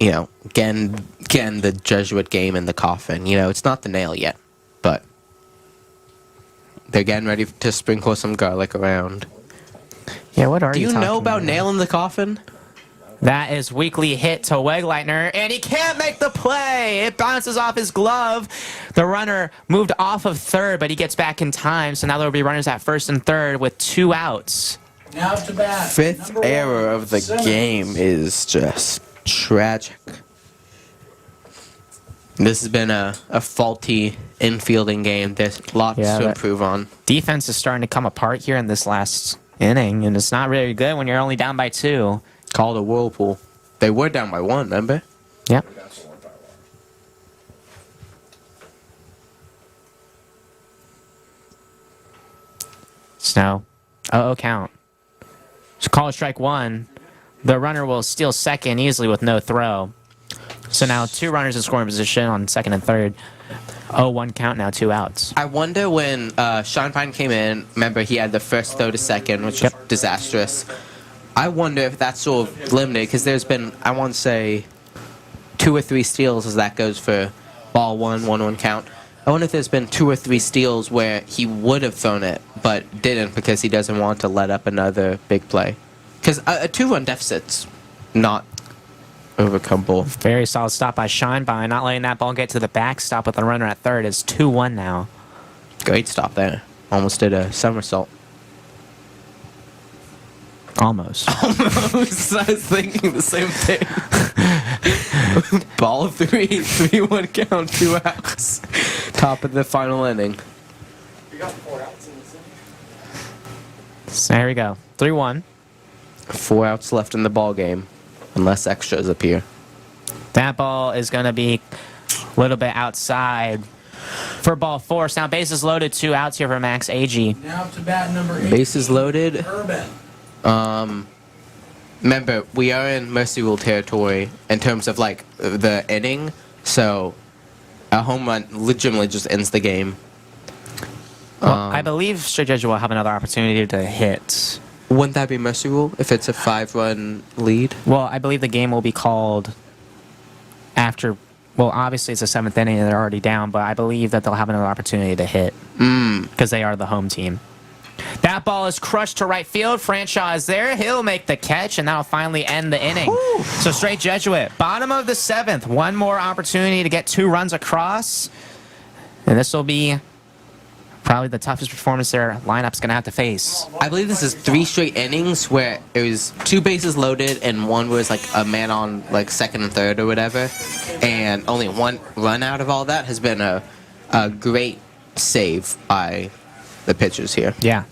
[SPEAKER 2] again the Jesuit game in the coffin. It's not the nail yet, but they're getting ready to sprinkle some garlic around.
[SPEAKER 4] Yeah, what are
[SPEAKER 2] Do
[SPEAKER 4] you
[SPEAKER 2] you
[SPEAKER 4] talking
[SPEAKER 2] know about nail in the coffin?
[SPEAKER 4] That is weakly hit to Wegleitner, and he can't make the play. It bounces off his glove. The runner moved off of third, but he gets back in time, so now there will be runners at first and third with 2 outs.
[SPEAKER 3] Now to bat.
[SPEAKER 2] 5th
[SPEAKER 3] number
[SPEAKER 2] error
[SPEAKER 3] 1,
[SPEAKER 2] of the
[SPEAKER 3] Simmons.
[SPEAKER 2] game is just tragic. This has been a faulty infielding game. There's lots
[SPEAKER 4] Yeah,
[SPEAKER 2] to
[SPEAKER 4] that-
[SPEAKER 2] improve on.
[SPEAKER 4] Defense is starting to come apart here in this last inning, and it's not really good when you're only down by 2.
[SPEAKER 2] Called a whirlpool. They were down by 1, remember?
[SPEAKER 4] Yep. Snow. 0-0 count. So call it strike 1. The runner will steal second easily with no throw. So now 2 runners in scoring position on second and third. 0-1 count now, 2 outs.
[SPEAKER 2] I wonder when Sean Pine came in, remember he had the first throw to second, which was disastrous. I wonder if that's sort of limited, because there's been, I want to say, 2 or 3 steals as that goes for ball 1, 1-1 count. I wonder if there's been 2 or 3 steals where he would have thrown it, but didn't because he doesn't want to let up another big play. Because a 2-run deficit's not overcomable.
[SPEAKER 4] Very solid stop by Scheinbein, not letting that ball get to the backstop with the runner at third. It's 2-1 now.
[SPEAKER 2] Great stop there. Almost did a somersault.
[SPEAKER 4] Almost.
[SPEAKER 2] Almost. I was thinking the same thing. Ball 3, 3-1 count, 2 outs. Top of the final inning.
[SPEAKER 3] We got 4 outs in this inning.
[SPEAKER 4] So there we go. 3-1.
[SPEAKER 2] 4 outs left in the ball game, unless extras appear.
[SPEAKER 4] That ball is going to be a little bit outside for ball 4. So now bases loaded, 2 outs here for Max Agee.
[SPEAKER 3] Now to bat number 8.
[SPEAKER 2] Bases loaded.
[SPEAKER 3] Urban.
[SPEAKER 2] Remember, we are in Mercy Rule territory in terms of like the inning, so a home run legitimately just ends the game.
[SPEAKER 4] Well, I believe Straight Judge will have another opportunity to hit.
[SPEAKER 2] Wouldn't that be Mercy Rule if it's a 5-run lead?
[SPEAKER 4] Well, I believe the game will be called after. Well, obviously it's the 7th inning and they're already down, but I believe that they'll have another opportunity to hit because they are the home team. That ball is crushed to right field. Franshaw is there. He'll make the catch, and that'll finally end the inning. So Straight Jesuit, bottom of the 7th. One more opportunity to get 2 runs across, and this will be probably the toughest performance their lineup's going to have to face.
[SPEAKER 2] I believe this is 3 straight innings where it was 2 bases loaded and one was like a man on like second and third or whatever, and only 1 run out of all that has been a great save by the pitchers here.
[SPEAKER 4] Yeah.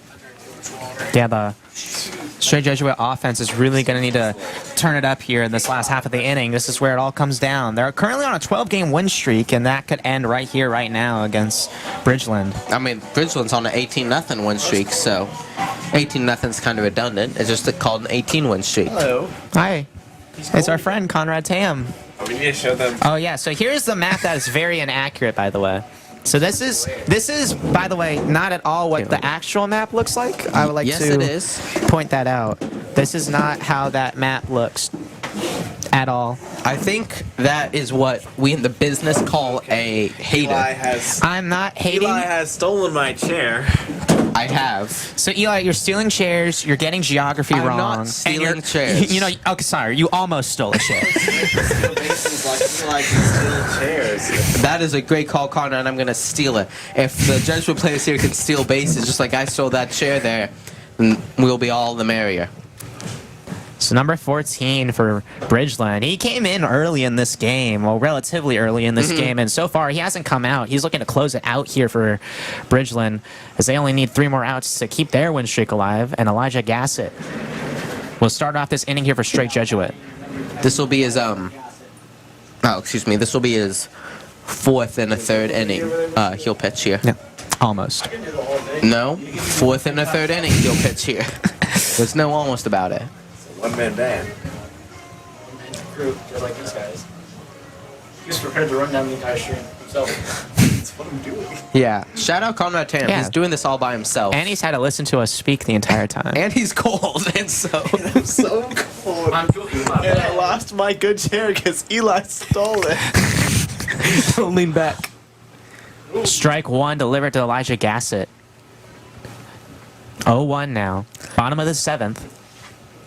[SPEAKER 4] Yeah, the Straight Jesuit offense is really going to need to turn it up here in this last half of the inning. This is where it all comes down. They're currently on a 12-game win streak, and that could end right here, right now against Bridgeland.
[SPEAKER 2] I mean, Bridgeland's on an 18-0 win streak, so 18-0's kind of redundant. It's just called an 18-win streak.
[SPEAKER 5] Hello.
[SPEAKER 4] Hi. It's our friend, Conrad Tam.
[SPEAKER 5] Oh, we need to show them.
[SPEAKER 4] Oh, yeah. So here's the map that is very inaccurate, by the way. So this is, by the way, not at all what the actual map looks like. I would like
[SPEAKER 2] Yes,
[SPEAKER 4] to
[SPEAKER 2] it is.
[SPEAKER 4] point that out. This is not how that map looks at all.
[SPEAKER 2] I think that is what we in the business call a hater.
[SPEAKER 4] I'm not hating.
[SPEAKER 5] Eli has stolen my chair.
[SPEAKER 2] I have.
[SPEAKER 4] So Eli, you're stealing chairs. You're getting geography
[SPEAKER 2] I'm
[SPEAKER 4] wrong.
[SPEAKER 2] not
[SPEAKER 4] and
[SPEAKER 2] stealing
[SPEAKER 4] you're-
[SPEAKER 2] chairs.
[SPEAKER 4] You know, okay, sorry. You almost stole a chair.
[SPEAKER 5] Chairs.
[SPEAKER 2] That is a great call, Connor, and I'm going to steal it. If the Jesuit players here can steal bases just like I stole that chair there, then we'll be all the merrier.
[SPEAKER 4] So number 14 for Bridgeland. He came in early in this game, well, relatively early in this game, and so far he hasn't come out. He's looking to close it out here for Bridgeland, as they only need 3 more outs to keep their win streak alive, and Elijah Gassett will start off this inning here for Straight Jesuit.
[SPEAKER 2] This will be his this will be his 4th and a 3rd inning. He'll pitch here.
[SPEAKER 4] Yeah, almost.
[SPEAKER 2] No, 4th and a 3rd inning. He'll pitch here. There's no almost about it.
[SPEAKER 5] One-man band.
[SPEAKER 3] Group, just like these guys. He was prepared to run down the entire stream himself.
[SPEAKER 5] That's what I'm doing.
[SPEAKER 2] Yeah. Shout out Conrad Tam.
[SPEAKER 4] Yeah.
[SPEAKER 2] He's doing this all by himself.
[SPEAKER 4] And he's had to listen to us speak the entire time.
[SPEAKER 2] And he's cold, and so
[SPEAKER 5] I'm so cold.
[SPEAKER 3] I'm doing my
[SPEAKER 5] And I lost my good chair because Eli stole it.
[SPEAKER 2] don't lean back.
[SPEAKER 4] Strike 1 delivered to Elijah Gassett. 0-1 now. Bottom of the 7th.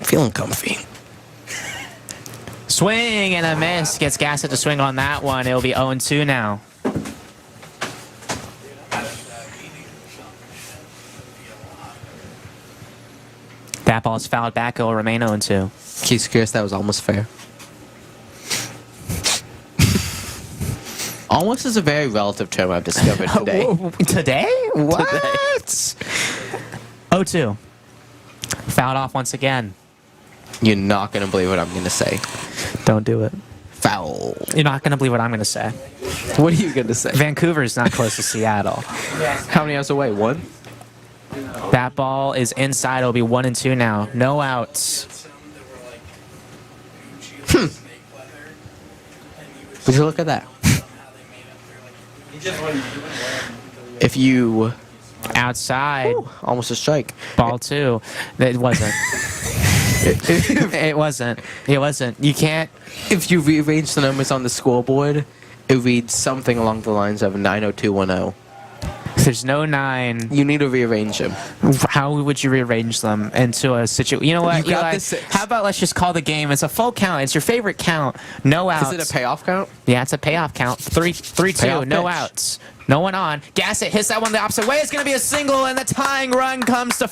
[SPEAKER 2] Feeling comfy.
[SPEAKER 4] Swing and a miss. Gets Gassett to swing on that one. It'll be 0-2 now. That ball is fouled back. It'll remain 0-2.
[SPEAKER 2] Keith Chris, that was almost fair. Almost is a very relative term I've discovered today.
[SPEAKER 4] Today? What? 0-2. Fouled off once again.
[SPEAKER 2] You're not going to believe what I'm going to say.
[SPEAKER 4] Don't do it.
[SPEAKER 2] Foul.
[SPEAKER 4] You're not going to believe what I'm going to say.
[SPEAKER 2] What are you going to say?
[SPEAKER 4] Vancouver's not close to Seattle.
[SPEAKER 2] How many hours away? 1?
[SPEAKER 4] That ball is inside. It'll be 1-2 now. No outs.
[SPEAKER 2] Would you look at that? If you...
[SPEAKER 4] Outside.
[SPEAKER 2] Almost a strike.
[SPEAKER 4] Ball 2. It wasn't. It wasn't. It wasn't. You can't.
[SPEAKER 2] If you rearrange the numbers on the scoreboard, it reads something along the lines of 90210.
[SPEAKER 4] There's no 9.
[SPEAKER 2] You need to rearrange them.
[SPEAKER 4] How would you rearrange them into a situation? You know what,
[SPEAKER 2] You got
[SPEAKER 4] Eli?
[SPEAKER 2] the 6.
[SPEAKER 4] How about let's just call the game? It's a full count. It's your favorite count. No outs.
[SPEAKER 2] Is it a payoff count?
[SPEAKER 4] Yeah, it's a payoff count. 3-2.
[SPEAKER 2] Payoff
[SPEAKER 4] No
[SPEAKER 2] pitch.
[SPEAKER 4] outs. No one on. Gassett hits that one the opposite way. It's going to be a single, and the tying run comes to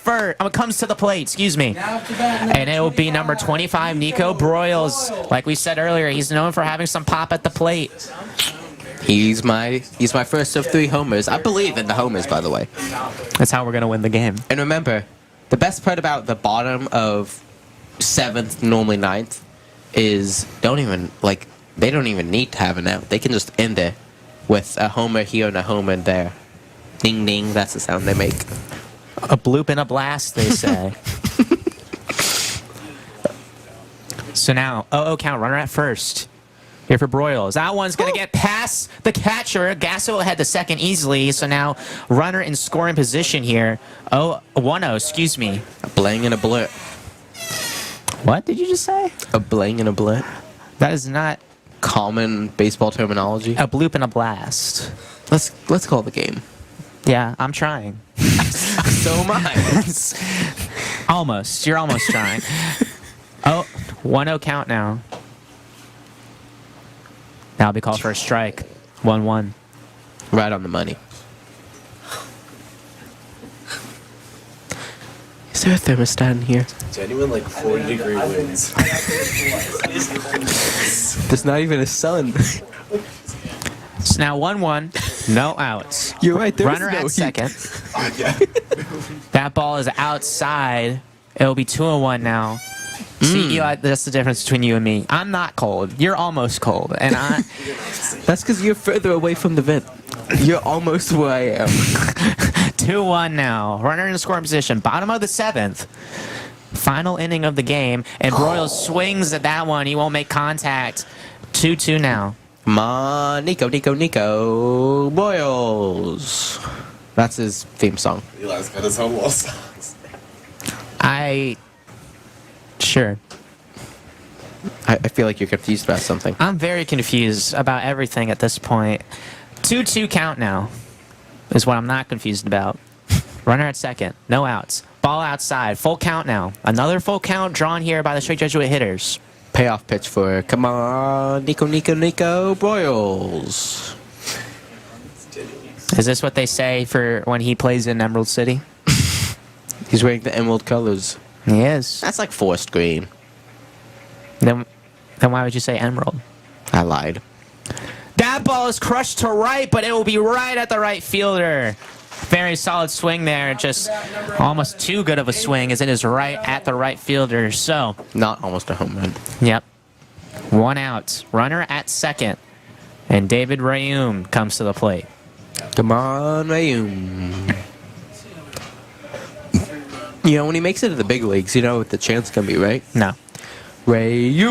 [SPEAKER 4] comes to the plate. Excuse me. And it will be number 25, Nico Broyles. Like we said earlier, he's known for having some pop at the plate.
[SPEAKER 2] He's my first of 3 homers. I believe in the homers, by the way.
[SPEAKER 4] That's how we're going to win the game.
[SPEAKER 2] And remember, the best part about the bottom of 7th, normally 9th, is they don't even need to have an out. They can just end it with a homer here and a homer there. Ding ding, that's the sound they make.
[SPEAKER 4] A bloop and a blast, they say. So now 0-0 count, runner at first. Here for Broyles. That one's going to get past the catcher. Gasso had the second easily, so now runner in scoring position here. 1-0, excuse me.
[SPEAKER 2] A blang and a blit.
[SPEAKER 4] What did you just say?
[SPEAKER 2] A blang and a blit.
[SPEAKER 4] That is not
[SPEAKER 2] Common baseball terminology.
[SPEAKER 4] a bloop and a blast.
[SPEAKER 2] Let's call the game.
[SPEAKER 4] Yeah, I'm trying.
[SPEAKER 2] So am I.
[SPEAKER 4] Almost. You're almost trying. 1-0 count now. That'll be called for a strike. 1-1.
[SPEAKER 2] Right on the money. Is there a thermostat in here?
[SPEAKER 5] Genuine, like 40-degree winds.
[SPEAKER 2] There's not even a sun.
[SPEAKER 4] So now 1-1. No outs.
[SPEAKER 2] You're right. There's
[SPEAKER 4] Runner
[SPEAKER 2] no
[SPEAKER 4] at
[SPEAKER 2] heat.
[SPEAKER 4] second. That ball is outside. It'll be 2-1 now. See, Eli, that's the difference between you and me. I'm not cold. You're almost cold. And I...
[SPEAKER 2] That's because you're further away from the vent. You're almost where I am.
[SPEAKER 4] 2-1 now. Runner in scoring position. Bottom of the seventh. Final inning of the game. And Broyles swings at that one. He won't make contact. 2-2 now.
[SPEAKER 2] Come on, Nico Boyles. That's his theme song.
[SPEAKER 5] Eli's got his own wall songs.
[SPEAKER 4] Sure.
[SPEAKER 2] I feel like you're confused about something.
[SPEAKER 4] I'm very confused about everything at this point. 2-2 count now is what I'm not confused about. Runner at second. No outs. Ball outside. Full count now. Another full count drawn here by the Straight Jesuit hitters.
[SPEAKER 2] Payoff pitch for, come on, Nico Boyles.
[SPEAKER 4] Is this what they say for when he plays in Emerald City?
[SPEAKER 2] He's wearing the emerald colors.
[SPEAKER 4] He is.
[SPEAKER 2] That's like forest green.
[SPEAKER 4] Then why would you say Emerald?
[SPEAKER 2] I lied.
[SPEAKER 4] That ball is crushed to right, but it will be right at the right fielder. Very solid swing there. Just almost too good of a swing as it is right at the right fielder. So,
[SPEAKER 2] Not almost a home run.
[SPEAKER 4] yep. 1 out. Runner at second. And David Rayum comes to the plate.
[SPEAKER 2] Come on, Rayum. You know, when he makes it to the big leagues, you know what the chance can be, right?
[SPEAKER 4] No.
[SPEAKER 2] Rayum.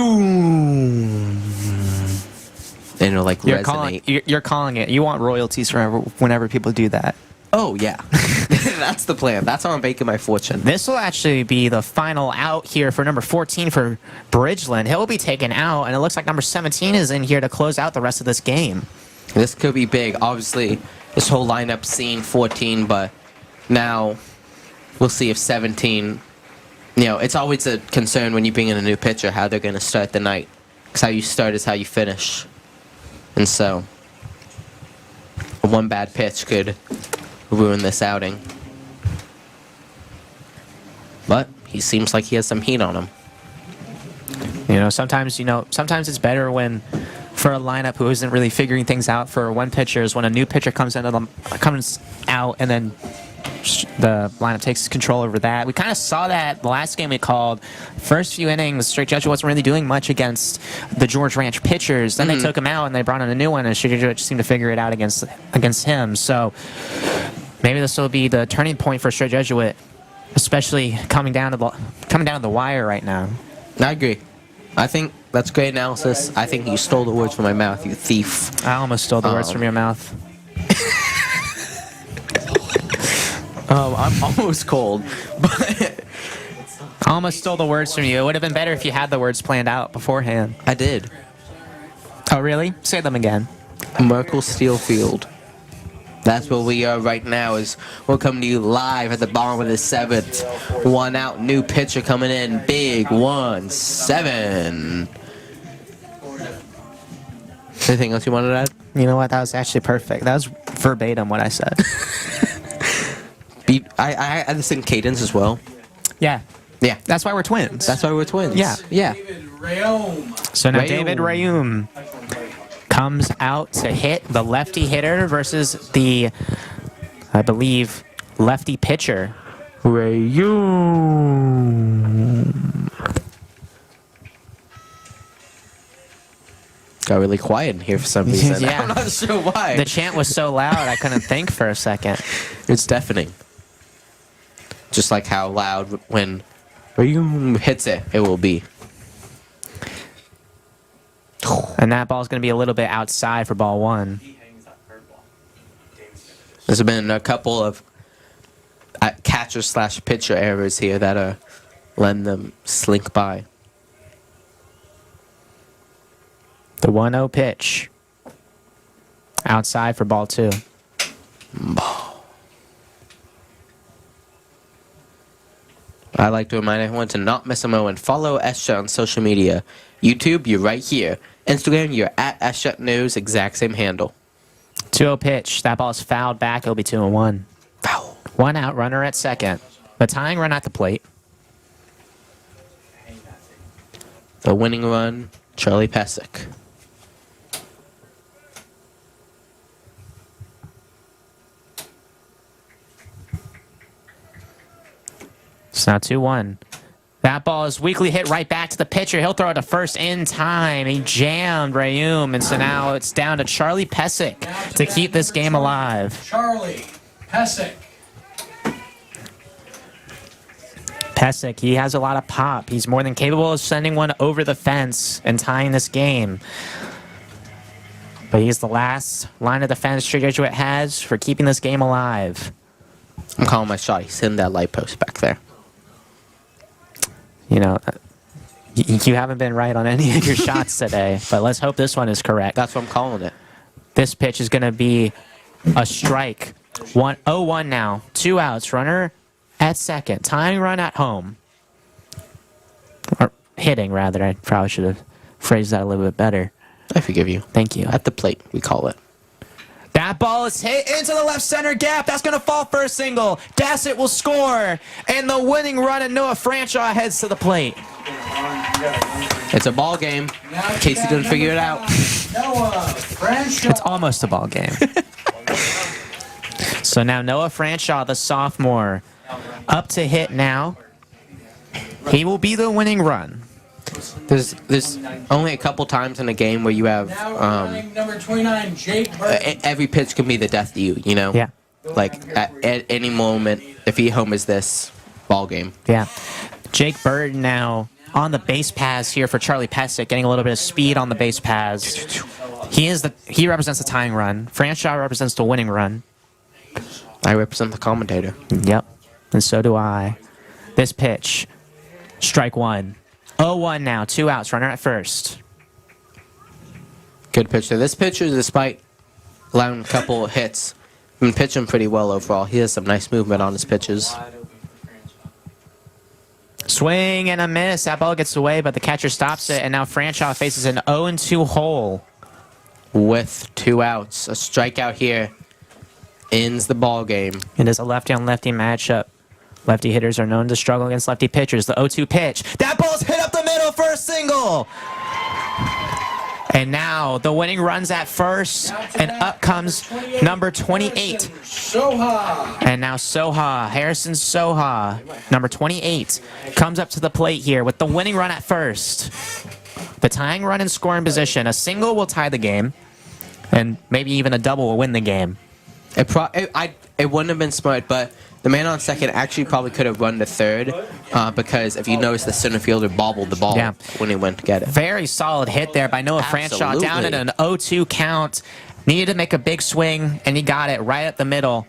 [SPEAKER 2] And it'll like
[SPEAKER 4] You're
[SPEAKER 2] resonate.
[SPEAKER 4] you're calling it. You want royalties whenever people do that.
[SPEAKER 2] Oh, yeah. That's the plan. That's how I'm making my fortune.
[SPEAKER 4] This will actually be the final out here for number 14 for Bridgeland. He'll be taken out, and it looks like number 17 is in here to close out the rest of this game.
[SPEAKER 2] This could be big. Obviously, this whole lineup seen 14, but now we'll see if 17... You know, it's always a concern when you bring in a new pitcher, how they're going to start the night. Because how you start is how you finish. And so, one bad pitch could ruin this outing. But he seems like he has some heat on him.
[SPEAKER 4] Sometimes it's better when, for a lineup who isn't really figuring things out for one pitcher, is when a new pitcher comes out, and then the lineup takes control over that. We kind of saw that the last game we called. First few innings, Straight Jesuit wasn't really doing much against the George Ranch pitchers. Then they took him out and they brought in a new one, and Straight Jesuit seemed to figure it out against him. So maybe this will be the turning point for Straight Jesuit, especially coming down to the wire right now.
[SPEAKER 2] I agree. I think that's great analysis. I think you stole the words from my mouth, you thief.
[SPEAKER 4] I almost stole the words from your mouth.
[SPEAKER 2] I'm almost cold, but
[SPEAKER 4] I almost stole the words from you. It would have been better if you had the words planned out beforehand.
[SPEAKER 2] I did.
[SPEAKER 4] Oh, really? Say them again.
[SPEAKER 2] Merkel Steel Field. That's where we are right now. Is we're coming to you live at the bottom of the seventh. 1 out, new pitcher coming in. Big 1-7. Anything else you wanted to add?
[SPEAKER 4] You know what? That was actually perfect. That was verbatim what I said.
[SPEAKER 2] I had this in cadence as well.
[SPEAKER 4] Yeah.
[SPEAKER 2] Yeah.
[SPEAKER 4] That's why we're twins.
[SPEAKER 2] That's why we're twins.
[SPEAKER 4] Yeah.
[SPEAKER 2] Yeah.
[SPEAKER 4] So now
[SPEAKER 2] Rayum.
[SPEAKER 4] David Rayum comes out to hit the lefty hitter versus the, I believe, lefty pitcher. Rayum.
[SPEAKER 2] Got really quiet in here for some reason.
[SPEAKER 4] Yeah.
[SPEAKER 2] I'm not sure why.
[SPEAKER 4] The chant was so loud I couldn't think for a second.
[SPEAKER 2] It's deafening. Just like how loud when Rayum hits it, it will be.
[SPEAKER 4] And that ball's going to be a little bit outside for ball one.
[SPEAKER 2] There's been a couple of catcher/pitcher errors here that are letting them slink by.
[SPEAKER 4] The 1-0 pitch. Outside for ball two.
[SPEAKER 2] I'd like to remind everyone to not miss a moment. Follow SJet on social media. YouTube, you're right here. Instagram, you're at SJet News, exact same handle.
[SPEAKER 4] 2-0 pitch. That ball is fouled back. It'll be 2-1.
[SPEAKER 2] Foul.
[SPEAKER 4] 1 out, runner at second. The tying run at the plate.
[SPEAKER 2] The winning run, Charlie Pesic.
[SPEAKER 4] It's now 2-1. That ball is weakly hit right back to the pitcher. He'll throw it to first in time. He jammed Rayum, and so now it's down to Charlie Pesic to keep this game alive.
[SPEAKER 3] Charlie Pesic.
[SPEAKER 4] Pesic, he has a lot of pop. He's more than capable of sending one over the fence and tying this game. But he's the last line of defense Straight Jesuit has for keeping this game alive.
[SPEAKER 2] I'm calling my shot. He's in that light post back there.
[SPEAKER 4] You know, you haven't been right on any of your shots today, but let's hope this one is correct.
[SPEAKER 2] That's what I'm calling it.
[SPEAKER 4] This pitch is going to be a strike. 0-1 now. 2 outs. Runner at second. Tying run at home. Or hitting, rather. I probably should have phrased that a little bit better.
[SPEAKER 2] I forgive you.
[SPEAKER 4] Thank you.
[SPEAKER 2] At the plate, we call it.
[SPEAKER 4] That ball is hit into the left center gap. That's going to fall for a single. Dassett will score. And the winning run, and Noah Franshaw heads to the plate.
[SPEAKER 2] It's a ball game. Casey didn't figure it out.
[SPEAKER 4] It's almost a ball game. So now Noah Franshaw, the sophomore, up to hit now. He will be the winning run.
[SPEAKER 2] There's only a couple times in a game where you have
[SPEAKER 3] Number 29, Jake Burton.
[SPEAKER 2] every pitch can be the death to you, you know?
[SPEAKER 4] Yeah.
[SPEAKER 2] Like at any moment, if he homers this, ball game.
[SPEAKER 4] Yeah. Jake Bird now on the base paths here for Charlie Pesic, getting a little bit of speed on the base paths. He represents the tying run. Franshaw represents the winning run.
[SPEAKER 2] I represent the commentator.
[SPEAKER 4] Yep. And so do I. This pitch, strike one. 0-1 now, 2 outs, runner at first.
[SPEAKER 2] Good pitcher. This pitcher, despite allowing a couple of hits, been pitching pretty well overall. He has some nice movement on his pitches.
[SPEAKER 4] Swing and a miss. That ball gets away, but the catcher stops it, and now Franshaw faces an 0-2 hole.
[SPEAKER 2] With 2 outs, a strikeout here ends the ball game.
[SPEAKER 4] It is a lefty-on-lefty matchup. Lefty hitters are known to struggle against lefty pitchers. The 0-2 pitch. That ball's hit up the middle for a single. And now the winning run's at first, and up comes number 28.
[SPEAKER 3] Soha.
[SPEAKER 4] And now Soha, Harrison Soha, number 28, comes up to the plate here with the winning run at first. The tying run in scoring position. A single will tie the game, and maybe even a double will win the game.
[SPEAKER 2] It wouldn't have been smart, but the man on second actually probably could have run to third because if you notice, the center fielder bobbled the ball when he went to get it.
[SPEAKER 4] Very solid hit there by Noah Franshaw, down at an 0-2 count. Needed to make a big swing, and he got it right at the middle.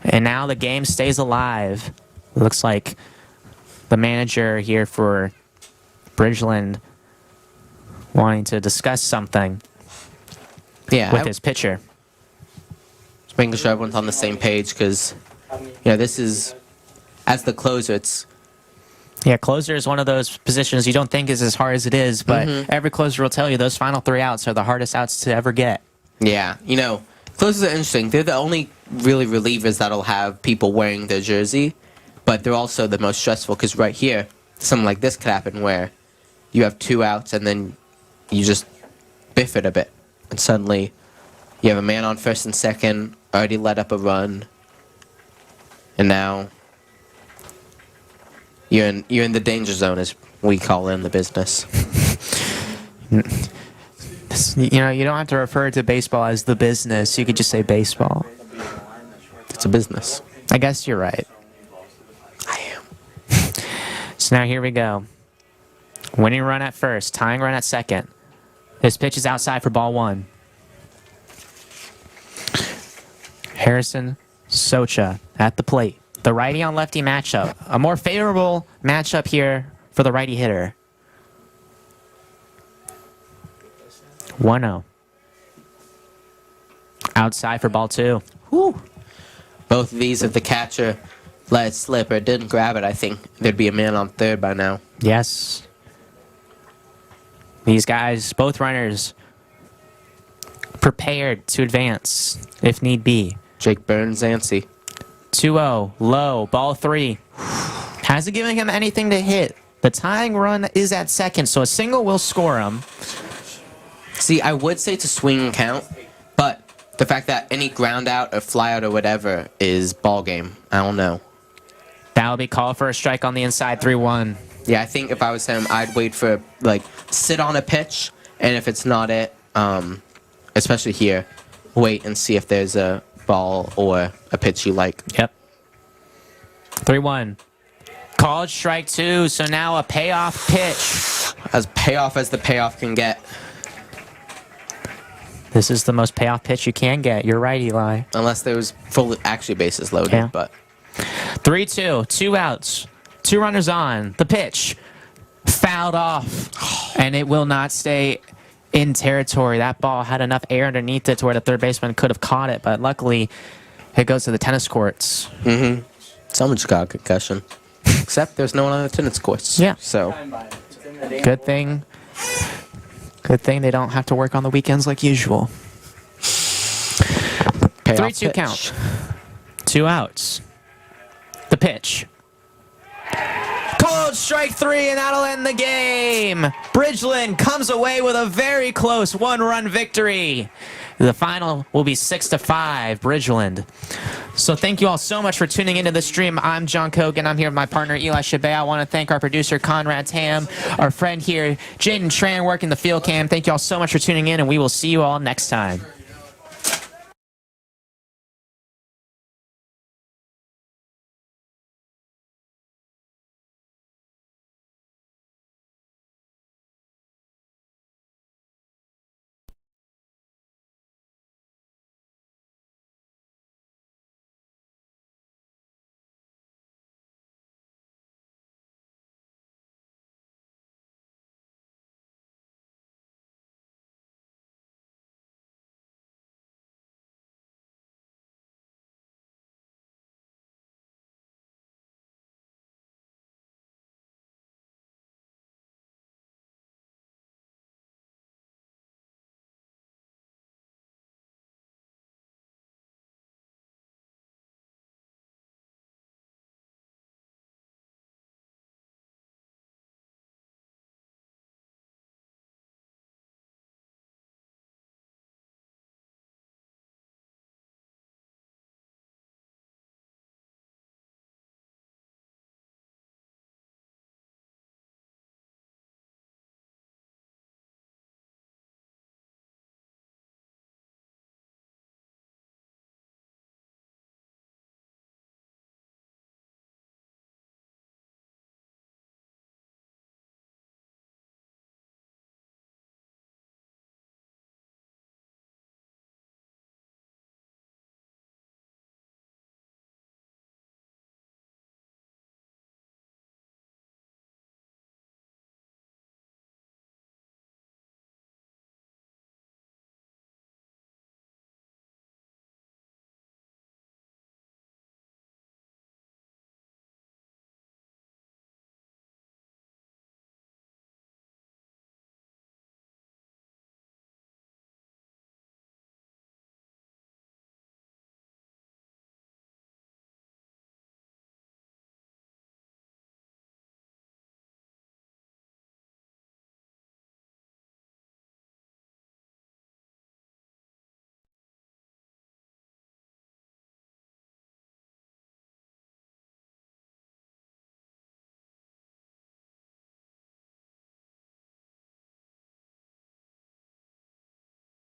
[SPEAKER 4] And now the game stays alive. Looks like the manager here for Bridgeland wanting to discuss something with his pitcher.
[SPEAKER 2] Just making sure everyone's on the same page because, this is, as the closer, it's...
[SPEAKER 4] Yeah, closer is one of those positions you don't think is as hard as it is, but every closer will tell you those final 3 outs are the hardest outs to ever get.
[SPEAKER 2] Yeah, closers are interesting. They're the only really relievers that'll have people wearing their jersey, but they're also the most stressful because right here, something like this could happen where you have 2 outs and then you just biff it a bit, and suddenly you have a man on first and second, already let up a run, and now you're in the danger zone, as we call it in the business.
[SPEAKER 4] You don't have to refer to baseball as the business. You could just say baseball.
[SPEAKER 2] It's a business.
[SPEAKER 4] I guess you're right.
[SPEAKER 2] I am.
[SPEAKER 4] So now here we go. Winning run at first, tying run at second. His pitch is outside for ball 1. Harrison Socha at the plate. The righty on lefty matchup. A more favorable matchup here for the righty hitter. 1-0. Outside for ball 2.
[SPEAKER 2] Whew. Both of these, if the catcher let it slip or didn't grab it, I think there'd be a man on third by now.
[SPEAKER 4] Yes. These guys, both runners, prepared to advance if need be.
[SPEAKER 2] Jake Burns, Zancy.
[SPEAKER 4] 2-0, low, ball 3. Hasn't given him anything to hit. The tying run is at second, so a single will score him.
[SPEAKER 2] See, I would say to swing and count, but the fact that any ground out or fly out or whatever is ball game. I don't know.
[SPEAKER 4] That will be called for a strike on the inside, 3-1.
[SPEAKER 2] Yeah, I think if I was him, I'd wait for, like, sit on a pitch, and if it's not it, especially here, wait and see if there's a ball or a pitch you like.
[SPEAKER 4] Yep. 3-1. Called strike 2, so now a payoff pitch.
[SPEAKER 2] As payoff as the payoff can get.
[SPEAKER 4] This is the most payoff pitch you can get. You're right, Eli.
[SPEAKER 2] Unless there was full, actually bases loaded,
[SPEAKER 4] Yeah.
[SPEAKER 2] but
[SPEAKER 4] 3-2, 2 outs, 2 runners on. The pitch fouled off, and it will not stay in territory. That ball had enough air underneath it to where the third baseman could have caught it, but luckily it goes to the tennis courts.
[SPEAKER 2] someone's got a concussion. Except there's no one on the tennis courts.
[SPEAKER 4] Yeah.
[SPEAKER 2] So,
[SPEAKER 4] Good thing. Good thing they don't have to work on the weekends like usual.
[SPEAKER 2] payoff
[SPEAKER 4] 3-2
[SPEAKER 2] pitch.
[SPEAKER 4] count. 2 outs. The pitch. Called strike 3, and that'll end the game. Bridgeland comes away with a very close 1-run victory. The final will be 6-5, Bridgeland. So thank you all so much for tuning into the stream. I'm John Kogan. I'm here with my partner, Eli Chabet. I want to thank our producer, Conrad Tam, our friend here, Jaden Tran, working the field cam. Thank you all so much for tuning in, and we will see you all next time.